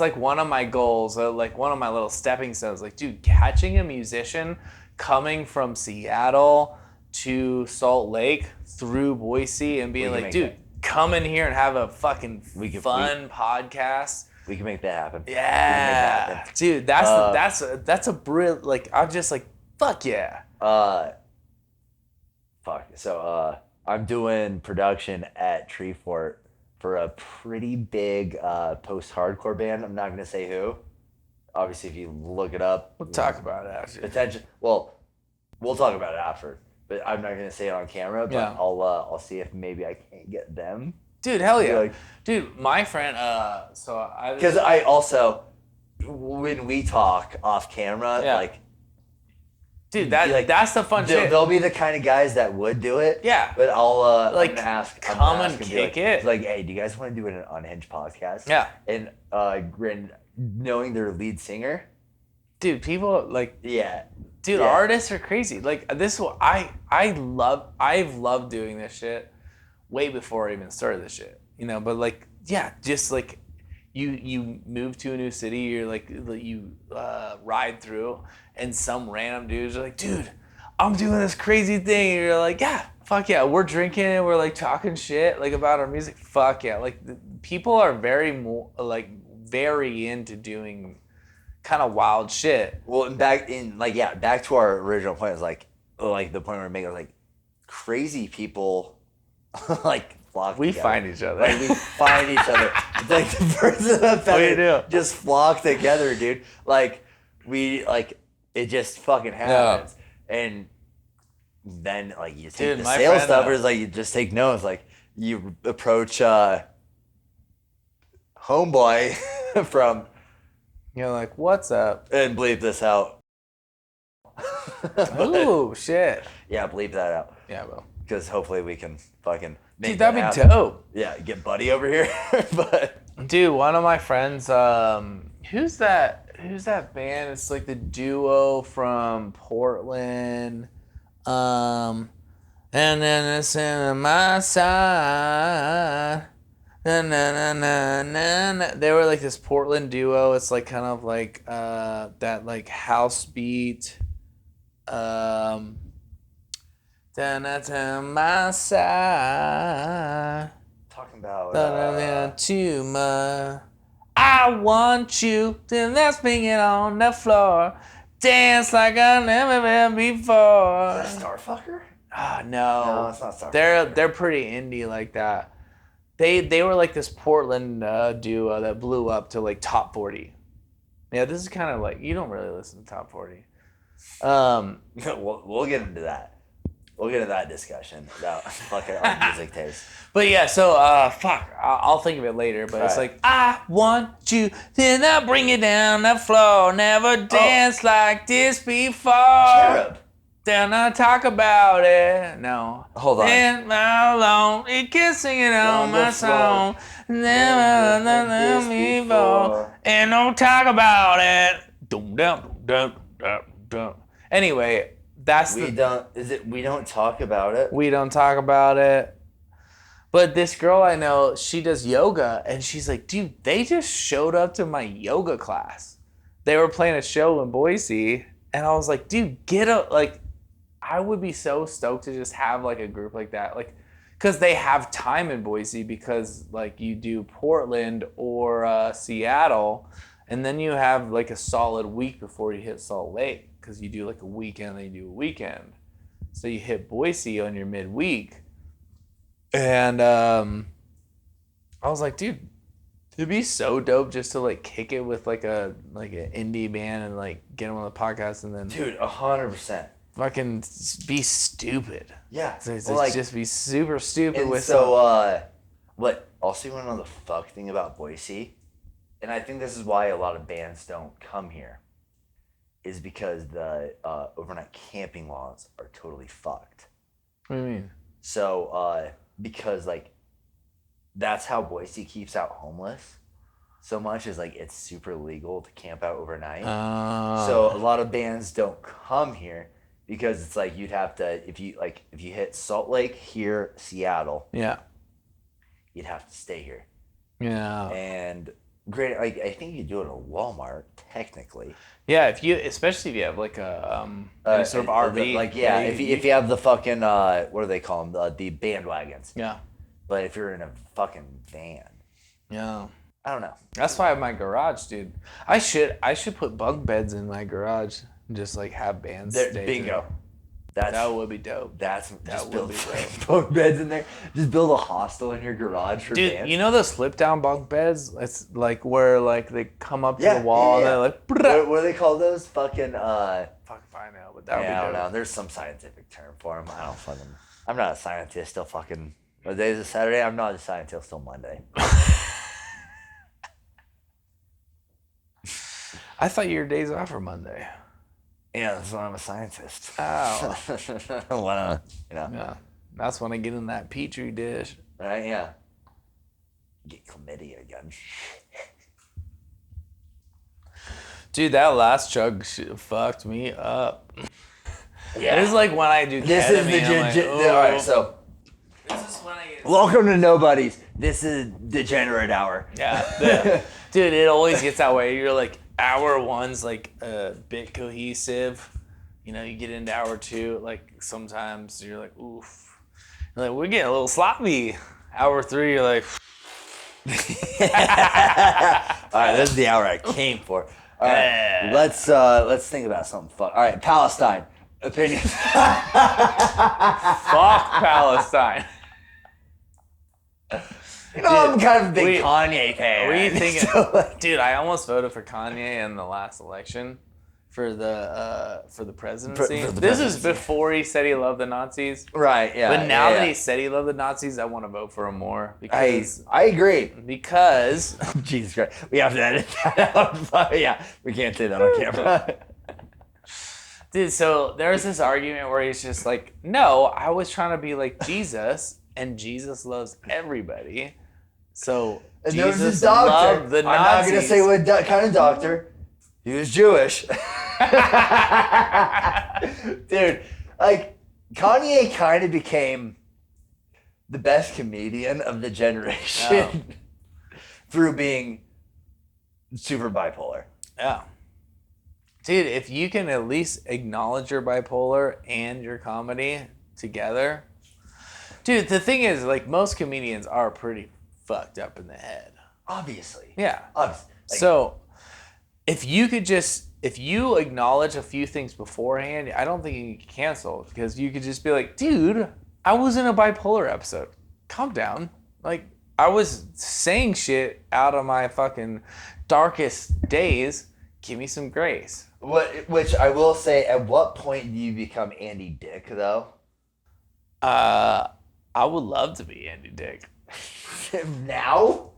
like one of my goals, like one of my little stepping stones. Like, dude, catching a musician coming from Seattle to Salt Lake through Boise and being like, dude, come in here and have a fucking fun podcast. We can make that happen. Yeah, dude, that's a brilliant. Like, I'm just like, fuck yeah. So I'm doing production at Treefort for a pretty big post-hardcore band. I'm not going to say who. Obviously, if you look it up. We'll talk about it after. Well, we'll talk about it after. But I'm not going to say it on camera. But I'll see if maybe I can't get them. Dude, hell yeah. Dude, my friend, because I also, when we talk off camera, like... Dude, that's the fun shit. They'll be the kind of guys that would do it. Yeah. But I'm gonna ask. Come and kick it. It's like, hey, do you guys want to do an Unhinged podcast? Yeah. And knowing their lead singer. Dude, people like. Yeah. Dude, artists are crazy. Like this, I've loved doing this shit way before I even started this shit. You know, but like, yeah, just like. You move to a new city, you're like, you ride through, and some random dude's like, dude, I'm doing this crazy thing. And you're like, yeah, fuck yeah. We're drinking and we're like talking shit like about our music. Fuck yeah. Like people are very into doing kind of wild shit. Well, back to our original point is like the point we're making, like crazy people like. We together. Find each other. Like, we find each other. It's like the person that just flock together, dude. Like it just fucking happens. Yeah. And then like you take the sales stuff, is like you just take notes. Like you approach homeboy from. You're like, what's up? And bleep this out. Ooh, shit. Yeah, bleep that out. Yeah, bro. Because hopefully we can fucking make dude, that'd be happen. Dope. Yeah, get Buddy over here. But dude, one of my friends, who's that band? It's like the duo from Portland. And then it's in my side. Na, na, na, na, na, na. They were like this Portland duo. It's like kind of like that like house beat. Da, na, da, my side. Talking about Da, da, da, to my. I want you to let's bring it on the floor. Dance like I've never been before. is that Starfucker? Ah, No, no. it's not Starfucker. They're pretty indie like that. They were like this Portland duo that blew up to like top 40. Yeah, this is kind of like you don't really listen to top 40. We'll get into that. We'll get into that discussion about fucking our music taste. But yeah, so fuck, I'll think of it later. But it's Right. like I want you, then I bring it down the floor. Never danced like this before. Cherub. Then I talk about it. No. Hold on. And alone, it can sing it on my song. Never let me fall. And don't talk about it. Dum dum dum dum dum. Anyway, that's We don't talk about it. we don't talk about it. But this girl I know, she does yoga, and she's like, dude, they just showed up to my yoga class. They were playing a show in Boise, and I was like, dude, get up. Like, I would be so stoked to just have like a group like that. Like, because they have time in Boise because like you do Portland or Seattle, and then you have like a solid week before you hit Salt Lake because you do like a weekend, then you do a weekend. So you hit Boise on your midweek. And I was like, dude, it'd be so dope just to like kick it with like an indie band and like get them on the podcast and then Dude, 100%. fucking be stupid. Yeah. So it's Well, like, just be super stupid and with so, what also you want to know the fuck thing about Boise? And I think this is why a lot of bands don't come here. Is because the overnight camping laws are totally fucked. What do you mean? So, because like that's how Boise keeps out homeless so much is like it's super legal to camp out overnight. So a lot of bands don't come here because it's like you'd have to if you hit Salt Lake here, Seattle, yeah. you'd have to stay here. Yeah. And great, like I think you do it at a Walmart technically. Yeah, especially if you have like a any sort of RV. If you have the fucking what do they call them? The bandwagons. Yeah. But if you're in a fucking van, Yeah. I don't know. That's why I have my garage, dude. I should put bunk beds in my garage and just like have bands stay. Bingo. That would be dope. That would build be dope. bunk beds in there. Just build a hostel in your garage for Dude, bands. you know those flip down bunk beds? It's like where like they come up to the wall and they're like what do they call those? Fucking fuck if I know, but that would be I don't dope. know. There's some scientific term for them. I don't fucking. I'm not a scientist. Till fucking. What day is it? Saturday. I'm not a scientist till Monday. I thought your days off are Monday. Yeah, that's why I'm a scientist. Oh. Wanna, you know. Yeah. That's when I get in that petri dish. Right? Yeah. Get chlamydia again. Dude, that last chug fucked me up. Yeah. It's like when I do This is the ketamine, I'm like, all right. So. This is when I get... Welcome to Nobodies. This is Degenerate Hour. Yeah. Dude, it always gets that way. You're like, hour one's like a bit cohesive. You know, you get into hour two, like sometimes you're like, oof. You're like, we're getting a little sloppy. Hour three, you're like... All right, this is the hour I came for. All right, let's think about something fun. All right, Palestine. Opinions. Fuck Palestine. You know, I'm kind of a big Kanye fan. What are you thinking? So, like, Dude, I almost voted for Kanye in the last election for the presidency. For the This presidency. is before he said he loved the Nazis. right, yeah. But now yeah, that yeah. he said he loved the Nazis, I want to vote for him more because I agree. because Jesus Christ. We have to edit that out. Yeah, we can't say that on camera. dude, so there's this argument where he's just like, no, I was trying to be like Jesus, and Jesus loves everybody. So And there was Jesus this doctor. loved the I'm not Nazis. going to say what kind of doctor. He was Jewish. Dude, like, Kanye kind of became the best comedian of the generation through being super bipolar. Yeah. Dude, if you can at least acknowledge your bipolar and your comedy together. Dude, the thing is, like, most comedians are pretty fucked up in the head. Obviously. Yeah. Obviously. Like, so, if you acknowledge a few things beforehand, I don't think you can cancel, because you could just be like, dude, I was in a bipolar episode. Calm down. Like, I was saying shit out of my fucking darkest days. Give me some grace. Which I will say, at what point do you become Andy Dick, though? I would love to be Andy Dick. Now?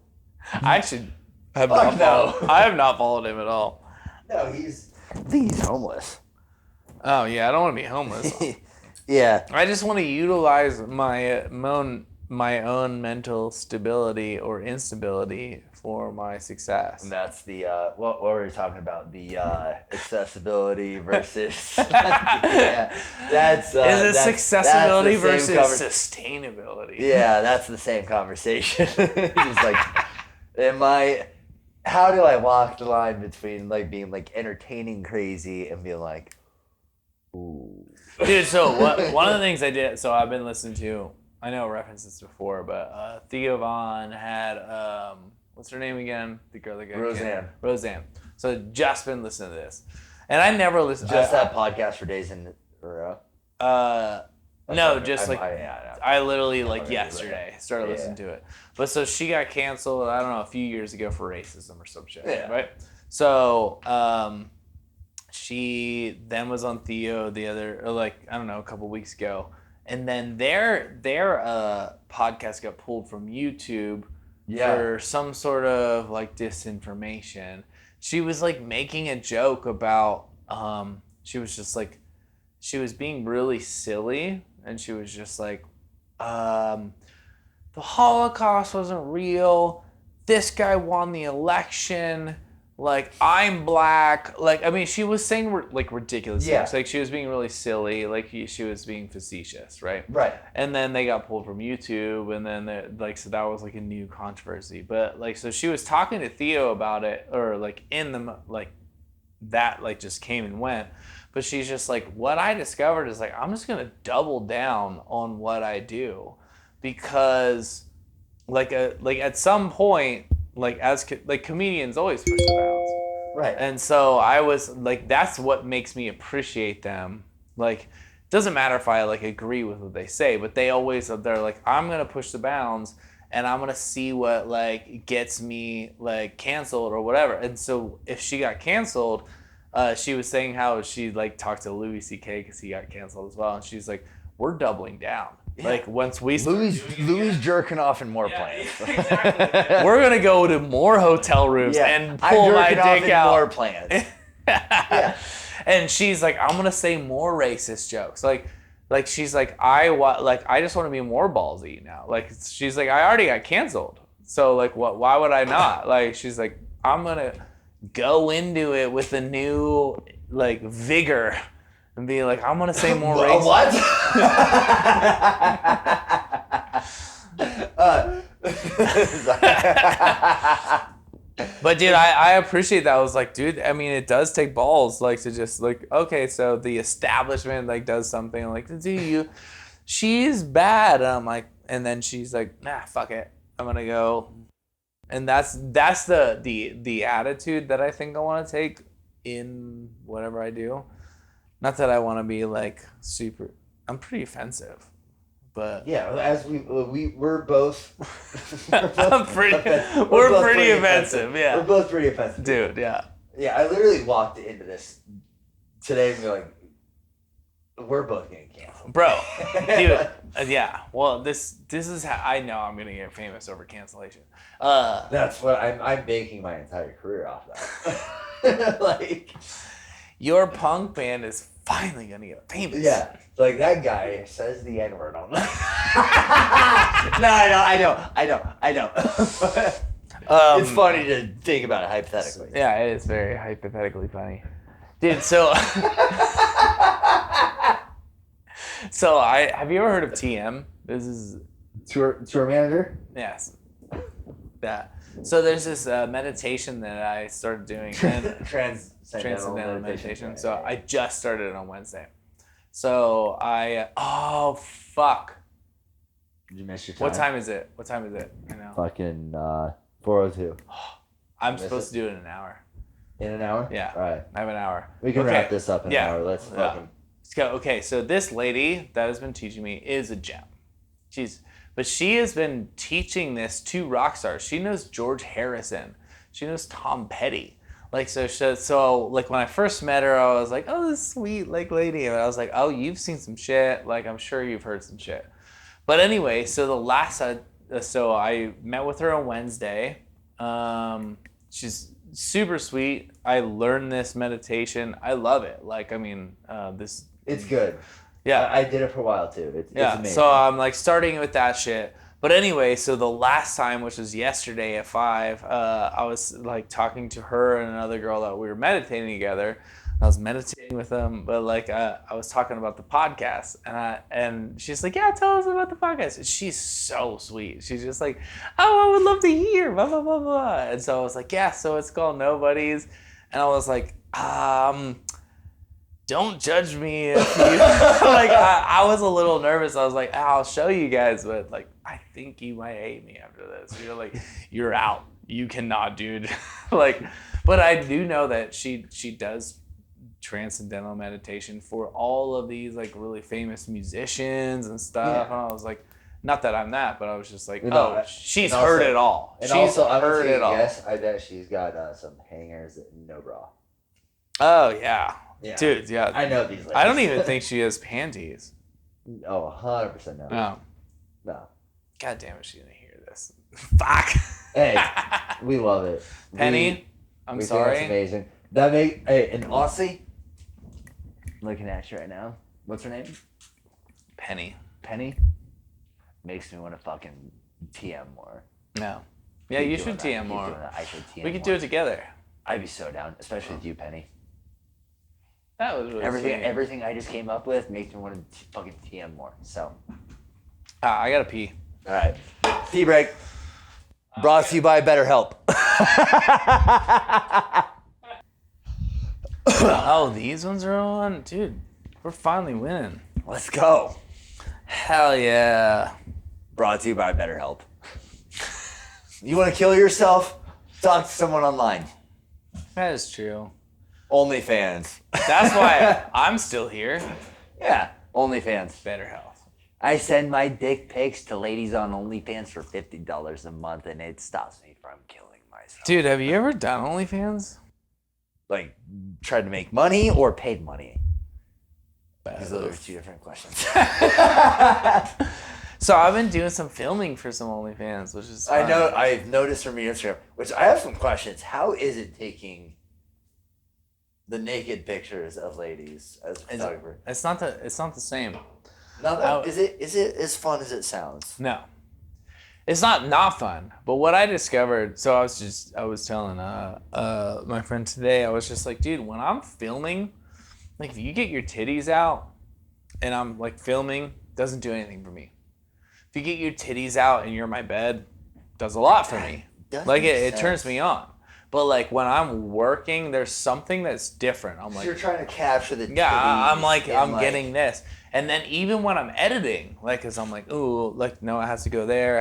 I actually have not followed. I have not followed him at all. No, I think he's homeless. Oh yeah, I don't want to be homeless. Yeah. I just want to utilize my own mental stability or instability for my success. And that's the what were we talking about? The accessibility versus yeah. That's accessibility versus sustainability? Yeah, that's the same conversation. Just like, how do I walk the line between like being like entertaining crazy and being like, ooh. Dude, so one of the things I did, so I've been listening to, I know I referenced this before, but Theo Von had, what's her name again? The girl that got Roseanne. So just been listening to this. And I never listened to that podcast for days in a row? No, just I literally like yesterday started listening to it. But so she got canceled, I don't know, a few years ago for racism or some shit, right? So she then was on Theo a couple weeks ago. And then their podcast got pulled from YouTube for some sort of like disinformation. She was like making a joke about she was being really silly, and she was just like the Holocaust wasn't real. This guy won the election. Like, I'm black. Like, I mean, she was saying like ridiculous things. Like, she was being really silly. Like, she was being facetious, right? Right. And then they got pulled from YouTube, and then so that was like a new controversy. But like, so she was talking to Theo about it, or like in the like that like just came and went. But she's just like, what I discovered is like, I'm just gonna double down on what I do, because like at some point, like comedians always push the bounds. Right. And so I was like, that's what makes me appreciate them. Like, doesn't matter if I like agree with what they say, but they're like, I'm gonna push the bounds, and I'm gonna see what like gets me like canceled or whatever. And so if she got canceled, she was saying how she like talked to Louis C.K. because he got canceled as well, and she's like, we're doubling down. Yeah. Like, once Louis jerking off in more plans. Exactly. We're gonna go to more hotel rooms and pull my dick out. More plans. Yeah. And she's like, I'm gonna say more racist jokes. Like she's like, I just want to be more ballsy now. Like, she's like, I already got canceled, so like, why would I not? Like, she's like, I'm gonna go into it with a new like vigor. And be like, I'm gonna say more racist. What? But dude, I appreciate that. I was like, dude, I mean, it does take balls, like, to just like, okay, so the establishment like does something, like, she's bad. And I'm like, and then she's like, nah, fuck it, I'm gonna go. And that's the attitude that I think I want to take in whatever I do. Not that I want to be like super. I'm pretty offensive, but yeah, as we're both. we're pretty offensive. Yeah, we're both pretty offensive, dude. Yeah. Yeah, I literally walked into this today and be like, we're both getting canceled, bro. Dude, yeah. Well, this is how I know I'm gonna get famous over cancellation. That's what I'm banking my entire career off that. Like, your punk band is finally gonna get famous. Yeah, like that guy says the N-word on that. No, I know. It's funny to think about it hypothetically. Yeah, it is very hypothetically funny, dude. So, have you ever heard of TM? This is Tour manager? Yes. That. So there's this meditation that I started doing. Transcendental meditation. So I just started it on Wednesday. So oh, fuck. Did you miss your time? What time is it? I know. Fucking 4:02. I'm supposed to do it in an hour. In an hour? Yeah. All right. I have an hour. We can wrap this up in an hour. Let's fucking... Okay, so this lady that has been teaching me is a gem. But she has been teaching this to rock stars. She knows George Harrison. She knows Tom Petty. Like, so like when I first met her, I was like, oh, this sweet like lady. And I was like, oh, you've seen some shit. Like, I'm sure you've heard some shit. But anyway, so so I met with her on Wednesday. She's super sweet. I learned this meditation. I love it. Like, I mean, It's good. Yeah. I did it for a while too. It's amazing. So I'm like starting with that shit. But anyway, so the last time, which was yesterday at 5, I was like talking to her and another girl that we were meditating together. I was meditating with them, but like I was talking about the podcast, and she's like, "Yeah, tell us about the podcast." And she's so sweet. She's just like, "Oh, I would love to hear blah blah blah blah." And so I was like, "Yeah, so it's called Nobodies," and I was like, don't judge me if you like. I was a little nervous. I was like, I'll show you guys, but like, I think you might hate me after this. You're like, you're out. You cannot, dude. Like, but I do know that she does transcendental meditation for all of these like really famous musicians and stuff. Yeah. And I was like, not that I'm that, but I was just like, she's heard it all. And she's also, heard it all. Yes, I bet she's got some hangers and no bra. Oh yeah. Yeah. Dude, yeah. I know these ladies. I don't even think she has panties. Oh, 100% no. No. No. God damn it, she's gonna hear this. Fuck. Hey, we love it. Penny, I'm sorry. Think that's amazing. And Aussie, looking at you right now. What's her name? Penny. Penny? Makes me want to fucking TM more. No. Yeah, you should TM more. I should TM we could do it together. I'd be so down, especially with you, Penny. That was really everything I just came up with makes me want to fucking TM more. So, I gotta pee. All right, pee break. Brought to you by BetterHelp. Oh, these ones are on, dude. We're finally winning. Let's go. Hell yeah. Brought to you by BetterHelp. You want to kill yourself? Talk to someone online. That is true. OnlyFans. That's why I'm still here. Yeah, OnlyFans. Better health. I send my dick pics to ladies on OnlyFans for $50 a month, and it stops me from killing myself. Dude, have you ever done OnlyFans? Like, tried to make money or paid money? Because those are two different questions. So I've been doing some filming for some OnlyFans, which is fun. I know. I've noticed from your Instagram, which I have some questions. How is it taking the naked pictures of ladies as a photographer? It's not the same. Is it as fun as it sounds? No. It's not fun. But what I discovered, so I was telling my friend today, I was just like, dude, when I'm filming, like if you get your titties out and I'm like filming, doesn't do anything for me. If you get your titties out and you're in my bed, does a lot for me. Like it turns me on. But like when I'm working, there's something that's different. I'm like, you're trying to capture the titties. Yeah, I'm getting this. And then even when I'm editing, like, cause I'm like, ooh, like, no, it has to go there,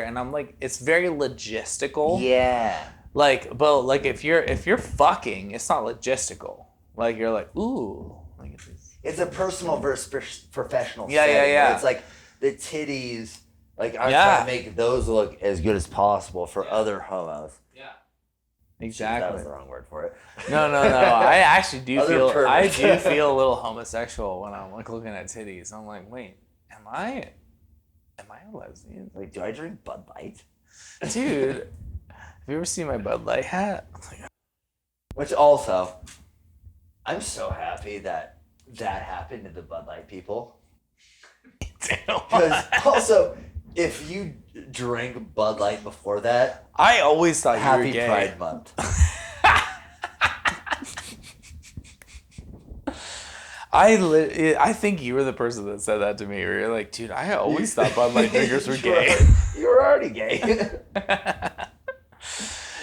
and I'm like, it's very logistical. Yeah. Like, but like if you're fucking, it's not logistical. Like you're like, ooh, like it's a personal versus professional. Yeah, setting, yeah. It's like the titties. Like I'm trying to make those look as good as possible for other homos. Yeah. Exactly. That was the wrong word for it. No. I actually do feel a little homosexual when I'm like looking at titties. I'm like, wait, am I a lesbian? Like, do I drink Bud Light? Dude, have you ever seen my Bud Light hat? Which also, I'm so happy that happened to the Bud Light people. Because also, if you drank Bud Light before that, I always thought you were gay. Happy Pride Month. I think you were the person that said that to me. Where you're like, dude, I always thought Bud Light drinkers were gay. You were already gay.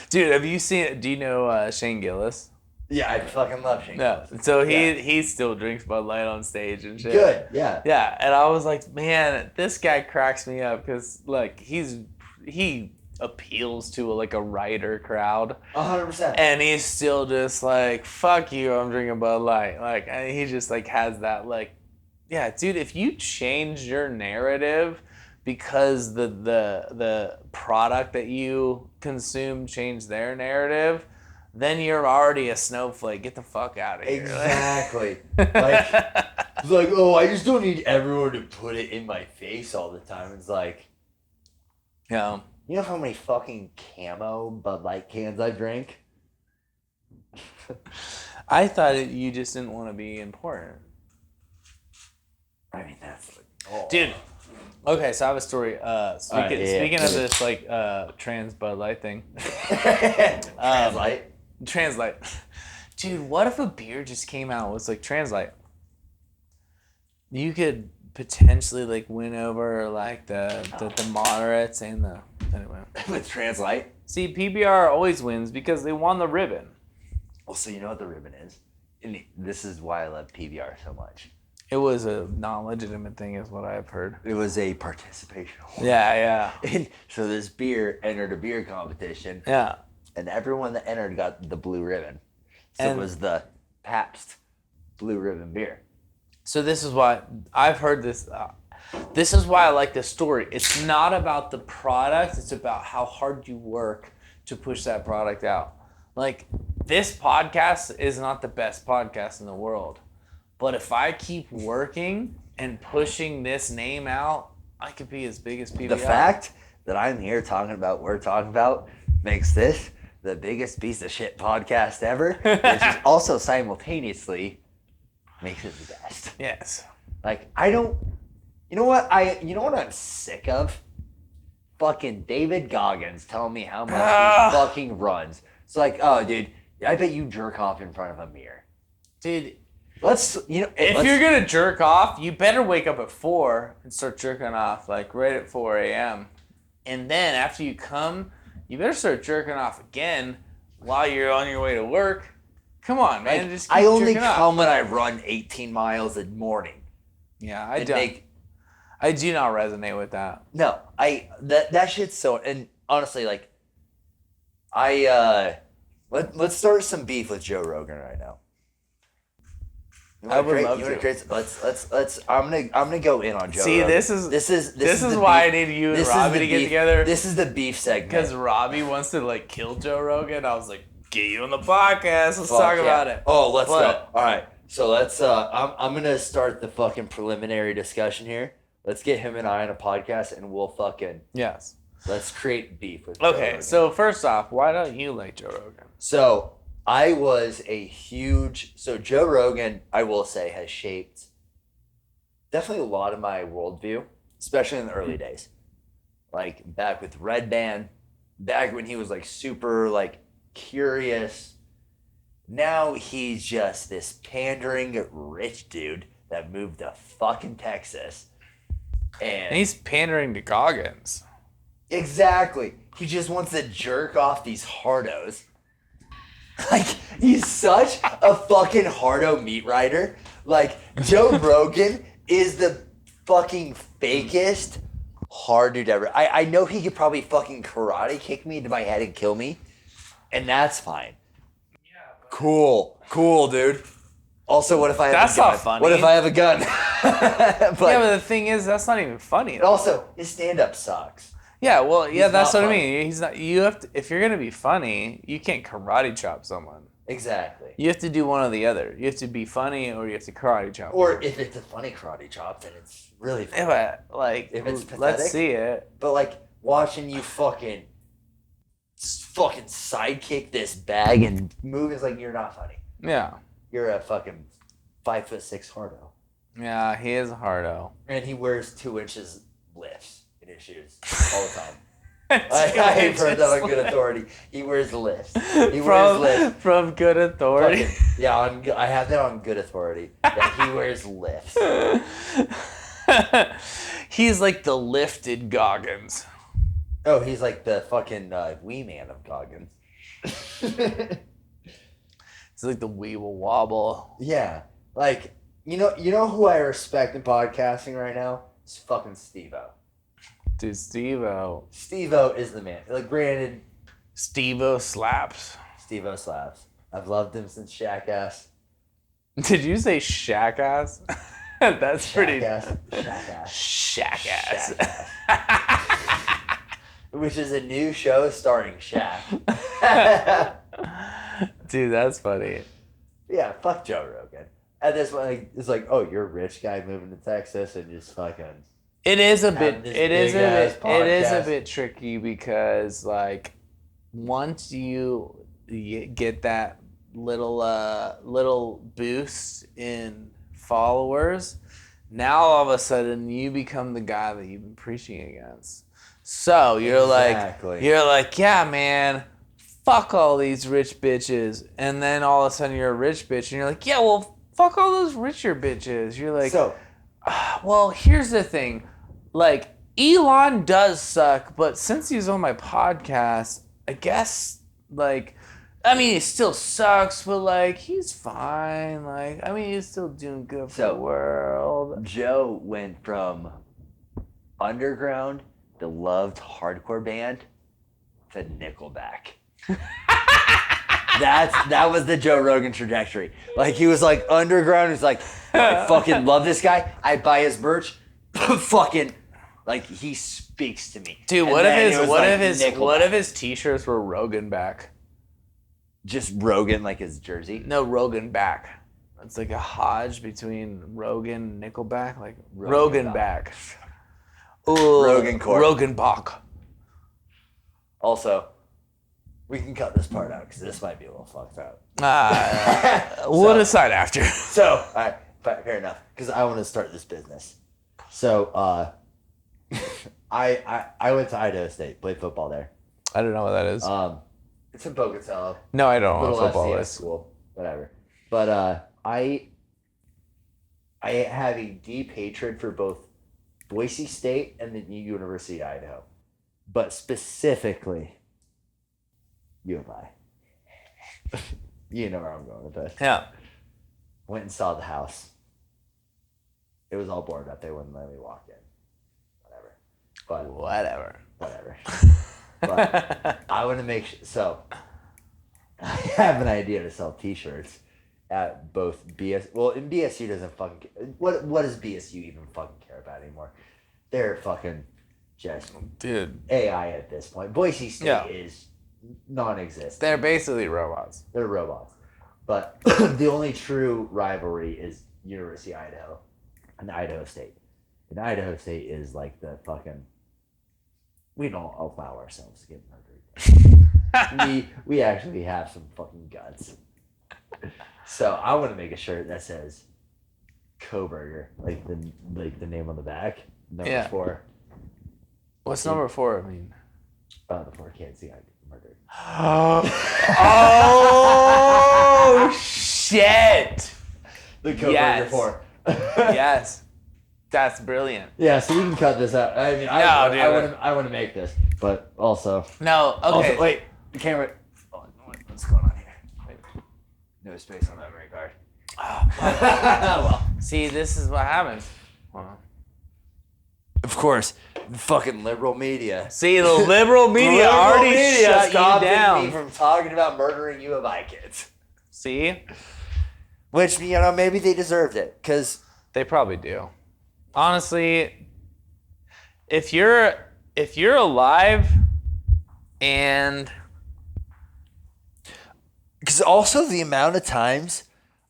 Dude, have you seen? Do you know Shane Gillis? Yeah, I fucking love Shane. No, so he still drinks Bud Light on stage and shit. Good, yeah. Yeah, and I was like, man, this guy cracks me up because like he appeals to like a writer crowd. 100%. And he's still just like, fuck you, I'm drinking Bud Light. Like, and he just like has that like, yeah, dude, if you change your narrative because the product that you consume changed their narrative, then you're already a snowflake. Get the fuck out of here. Exactly. It's like, oh, I just don't need everyone to put it in my face all the time. It's like, yeah. You know how many fucking camo Bud Light cans I drink? I thought you just didn't want to be important. I mean, that's like, oh. Dude. Okay, so I have a story. Speaking of this, like, trans Bud Light thing. Translite. Dude, what if a beer just came out with, like, Translite? You could potentially, like, win over, like, the moderates and the... Anyway. With Translite? See, PBR always wins because they won the ribbon. Well, so you know what the ribbon is? And this is why I love PBR so much. It was a non-legitimate thing is what I've heard. It was a participation award. Yeah. And so this beer entered a beer competition. Yeah. And everyone that entered got the blue ribbon. So it was the Pabst blue ribbon beer. So this is why I've heard this. This is why I like this story. It's not about the product. It's about how hard you work to push that product out. Like, this podcast is not the best podcast in the world. But if I keep working and pushing this name out, I could be as big as PBR. The fact that I'm here talking about what we're talking about makes this the biggest piece of shit podcast ever, which is also simultaneously makes it the best. Yes. Like, you know what I'm sick of? Fucking David Goggins telling me how much he fucking runs. It's like, oh, dude, I bet you jerk off in front of a mirror. Dude, if you're gonna jerk off, you better wake up at 4 and start jerking off, like right at 4 a.m. And then after you come, you better start jerking off again while you're on your way to work. Come on, man. Just keep I only jerking off. come when I run 18 miles a morning. Yeah, I do not resonate with that. No, that shit's so, and honestly, like, let's start some beef with Joe Rogan right now. I would love to. Let's. I'm gonna go in on Joe. See, Rogan. this is why I need you and Robbie to get together. This is the beef segment. Because Robbie wants to like kill Joe Rogan. I was like, get you on the podcast. Let's talk about it. Oh, let's go. All right. So let's. I'm gonna start the fucking preliminary discussion here. Let's get him and I on a podcast, and we'll fucking. Yes. Let's create beef with Joe Rogan. So first off, why don't you like Joe Rogan? So I was so Joe Rogan, I will say, has shaped definitely a lot of my worldview, especially in the early days. Like back with Red Band, back when he was like super like curious. Now he's just this pandering rich dude that moved to fucking Texas. And he's pandering to Goggins. Exactly. He just wants to jerk off these hardos. Like, he's such a fucking hardo meat rider. Like, Joe Rogan is the fucking fakest hard dude ever. I know he could probably fucking karate kick me into my head and kill me. And that's fine. Yeah. Cool, dude. Also, what if I have a gun? That's not funny. What if I have a gun? But the thing is, that's not even funny. Also, his stand-up sucks. Yeah, well, yeah, that's what funny. I mean. He's not. You have to. If you're gonna be funny, you can't karate chop someone. Exactly. You have to do one or the other. You have to be funny, or you have to karate chop. Or if it's a funny karate chop, then it's really funny. If it's pathetic, let's see it. But like watching you fucking sidekick this bag and move is like you're not funny. Yeah. You're a fucking 5'6" hardo. Yeah, he is a hardo. And he wears 2 inches lifts in his shoes all the time. I've heard that on Good Authority. He wears lifts. He wears lifts. From Good Authority. Yeah, I have that on Good Authority. That he wears lifts. He's like the lifted Goggins. Oh, he's like the fucking wee man of Goggins. It's like the Weeble Wobble. Yeah, like you know who I respect in podcasting right now? It's fucking Steve-O. Dude, Steve-O. Steve-O is the man. Like, granted, Steve-O slaps. Steve-O slaps. I've loved him since Shaq-Ass. Did you say Shack-Ass? That's pretty... Shaq-Ass. Shack-Ass. Shaq-Ass. Which is a new show starring Shaq. Dude, that's funny. Yeah, fuck Joe Rogan. At this point, it's like, oh, you're a rich guy moving to Texas and just fucking... It is a bit tricky because, like, once you get that little boost in followers, now all of a sudden you become the guy that you've been preaching against. So you're like, yeah, man, fuck all these rich bitches, and then all of a sudden you're a rich bitch, and you're like, yeah, well, fuck all those richer bitches. You're like, well, here's the thing. Like, Elon does suck, but since he's on my podcast, I guess, like, I mean, he still sucks, but, like, he's fine. Like, I mean, he's still doing good for the world. Joe went from underground, the loved hardcore band, to Nickelback. That was the Joe Rogan trajectory. Like, he was, like, underground. He's like, I fucking love this guy. I buy his merch. Fucking... Like, he speaks to me. Dude, what if his t-shirts were Rogan back? Just Rogan, like his jersey? No, Rogan back. It's like a hodge between Rogan and Nickelback. Like, Rogan back. Ooh, Rogan Corp. Rogan Bach. Also, we can cut this part out because this might be a little fucked up. We'll decide after. So, all right, fair enough. Because I want to start this business. So, I went to Idaho State, played football there. I don't know what that is. It's in Pocatello. No, I don't know what football is. School, whatever. But I have a deep hatred for both Boise State and the University of Idaho, but specifically U of I. You know where I'm going with this. Yeah. Went and saw the house. It was all boarded up. They wouldn't let me walk in. Whatever. But I want to make sure. So I have an idea to sell T-shirts at both BS. Well, in BSU doesn't fucking. What does BSU even fucking care about anymore? They're fucking just AI at this point. Boise State is non-existent. They're basically robots. They're robots. But the only true rivalry is University of Idaho and Idaho State. And Idaho State is like the fucking. We don't allow ourselves to get murdered. we actually have some fucking guts. So I want to make a shirt that says Coburger, like the name on the back. Number 4. What's number 4 mean? The 4 kids who got murdered. Oh shit! The Coburger 4. Yes. That's brilliant. Yeah, so we can cut this out. I mean, I want to make this, but also. No, okay. Also, wait, the camera. Oh, what's going on here? Wait. No space on that memory card. Well, see, this is what happens. Of course, the fucking liberal media. See, the liberal media already shut you down me from talking about murdering U of I kids. See? Which, maybe they deserved it, because... They probably do. Honestly, if you're alive and... Because also the amount of times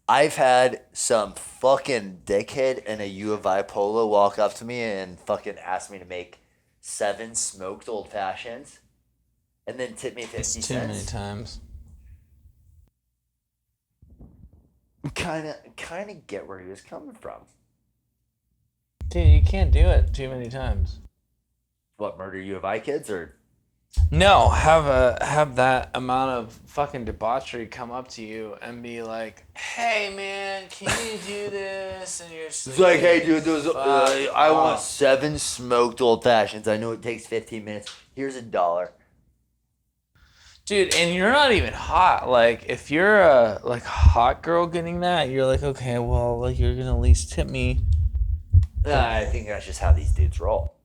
I've had some fucking dickhead in a U of I polo walk up to me and fucking ask me to make 7 smoked old fashions and then tip me 50 cents. Too many times. Kind of get where he was coming from. Dude, you can't do it too many times. What, murder U of I kids or? No, have that amount of fucking debauchery come up to you and be like, "Hey man, can you do this?" And you're just It's like, hey, dude, I want off. 7 smoked old fashions. I know it takes 15 minutes. Here's $1. Dude, and you're not even hot. Like, if you're a like hot girl getting that, you're like, okay, well, like you're gonna at least tip me. I think that's just how these dudes roll.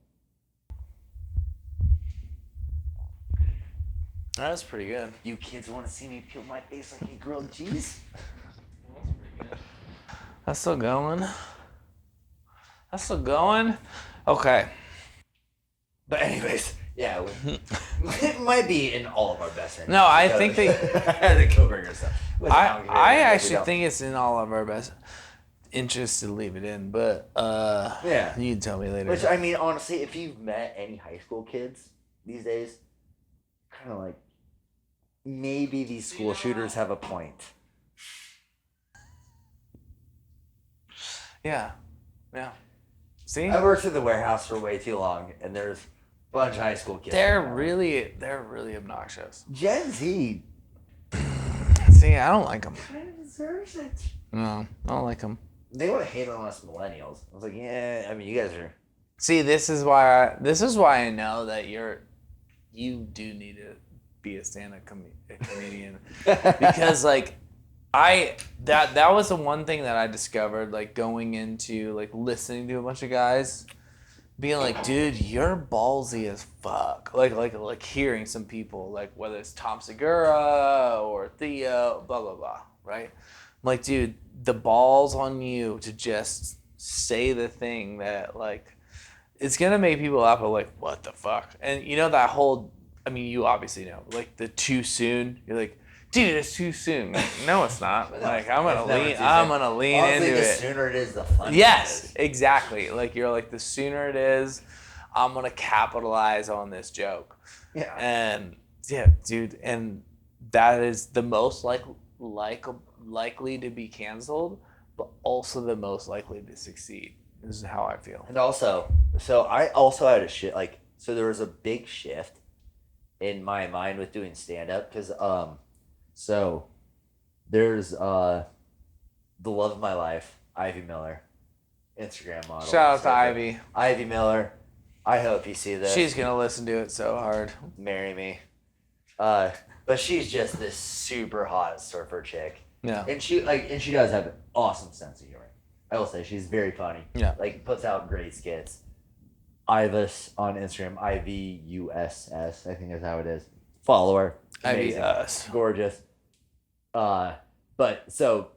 That's pretty good. You kids want to see me peel my face like a grilled cheese? That's still going. That's still going. Okay. But anyways, yeah, it might be in all of our best interests. No, I think they. the Killbringer stuff. I actually think it's in all of our best interest to leave it in, but yeah, you can tell me later. Which I mean, honestly, if you've met any high school kids these days, kind of like maybe these school shooters have a point. Yeah. See, I worked at the warehouse for way too long, and there's a bunch of high school kids. they're really obnoxious. Gen Z See, I don't like them. kind of deserves it. No, I don't like them. They want to hate on us millennials. I was like, yeah, I mean, you guys are. See, this is why I know that you do need to be a stand-up comedian because like that was the one thing that I discovered like going into like listening to a bunch of guys being like, dude, you're ballsy as fuck. Like hearing some people like whether it's Tom Segura or Theo, blah blah blah, right? I'm like, dude, the balls on you to just say the thing that like it's gonna make people laugh. Like, what the fuck? And you know that whole. I mean, you obviously know, like the too soon. You're like, dude, it's too soon. Like, no, it's not. Like, I'm gonna lean Honestly, into the it. sooner it is, the funnier Yes, it is. exactly. Like you're like, the sooner it is, I'm gonna capitalize on this joke. Yeah. And yeah, dude, and that is the most likely to be canceled, but also the most likely to succeed. This is how I feel. And also, so I also had a shit like so there was a big shift in my mind with doing stand up because so there's the love of my life, Ivy Miller, Instagram model. Shout out to Ivy. Ivy Miller. I hope you see this. She's gonna listen to it so hard. Marry me. But she's just this super hot surfer chick. Yeah. And she does have an awesome sense of humor. I will say she's very funny. Yeah. Like puts out great skits. Ivus on Instagram, IVUSS, I think is how it is. Follow her. Amazing. IVUS. Gorgeous. But so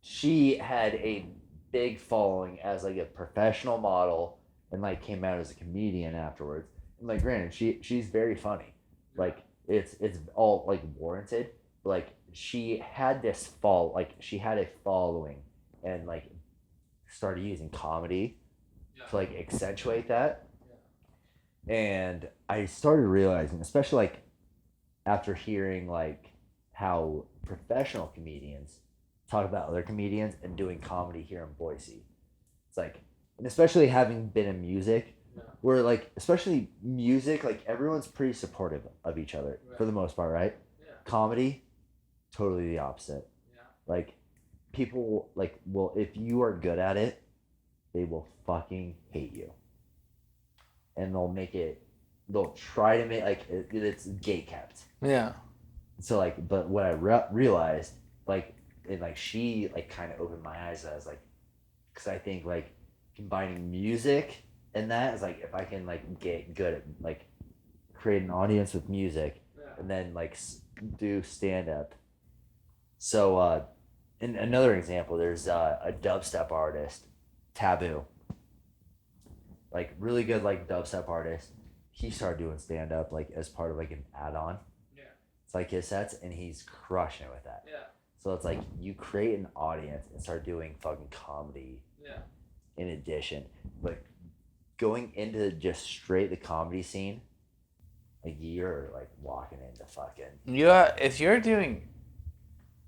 she had a big following as like a professional model and like came out as a comedian afterwards. And like granted, she's very funny. Like it's all like warranted. Like she had a following and like started using comedy to like accentuate that. And I started realizing, especially like after hearing like how professional comedians talk about other comedians and doing comedy here in Boise. It's like, and especially having been in music, where like, especially music, like everyone's pretty supportive of each other for the most part, right? Comedy, totally the opposite. Like people like, well, if you are good at it, they will fucking hate you. And they'll try to make like it's gate kept. Yeah. So like, but what I realized, like, and like she like kind of opened my eyes as like, because I think like combining music and that is like if I can like get good at like create an audience with music and then like do stand up. So in another example, there's a dubstep artist, Taboo. Like really good like dubstep artist. He started doing stand up like as part of like an add-on. Yeah. It's like his sets and he's crushing it with that. Yeah. So it's like you create an audience and start doing fucking comedy. Yeah. In addition, like going into just straight the comedy scene, like you're like walking into fucking. If you're doing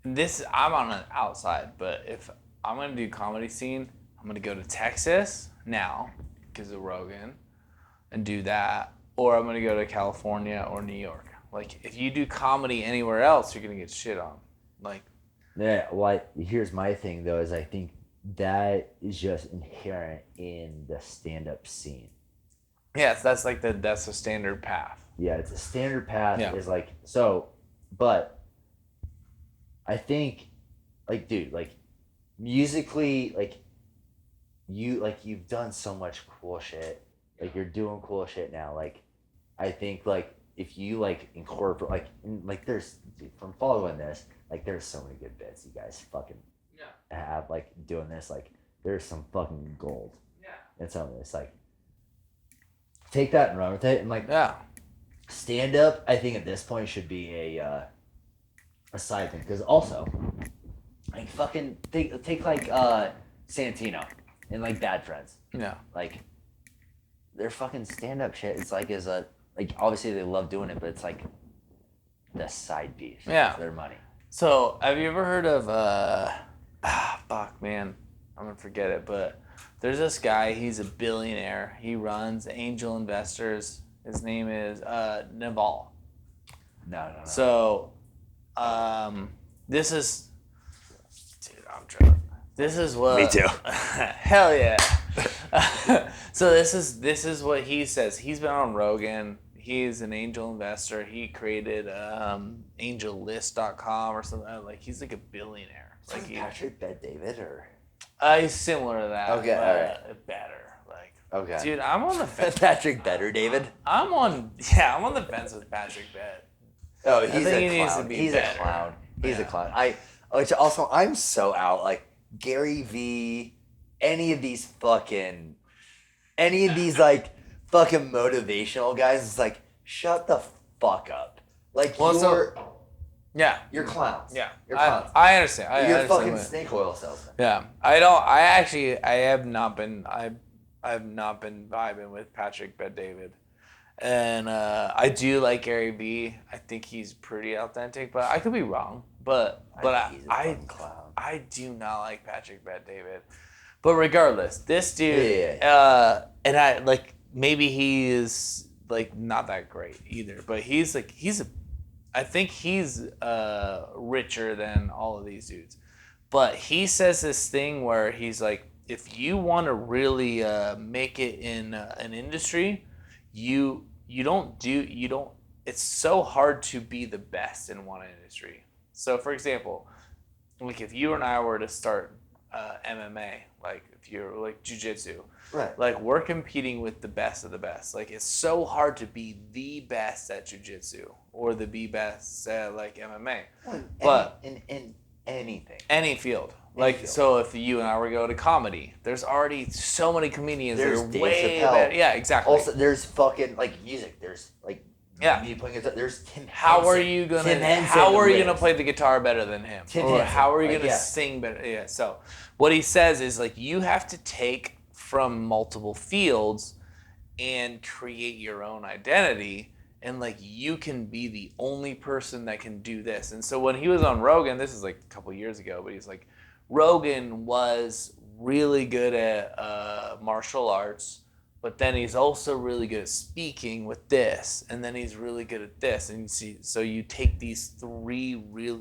this, I'm on the outside, but if I'm gonna do comedy scene, I'm gonna go to Texas now because of Rogan, and do that. or I'm gonna go to California or New York. Like, if you do comedy anywhere else, you're gonna get shit on. Like, Yeah, well, here's my thing though, is I think that is just inherent in the stand-up scene. yes, that's like that's the standard path. Yeah, it's a standard path. Yeah. Is like so, but I think, like, dude, like, musically, like, you've done so much cool shit. Like, you're doing cool shit now. Like, I think, like, if you like incorporate, like there's, dude, from following this, like, there's so many good bits you guys fucking have, like, doing this. Like, there's some fucking gold in some of this. Like, take that and run with it, and like, stand up. I think at this point should be a side thing, because also, like, fucking take like Santino and like Bad Friends. Yeah. Like, their fucking stand up shit. It's like like, obviously they love doing it, but it's like the side piece. Yeah. It's their money. So, have you ever heard of fuck, man, I'm gonna forget it, but there's this guy. He's a billionaire. He runs Angel Investors. His name is Naval. No. So, this is, dude, I'm drunk. This is what. Me too. Hell yeah. So this is what he says. He's been on Rogan. He's an angel investor. He created angellist.com or something. Like, he's like a billionaire. Like, Patrick Bet-David, or he's similar to that. Okay, but alright. Better. Like, okay, dude, I'm on the fence. Patrick Better David. I'm on the fence with Patrick Bet. Oh, I he's think a he needs to clown. be He's better. a clown. He's a Yeah. clown. Which also, I'm so out. Like, Gary V, any of these like fucking motivational guys, it's like, shut the fuck up. Like, Yeah. you're clowns. Yeah. You're clowns. I understand. You're understand fucking what- snake oil salesman. Yeah. I have not been vibing with Patrick Bet-David. And I do like Gary Vee. I think he's pretty authentic, but I could be wrong. But think he's a fucking clown. I do not like Patrick Bet-David. But regardless, this dude, and I like, maybe he is like not that great either, but I think he's richer than all of these dudes. But he says this thing where he's like, if you want to really make it in an industry, it's so hard to be the best in one industry. So, for example, like, if you and I were to start MMA, like, if you're like jiu-jitsu, Right. like, we're competing with the best of the best. Like, it's so hard to be the best at jiu-jitsu or the best at like MMA. But in anything. any field. Like, field. so if you and I were to go to comedy, there's already so many comedians There's that are Dave way Chappelle. better. Yeah, exactly. Also, there's fucking like music. There's like me playing guitar. There's Tim. How Henson. are you Tim gonna Henson how are you lives. gonna play the guitar better than him? Tim Or Henson. how are you Like, gonna yeah. sing better? Yeah. So what he says is, like, you have to take from multiple fields and create your own identity, and like, you can be the only person that can do this. And so when he was on Rogan, this is like a couple years ago, but he's like, Rogan was really good at martial arts, but then he's also really good at speaking with this, and then he's really good at this, and you see, so you take these three real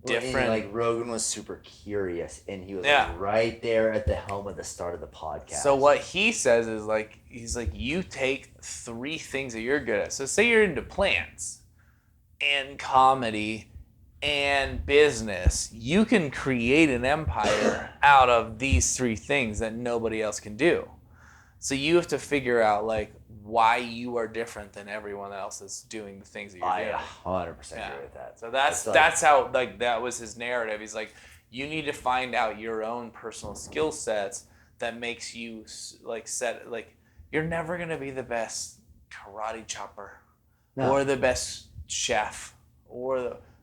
different. Like, Rogan was super curious, and he was Yeah. like, right there at the helm at the start of the podcast. So what he says is, like, he's like, you take three things that you're good at. So say you're into plants and comedy and business, you can create an empire out of these three things that nobody else can do. So you have to figure out, like, why you are different than everyone else that's doing the things that you're I doing. 100% agree with that. So that's how, like, that was his narrative. He's like, you need to find out your own personal skill sets that makes you you're never gonna be the best karate chopper or the best chef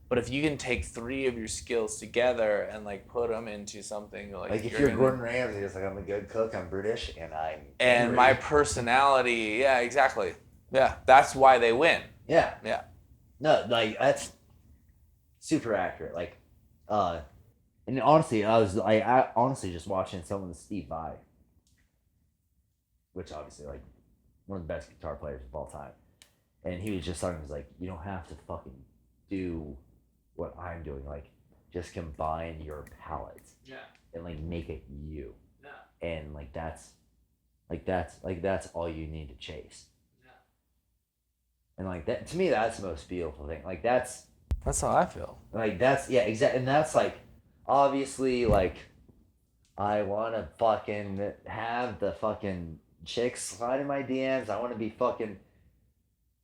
but if you can take three of your skills together and like put them into something like if you're Gordon Ramsay, it's like, I'm a good cook, I'm British, and my personality, yeah, exactly, yeah, that's why they win. Yeah. Yeah. No, like, that's super accurate. Like, and honestly, I honestly just watching some of the Steve Vai, which obviously, like, one of the best guitar players of all time, and he was just talking. He was like, you don't have to fucking do what I'm doing. Like, just combine your palettes. Yeah. And like make it you. Yeah. And like that's all you need to chase. Yeah. And like that, to me, that's the most beautiful thing. Like that's how I feel. Like that's exactly, and that's like obviously like I want to fucking have the fucking chicks slide in my DMs. I want to be fucking,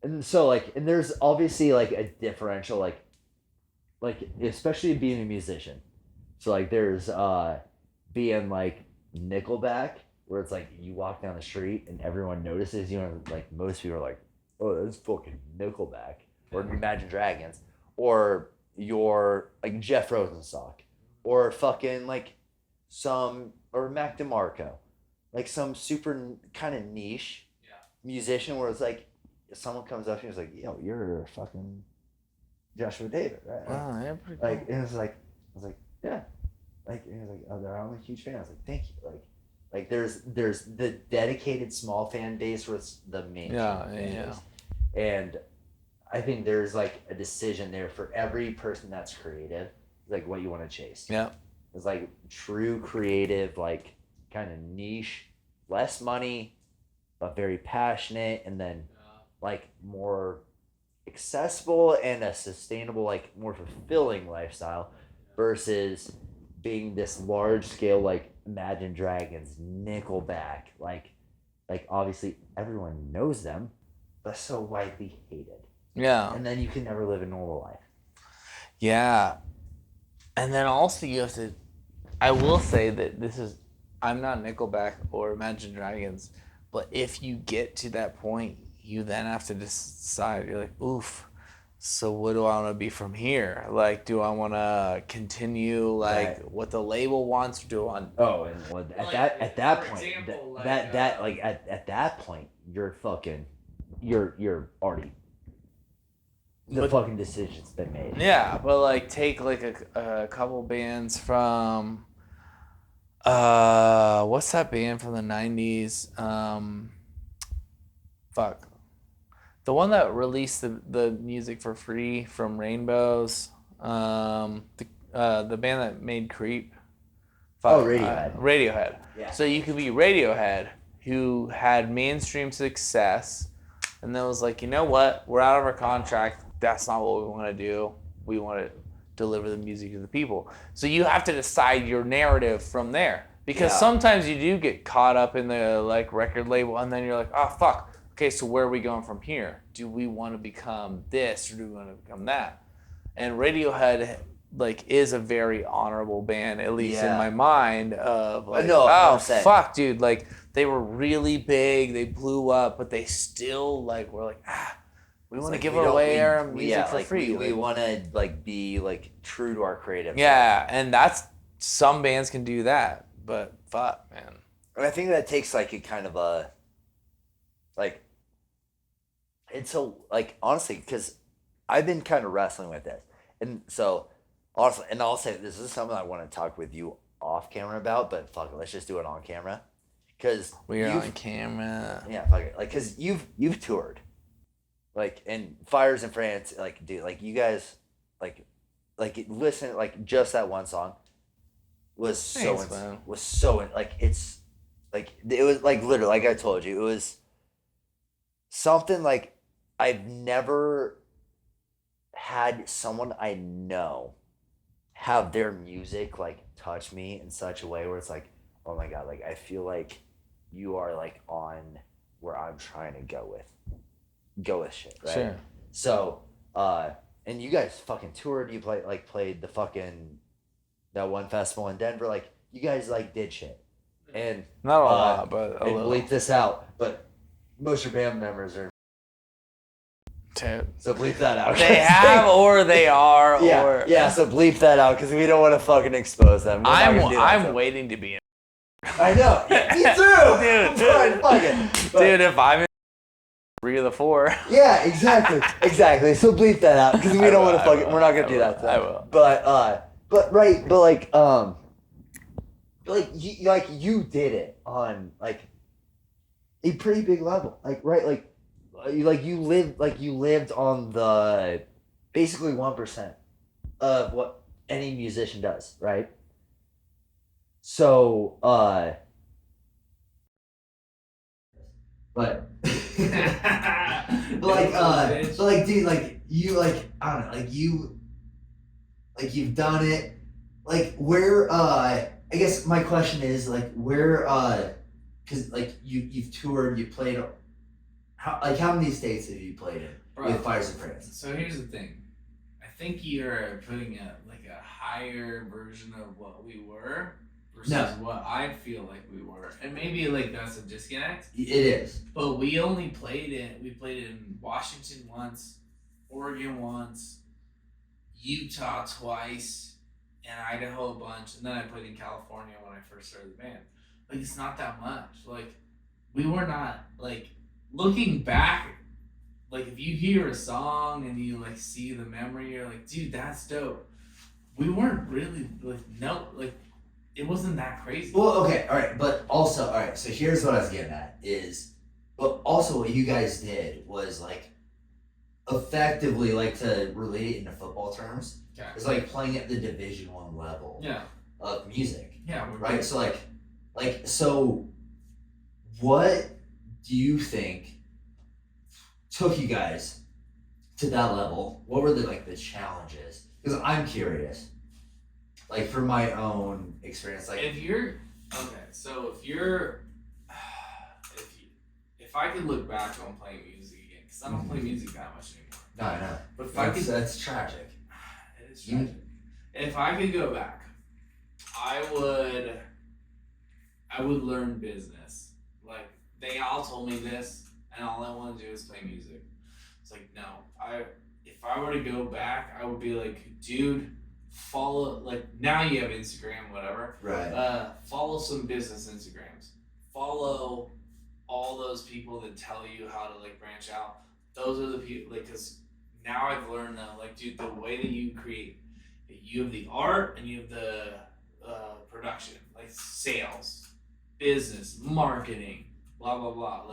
and so like, and there's obviously like a differential like especially being a musician. So like there's being like Nickelback, where it's like you walk down the street and everyone notices you, and like most people are like, oh, that's fucking Nickelback, or Imagine Dragons, or your like Jeff Rosenstock, or fucking like some, or Mac DeMarco, like some super kind of niche musician where it's like someone comes up to you and is like, yo, you're fucking Joshua David, right? Wow, yeah, pretty cool. Like, and it was like, I was like, yeah. Like, and he was like, oh, I'm a huge fan. I was like, thank you. Like there's the dedicated small fan base versus the main fan base. And I think there's like a decision there for every person that's creative, like what you want to chase. Yeah. It's like true creative, like kind of niche, less money, but very passionate, and then like more accessible and a sustainable, like more fulfilling lifestyle versus being this large scale, like Imagine Dragons, Nickelback, like obviously everyone knows them, but so widely hated. Yeah. And then you can never live a normal life. Yeah. And then also you have to, I will say that I'm not Nickelback or Imagine Dragons, but if you get to that point, you then have to decide, you're like, oof, so what do I want to be from here? Like, do I want to continue like what the label wants, or do I want? Oh, and well, at that point, example, at that point, you're fucking, you're already. The fucking decision's been made. Yeah, but like take like a couple bands from, what's that band from the 90s? The one that released the music for free from Rainbows. The band that made Creep. Radiohead. Radiohead. Yeah. So you could be Radiohead, who had mainstream success, and then was like, you know what? We're out of our contract. That's not what we want to do. We want to deliver the music to the people. So you have to decide your narrative from there. Because sometimes you do get caught up in the like record label, and then you're like, oh, fuck. Okay, so where are we going from here? Do we want to become this, or do we want to become that? And Radiohead like is a very honorable band, at least in my mind, of like, fuck, dude, like they were really big, they blew up, but they still like were like, we want to give away our music for free. We want to like be like true to our creative. Yeah, and that's, some bands can do that, but fuck, man. And I think that takes like a kind of a like, it's so like honestly, because I've been kind of wrestling with this, and so honestly, and I'll say this is something I want to talk with you off camera about, but fuck it, let's just do it on camera, because we're on camera. Yeah, fuck it, like because you've toured, like in Fires in France, like dude, like you guys, like listen, like just that one song was so like it's like it was like literally like I told you, it was something like I've never had someone I know have their music like touch me in such a way where it's like, oh my god, like I feel like you are like on where I'm trying to go with shit, right? Sure. So and you guys fucking toured, you played the fucking that one festival in Denver, like you guys like did shit. And not a lot, but a little. Bleep this out, but most of your band members are so bleep that out. They have, or they are, or so bleep that out because we don't want to fucking expose them. I'm waiting to be in. I know. Me too, dude. Fuck it. Dude, if I'm in 3 of the 4. Yeah, exactly. So bleep that out because we don't want to fucking. We're not gonna do that. I will. But you did it on like a pretty big level. Like right, you lived on the basically 1% of what any musician does, right? So, but dude, you, I don't know, you've done it, where, I guess my question is, where, because, you've toured, you played, how many states have you played in with Fires and Friends? So here's the thing. I think you're putting a higher version of what we were versus what I feel like we were, and maybe that's a disconnect. It is. But we only played it. We played in Washington once, Oregon once, Utah twice, and Idaho a bunch, and then I played in California when I first started the band. It's not that much. We were not looking back. If you hear a song and you see the memory, you're like, dude, that's dope. We weren't really it wasn't that crazy. Well, okay, all right, but also, all right. So here's what I was getting at is, but also what you guys did was effectively to relate it into football terms. Okay. It's playing at the Division I level. Yeah. Of music. Yeah. Right. Good. So so, what do you think took you guys to that level? What were the challenges? Because I'm curious. From my own experience, if you're okay, so if I could look back on playing music again, because I don't play music that much anymore. No, I know. But if that's tragic. It is tragic. If I could go back, I would learn business. They all told me this, and all I want to do is play music. It's no. If I were to go back, I would be dude, follow now you have Instagram, whatever. Right. Follow some business Instagrams. Follow all those people that tell you how to branch out. Those are the people because now I've learned that dude, the way that you create, you have the art and you have the production, sales, business, marketing, blah blah blah.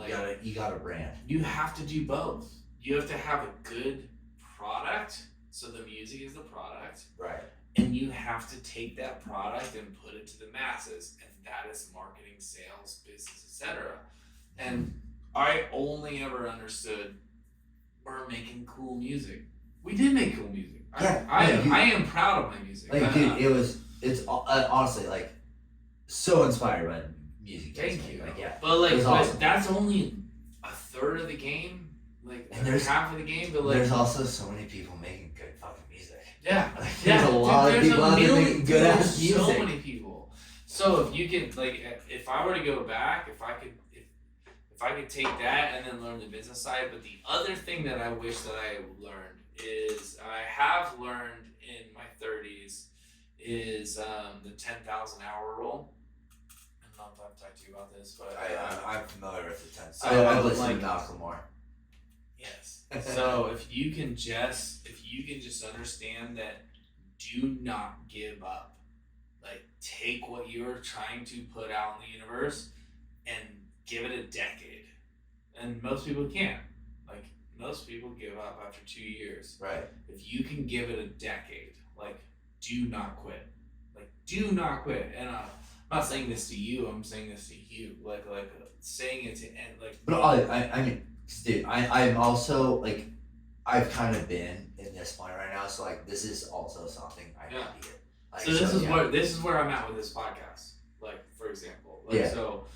You got a brand. You have to do both. You have to have a good product. So the music is the product. Right. And you have to take that product and put it to the masses. And that is marketing, sales, business, etc. And I only ever understood we're making cool music. We did make cool music. Yeah. I am proud of my music. Dude, it's honestly so inspired by music. Thank you. Yeah. But awesome. That's only a third of the game. And there's half of the game, but there's also so many people making good fucking music. Yeah, there's a lot of people out there making good ass music. So many people. So if you can if I were to go back, if I could take that and then learn the business side, but the other thing that I wish that I learned is I have learned in my 30s is the 10,000 hour rule. I don't know if I've talked to you about this, but I'm familiar with the 10. So I listen to Malcolm Moore. Yes. So if you can just understand that, do not give up. Take what you're trying to put out in the universe and give it a decade. And most people can't. Most people give up after 2 years. Right. If you can give it a decade, do not quit. Do not quit. And I'm not saying this to you. I'm saying this to you. Saying it to end. But I mean. Dude, I'm also I've kind of been in this point right now, so this is also something I need to get. This is where I'm at with this podcast. For example, so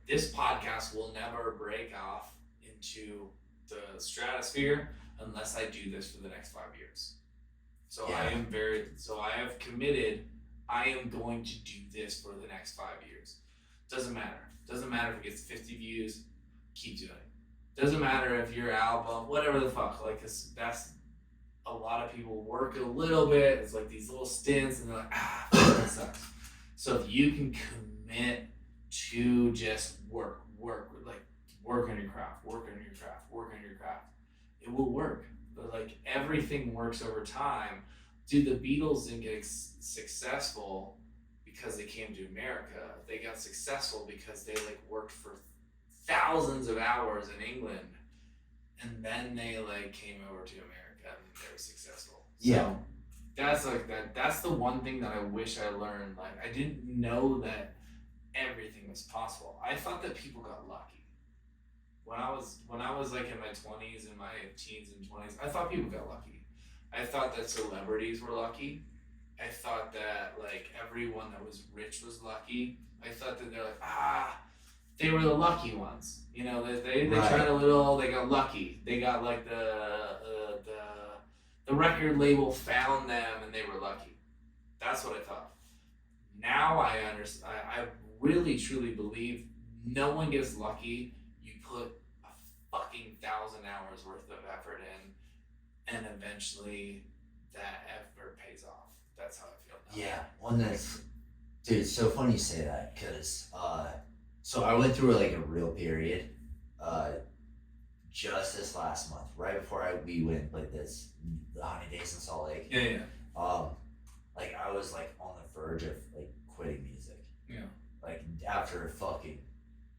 this podcast will never break off into the stratosphere unless I do this for the next 5 years. So I have committed. I am going to do this for the next 5 years. Doesn't matter. Doesn't matter if it gets 50 views. Keep doing it. Doesn't matter if your album, whatever the fuck, cause that's a lot of people work a little bit. It's these little stints, and they're fuck, that sucks. So if you can commit to just work on your craft, it will work. But everything works over time. Dude, the Beatles didn't get successful because they came to America. They got successful because they worked for thousands of hours in England, and then they like came over to America and they were successful. Yeah. That's like that. That's the one thing that I wish I learned. Like I didn't know that everything was possible. I thought that people got lucky. When I was like in my 20s and my teens and 20s, I thought people got lucky. I thought that celebrities were lucky. I thought that like everyone that was rich was lucky. I thought that they're like, they were the lucky ones. You know, they tried a little, they got lucky. They got like the record label found them and they were lucky. That's what I thought. Now I understand. I really truly believe no one gets lucky. You put a fucking 1,000 hours worth of effort in, and eventually that effort pays off. That's how I feel now. Yeah, one that's, dude, it's so funny you say that, because, so I went through like a real period, just this last month, right before we went like the 100 days in Salt Lake. Yeah. Like I was like on the verge of like quitting music. Yeah. Like after fucking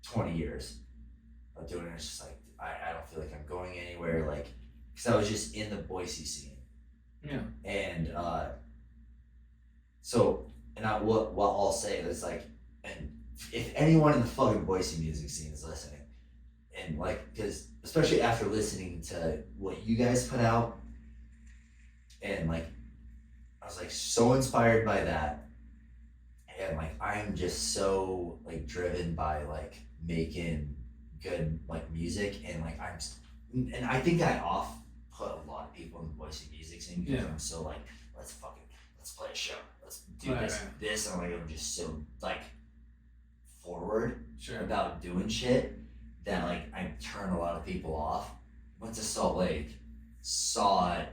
20 years of doing it, it's just like, I don't feel like I'm going anywhere, like, because I was just in the Boise scene. Yeah. And, so, and what I'll say is like, and if anyone in the fucking Boise music scene is listening, and like, because especially after listening to what you guys put out, and like, I was like so inspired by that, and like, I'm just so like driven by like making good like music, and like and I think I off put a lot of people in the Boise music scene because I'm so like, let's play a show. Let's do this, and like I'm just so like forward about doing shit that like I turn a lot of people off. Went to Salt Lake, saw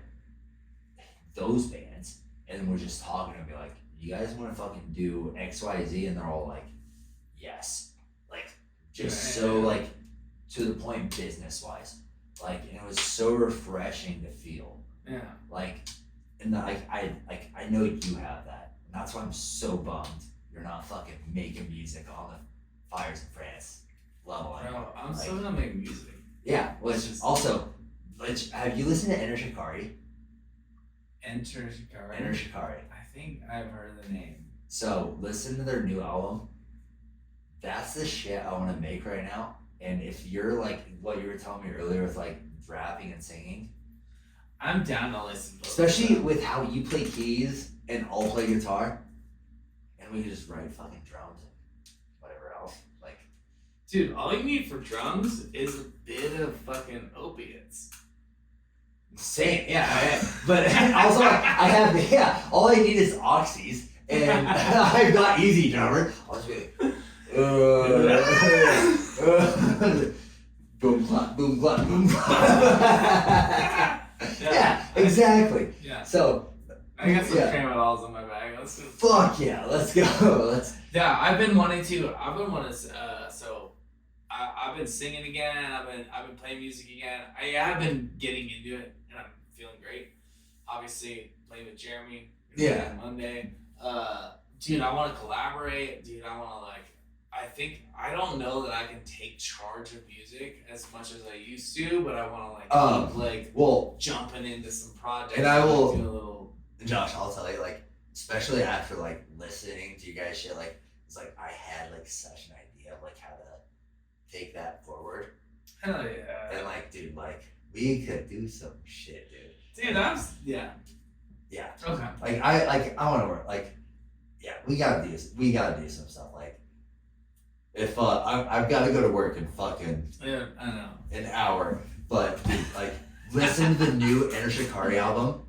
those bands, and then we're just talking and be like, you guys want to fucking do X, Y, Z, and they're all like, yes, like just like to the point business wise, like, and it was so refreshing to feel. Yeah. Like. And I know you have that. And that's why I'm so bummed you're not fucking making music on the Fires in France level. Bro, I'm still gonna make music. Yeah, have you listened to Enter Shikari? Enter Shikari? Enter Shikari. I think I've heard the name. So listen to their new album. That's the shit I want to make right now. And if you're like what you were telling me earlier with like rapping and singing, I'm down to listen. Especially with how you play keys and I'll play guitar, and we can just write fucking drums and whatever else. Like, dude, all you need for drums is a bit of fucking opiates. Same, yeah. But also, I have, all I need is oxys, and I've got Easy Drummer. I'll just be like, boom, clap, boom, clap, boom, clap. Yeah, exactly. Yeah. So I got some tramadol's in my bag. Fuck yeah, let's go. Yeah, I've been wanting. So I've been singing again. I've been playing music again. I have been getting into it, and I'm feeling great. Obviously, playing with Jeremy. Yeah. On Monday. Dude, I want to collaborate. Dude, I want to like. I don't know that I can take charge of music as much as I used to, but I want to keep jumping into some projects. And I will. Do a little. Josh, I'll tell you, like, especially after like listening to you guys shit, like it's like I had like such an idea of like how to take that forward. Hell yeah. And like, dude, like we could do some shit, dude. Dude, yeah. Okay. Like I want to work. Like, yeah, we gotta do some stuff. Like, if I've got to go to work in fucking I know an hour, but dude, like listen to the new Enter Shikari album.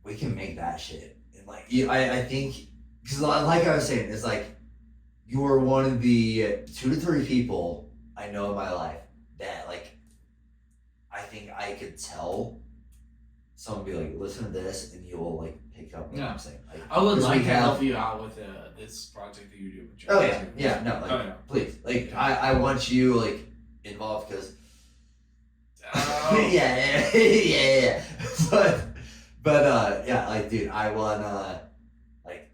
We can make that shit. And like, I think, because like I was saying, it's like you are one of the 2 to 3 people I know in my life that like I think I could tell someone be like, listen to this, and you'll like pick up what I'm saying. Like, I would like to help you out with this project that you do with your please, like I want you like involved because yeah. But yeah, like dude, I want like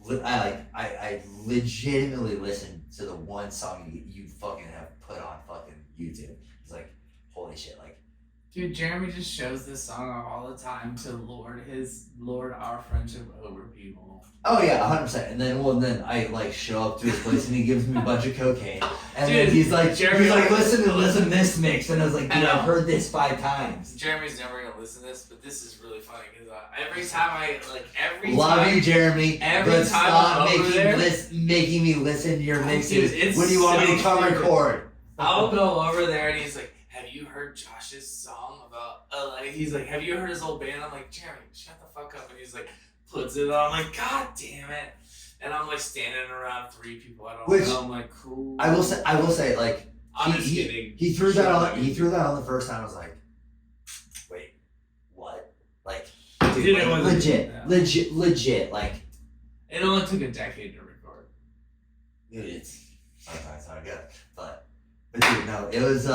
I legitimately listened to the one song you fucking have put on fucking YouTube. It's like, holy shit, like. Dude, Jeremy just shows this song off all the time to lord our friendship over people. Oh yeah, 100%. And then I like show up to his place and he gives me a bunch of cocaine. And Dude, then he's like, Jeremy, listen to this mix. And I was like, dude, I've heard this 5 times. Jeremy's never gonna listen to this, but this is really funny because every time Love time, you, Jeremy. every but time stop I'm over there, making me listen to your mixes. Dude, when do you want me to so come stupid. record? I'll go over there and he's like, have you heard Josh's song about he's like, have you heard his old band? I'm like, Jeremy, shut the fuck up. And he's like, puts it on. I'm like, God damn it. And I'm like standing around 3 people I don't know. I'm like, cool. I will say, like, I'm just kidding. He threw that on the first time. I was like, wait, what? Like, dude, like, legit. Like, it only took a decade to record. Dude, it's not good. But dude, no, it was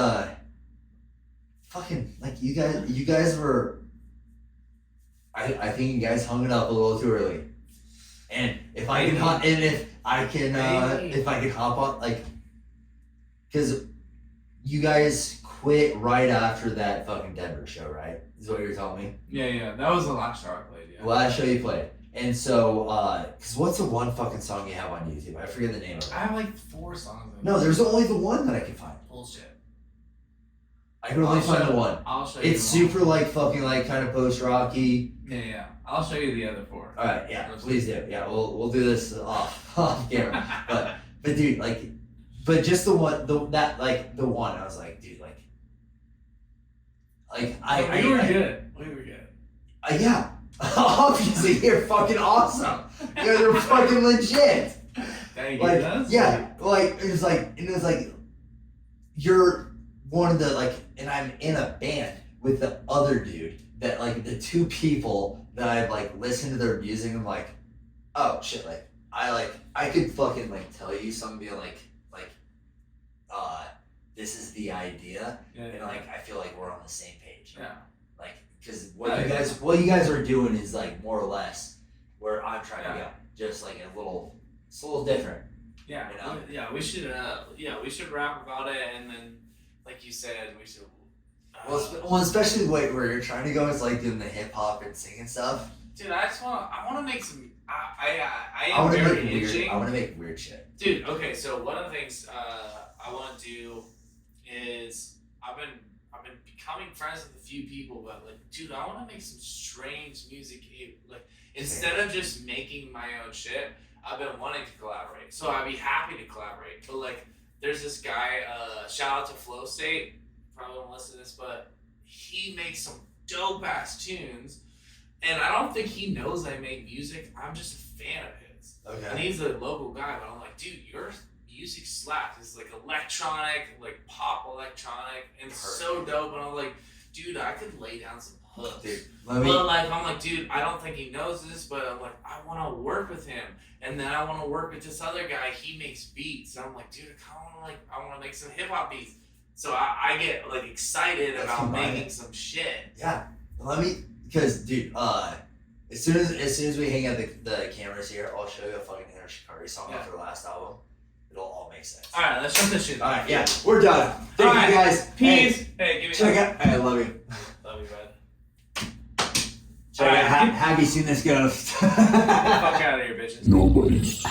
fucking like you guys were. I think you guys hung it up a little too early. And if I can hop on, like, because you guys quit right after that fucking Denver show, right? Is what you're telling me? Yeah, that was the last show I played. Yeah. Last show you played, and so because what's the one fucking song you have on YouTube? I forget the name of it. I have like 4 songs. No, there's only the one that I can find. Bullshit. I can only find the one. I'll show you. It's super like fucking like kind of post rocky. Yeah. I'll show you the other 4. All right, yeah, please do. Yeah, we'll do this off camera. But dude, like, but just the one, the one. I was like, dude, like we were good. Yeah, obviously you're fucking awesome. You guys are fucking legit. Thank you. Like, yeah, like it was like you're one of the like, and I'm in a band with the other dude that like the 2 people that I've like listened to their music. I'm like, oh shit, like I could fucking like tell you something like this is the idea, and like I feel like we're on the same page. Yeah. Like, because what you guys are doing is like more or less where I'm trying to go, just like it's a little different. Yeah. You know? Yeah. We should rap about it, and then like you said, we should. Well, especially the way where you're trying to go is like doing the hip hop and singing stuff. Dude, I want to make some. I want to very make itching. weird. I want to make weird shit. Dude, okay, so one of the things I want to do is I've been becoming friends with a few people, but like, dude, I want to make some strange music. Like, instead of just making my own shit, I've been wanting to collaborate. So I'd be happy to collaborate. But like, there's this guy. Shout out to Flow State. Probably won't listen to this, but he makes some dope ass tunes, and I don't think he knows I make music. I'm just a fan of his. Okay. And he's a local guy, but I'm like, dude, your music slaps. It's like electronic, like pop electronic, and so dope. And I'm like, dude, I could lay down some hooks. Dude, I'm like, dude, I don't think he knows this, but I'm like, I want to work with him, and then I want to work with this other guy. He makes beats, and I'm like, dude, I want to make some hip hop beats. So I get like excited about making some shit. Yeah, because dude, as soon as we hang out the cameras here, I'll show you a fucking Inner Shikari song off their last album. It'll all make sense. All right, let's jump this shit. All right, yeah, we're done. Thank you guys. Peace. Hey, give me. Check out. I love you. Love you, bud. Check out. Have you seen this ghost? Get the fuck out of here, bitches. Nobodies.